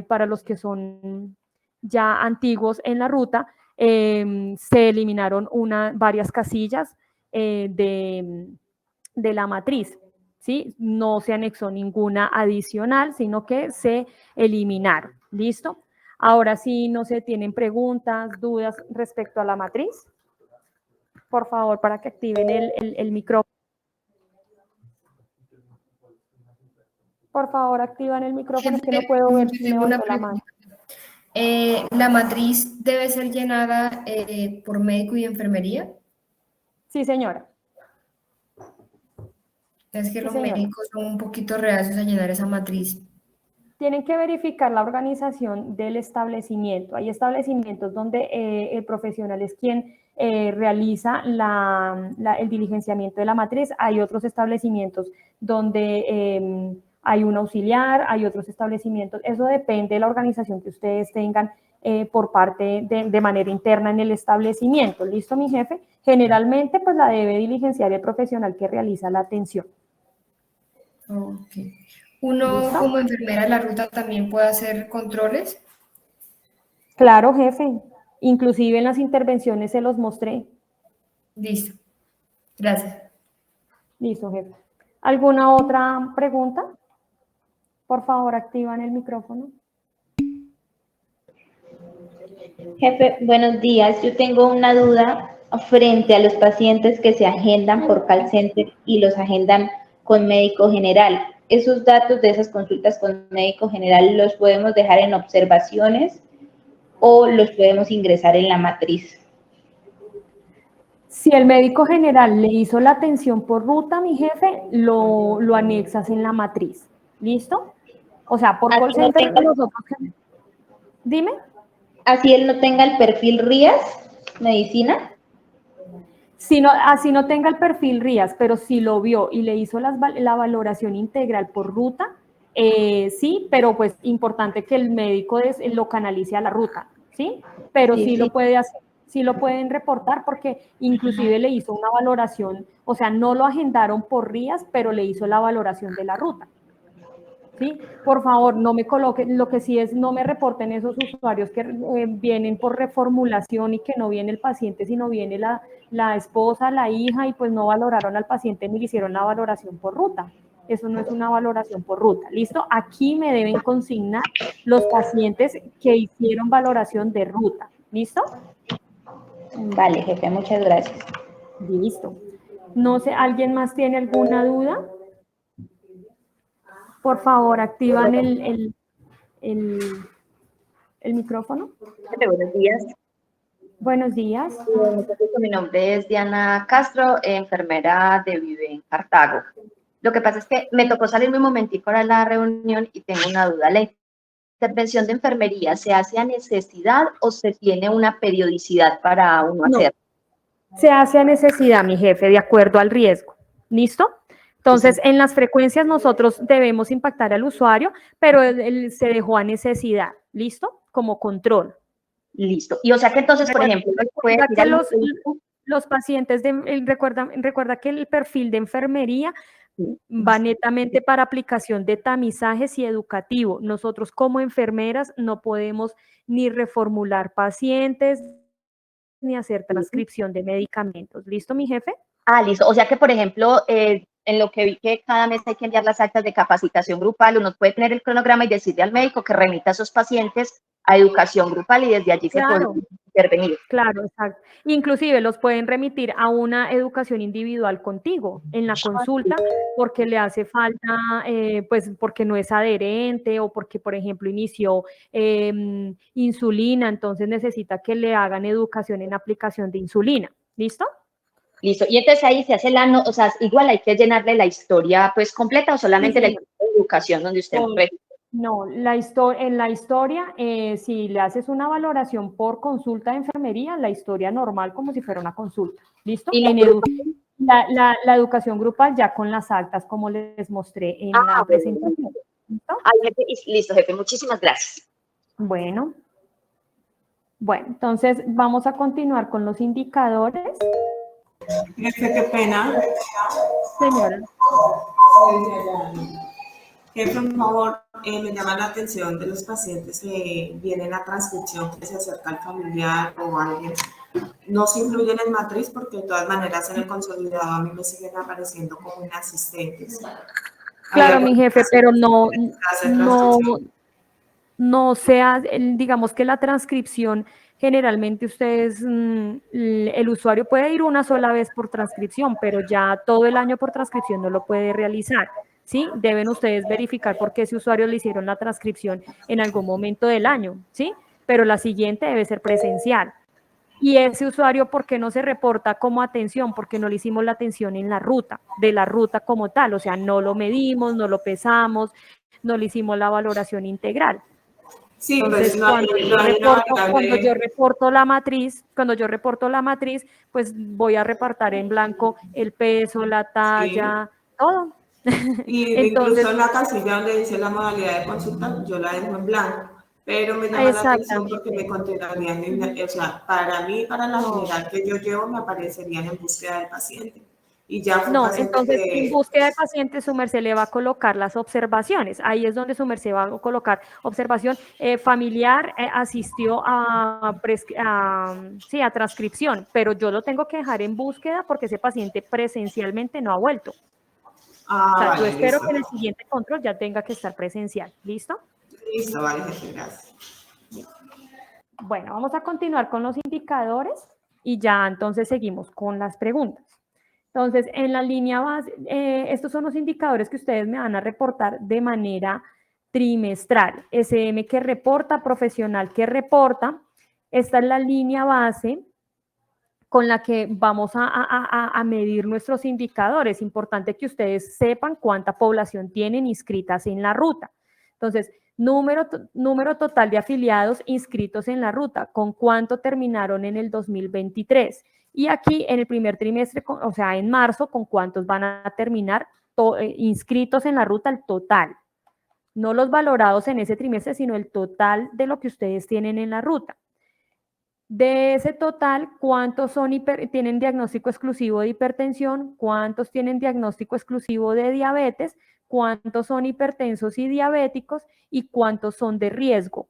para los que son ya antiguos en la ruta, se eliminaron varias casillas de la matriz, ¿sí? No se anexó ninguna adicional, sino que se eliminaron. ¿Listo? Ahora sí, no se tienen preguntas, dudas respecto a la matriz. Por favor, para que activen el micrófono. Por favor, activan el micrófono, que no puedo ver si me botó la mano. ¿La matriz debe ser llenada por médico y enfermería? Sí, señora. Es que los médicos son un poquito reacios a llenar esa matriz. Tienen que verificar la organización del establecimiento. Hay establecimientos donde el profesional es quien realiza el diligenciamiento de la matriz. Hay otros establecimientos donde hay un auxiliar, hay otros establecimientos. Eso depende de la organización que ustedes tengan por parte de manera interna en el establecimiento. ¿Listo, mi jefe? Generalmente, pues la debe diligenciar el profesional que realiza la atención. Ok. ¿Uno ¿Listo? como enfermera de la ruta también puede hacer controles? Claro, jefe. Inclusive en las intervenciones se los mostré. Listo. Gracias. Listo, jefe. ¿Alguna otra pregunta? Por favor, activan el micrófono. Jefe, buenos días. Yo tengo una duda frente a los pacientes que se agendan por call center y los agendan con médico general. ¿Esos datos de esas consultas con médico general los podemos dejar en observaciones o los podemos ingresar en la matriz? Si el médico general le hizo la atención por ruta, mi jefe, lo anexas en la matriz. ¿Listo? O sea, por call center nosotros... Dime. Así él no tenga el perfil RIAS, medicina. Si no, así no tenga el perfil RIAS, pero si lo vio y le hizo la valoración integral por ruta, sí, pero pues importante que el médico lo canalice a la ruta, ¿sí? Pero sí lo puede hacer, sí lo pueden reportar porque inclusive le hizo una valoración, o sea, no lo agendaron por RIAS, pero le hizo la valoración de la ruta. ¿Sí? Por favor, no me coloquen, lo que sí es, no me reporten esos usuarios que vienen por reformulación y que no viene el paciente, sino viene la esposa, la hija, y pues no valoraron al paciente ni le hicieron la valoración por ruta. Eso no es una valoración por ruta. ¿Listo? Aquí me deben consignar los pacientes que hicieron valoración de ruta. ¿Listo? Vale, jefe, muchas gracias. Listo. No sé, ¿alguien más tiene alguna duda? Por favor, activan el micrófono. Buenos días. Buenos días. Mi nombre es Diana Castro, enfermera de Vive en Cartago. Lo que pasa es que me tocó salirme un momentico para la reunión y tengo una duda. ¿La intervención de enfermería se hace a necesidad o se tiene una periodicidad para uno hacer? Se hace a necesidad, mi jefe, de acuerdo al riesgo. ¿Listo? Entonces, en las frecuencias nosotros debemos impactar al usuario, pero él se dejó a necesidad, ¿listo? Como control. Listo. Y o sea que entonces, por ejemplo, recuerda que los pacientes, recuerda que el perfil de enfermería va netamente para aplicación de tamizajes y educativo. Nosotros como enfermeras no podemos ni reformular pacientes, ni hacer transcripción de medicamentos. ¿Listo, mi jefe? Ah, listo. O sea que, por ejemplo, en lo que vi que cada mes hay que enviar las actas de capacitación grupal, uno puede tener el cronograma y decirle al médico que remita a esos pacientes a educación grupal y desde allí se puede intervenir. Claro, exacto. Inclusive los pueden remitir a una educación individual contigo en la consulta porque le hace falta, pues porque no es adherente o porque, por ejemplo, inició insulina, entonces necesita que le hagan educación en aplicación de insulina. ¿Listo? Listo. Y entonces ahí se hace o sea, igual hay que llenarle la historia pues completa o solamente la educación donde usted No, en la historia, si le haces una valoración por consulta de enfermería, la historia normal como si fuera una consulta. ¿Listo? La educación grupal ya con las actas como les mostré en la presentación. ¿Listo? Listo, jefe. Muchísimas gracias. Bueno, entonces vamos a continuar con los indicadores. Jefe, qué pena. Señora. Jefe, por favor, me llama la atención de los pacientes que vienen a transcripción, que se acerca al familiar o alguien. No se incluyen en matriz porque de todas maneras en el consolidado a mí me siguen apareciendo como inasistentes. Claro, mi jefe, pero no sea, digamos que la transcripción, generalmente ustedes, el usuario puede ir una sola vez por transcripción, pero ya todo el año por transcripción no lo puede realizar, ¿sí? Deben ustedes verificar por qué ese usuario le hicieron la transcripción en algún momento del año, ¿sí? Pero la siguiente debe ser presencial. Y ese usuario, ¿por qué no se reporta como atención? Porque no le hicimos la atención en la ruta, de la ruta como tal, o sea, no lo medimos, no lo pesamos, no le hicimos la valoración integral. Sí, entonces, pues cuando yo reporto la matriz, pues voy a reportar en blanco el peso, la talla, todo. Y entonces, incluso en la casilla donde dice la modalidad de consulta, yo la dejo en blanco. Pero me llama la atención porque me continuarían, o sea, para mí, para la general que yo llevo, me aparecerían en búsqueda del paciente. y ya fue un No, paciente entonces que... en búsqueda de pacientes su merced le va a colocar las observaciones. Ahí es donde su merced va a colocar observación familiar, asistió sí, a transcripción, pero yo lo tengo que dejar en búsqueda porque ese paciente presencialmente no ha vuelto. O sea, yo vale, espero listo. que en el siguiente control ya tenga que estar presencial. ¿Listo? Listo, vale, gracias. Bueno, vamos a continuar con los indicadores y ya entonces seguimos con las preguntas. Entonces, en la línea base, estos son los indicadores que ustedes me van a reportar de manera trimestral. SM que reporta, profesional que reporta. Esta es la línea base con la que vamos a medir nuestros indicadores. Importante que ustedes sepan cuánta población tienen inscritas en la ruta. Entonces, número total de afiliados inscritos en la ruta, con cuánto terminaron en el 2023. Y aquí en el primer trimestre, o sea, en marzo, con cuántos van a terminar inscritos en la ruta, el total. No los valorados en ese trimestre, sino el total de lo que ustedes tienen en la ruta. De ese total, ¿cuántos tienen diagnóstico exclusivo de hipertensión? ¿Cuántos tienen diagnóstico exclusivo de diabetes? ¿Cuántos son hipertensos y diabéticos? ¿Y cuántos son de riesgo?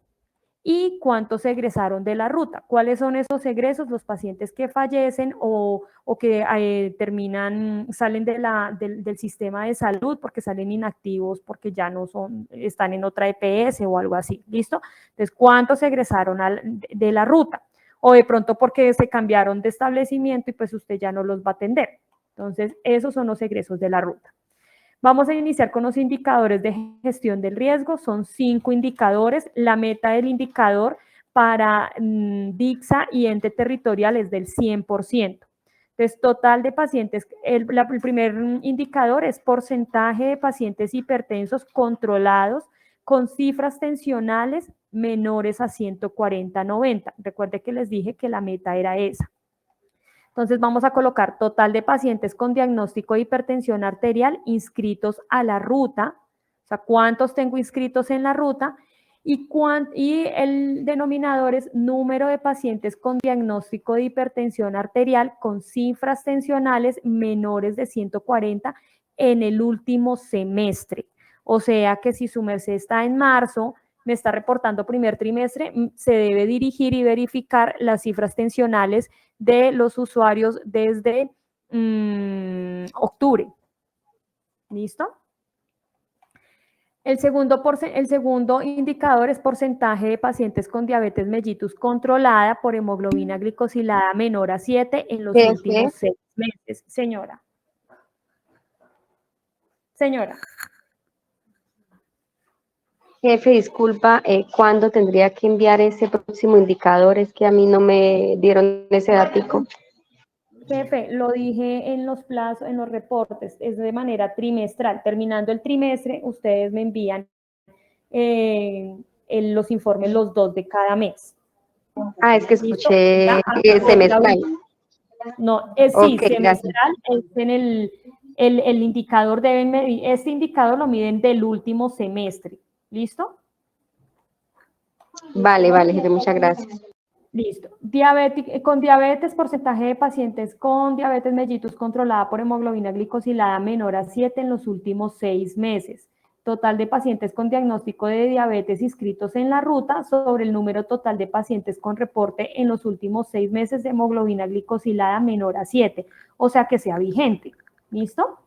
¿Y cuántos egresaron de la ruta? ¿Cuáles son esos egresos? Los pacientes que fallecen o que salen del sistema de salud porque salen inactivos, porque ya no están en otra EPS o algo así. ¿Listo? Entonces, ¿cuántos egresaron de la ruta? O de pronto porque se cambiaron de establecimiento y pues usted ya no los va a atender. Entonces, esos son los egresos de la ruta. Vamos a iniciar con los indicadores de gestión del riesgo. Son 5 indicadores. La meta del indicador para DICSA y ente territorial es del 100%. Entonces, total de pacientes, el primer indicador es porcentaje de pacientes hipertensos controlados con cifras tensionales menores a 140/90. Recuerde que les dije que la meta era esa. Entonces vamos a colocar total de pacientes con diagnóstico de hipertensión arterial inscritos a la ruta, o sea, cuántos tengo inscritos en la ruta, y el denominador es número de pacientes con diagnóstico de hipertensión arterial con cifras tensionales menores de 140 en el último semestre. O sea que si su merced está en marzo, me está reportando primer trimestre, se debe dirigir y verificar las cifras tensionales de los usuarios desde octubre. ¿Listo? El segundo indicador es porcentaje de pacientes con diabetes mellitus controlada por hemoglobina glicosilada menor a 7 en los últimos 6 meses. Señora. Jefe, disculpa, ¿cuándo tendría que enviar ese próximo indicador? Es que a mí no me dieron ese datico. Jefe, lo dije en los plazos, en los reportes, es de manera trimestral. Terminando el trimestre, ustedes me envían los informes los 2 de cada mes. Ah, es que escuché semestral. No, sí, semestral, es en el indicador deben medir, este indicador lo miden del último semestre. ¿Listo? Vale, jefe, muchas gracias. Listo. Con diabetes, porcentaje de pacientes con diabetes mellitus controlada por hemoglobina glicosilada menor a 7 en los últimos 6 meses. Total de pacientes con diagnóstico de diabetes inscritos en la ruta sobre el número total de pacientes con reporte en los últimos 6 meses de hemoglobina glicosilada menor a 7. O sea que sea vigente. ¿Listo?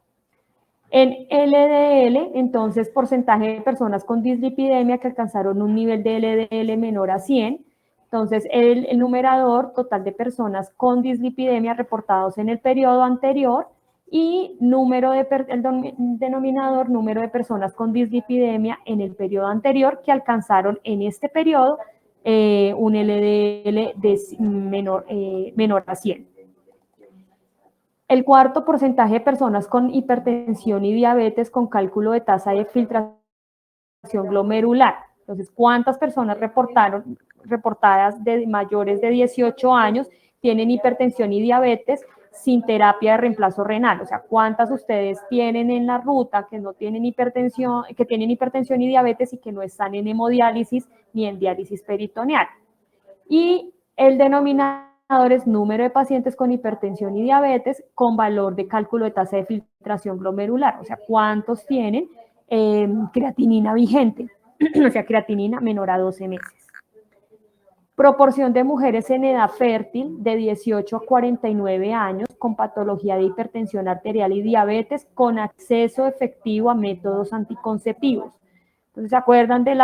En LDL, entonces, porcentaje de personas con dislipidemia que alcanzaron un nivel de LDL menor a 100. Entonces, el numerador, total de personas con dislipidemia reportados en el periodo anterior, y el denominador, número de personas con dislipidemia en el periodo anterior que alcanzaron en este periodo un LDL menor a 100. El cuarto, porcentaje de personas con hipertensión y diabetes con cálculo de tasa de filtración glomerular. Entonces, ¿cuántas personas reportadas de mayores de 18 años tienen hipertensión y diabetes sin terapia de reemplazo renal? O sea, ¿cuántas ustedes tienen en la ruta que no tienen hipertensión, que tienen hipertensión y diabetes y que no están en hemodiálisis ni en diálisis peritoneal? Y el denominador indicadores, número de pacientes con hipertensión y diabetes con valor de cálculo de tasa de filtración glomerular, o sea, cuántos tienen creatinina vigente, o sea, creatinina menor a 12 meses. Proporción de mujeres en edad fértil de 18 a 49 años con patología de hipertensión arterial y diabetes con acceso efectivo a métodos anticonceptivos. Entonces, ¿se acuerdan de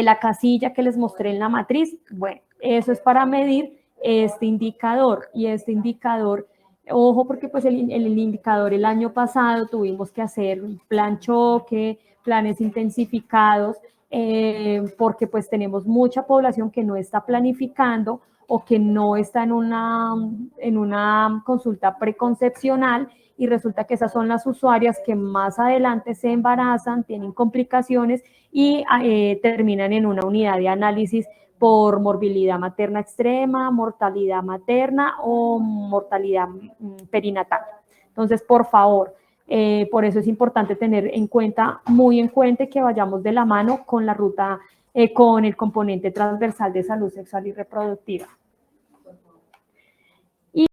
la casilla que les mostré en la matriz? Bueno, eso es para medir este indicador. Y este indicador, ojo, porque pues el indicador el año pasado tuvimos que hacer un plan choque, planes intensificados, porque pues tenemos mucha población que no está planificando o que no está en una consulta preconcepcional, y resulta que esas son las usuarias que más adelante se embarazan, tienen complicaciones y terminan en una unidad de análisis por morbilidad materna extrema, mortalidad materna o mortalidad perinatal. Entonces, por favor, por eso es importante tener en cuenta, muy en cuenta, que vayamos de la mano con la ruta, con el componente transversal de salud sexual y reproductiva.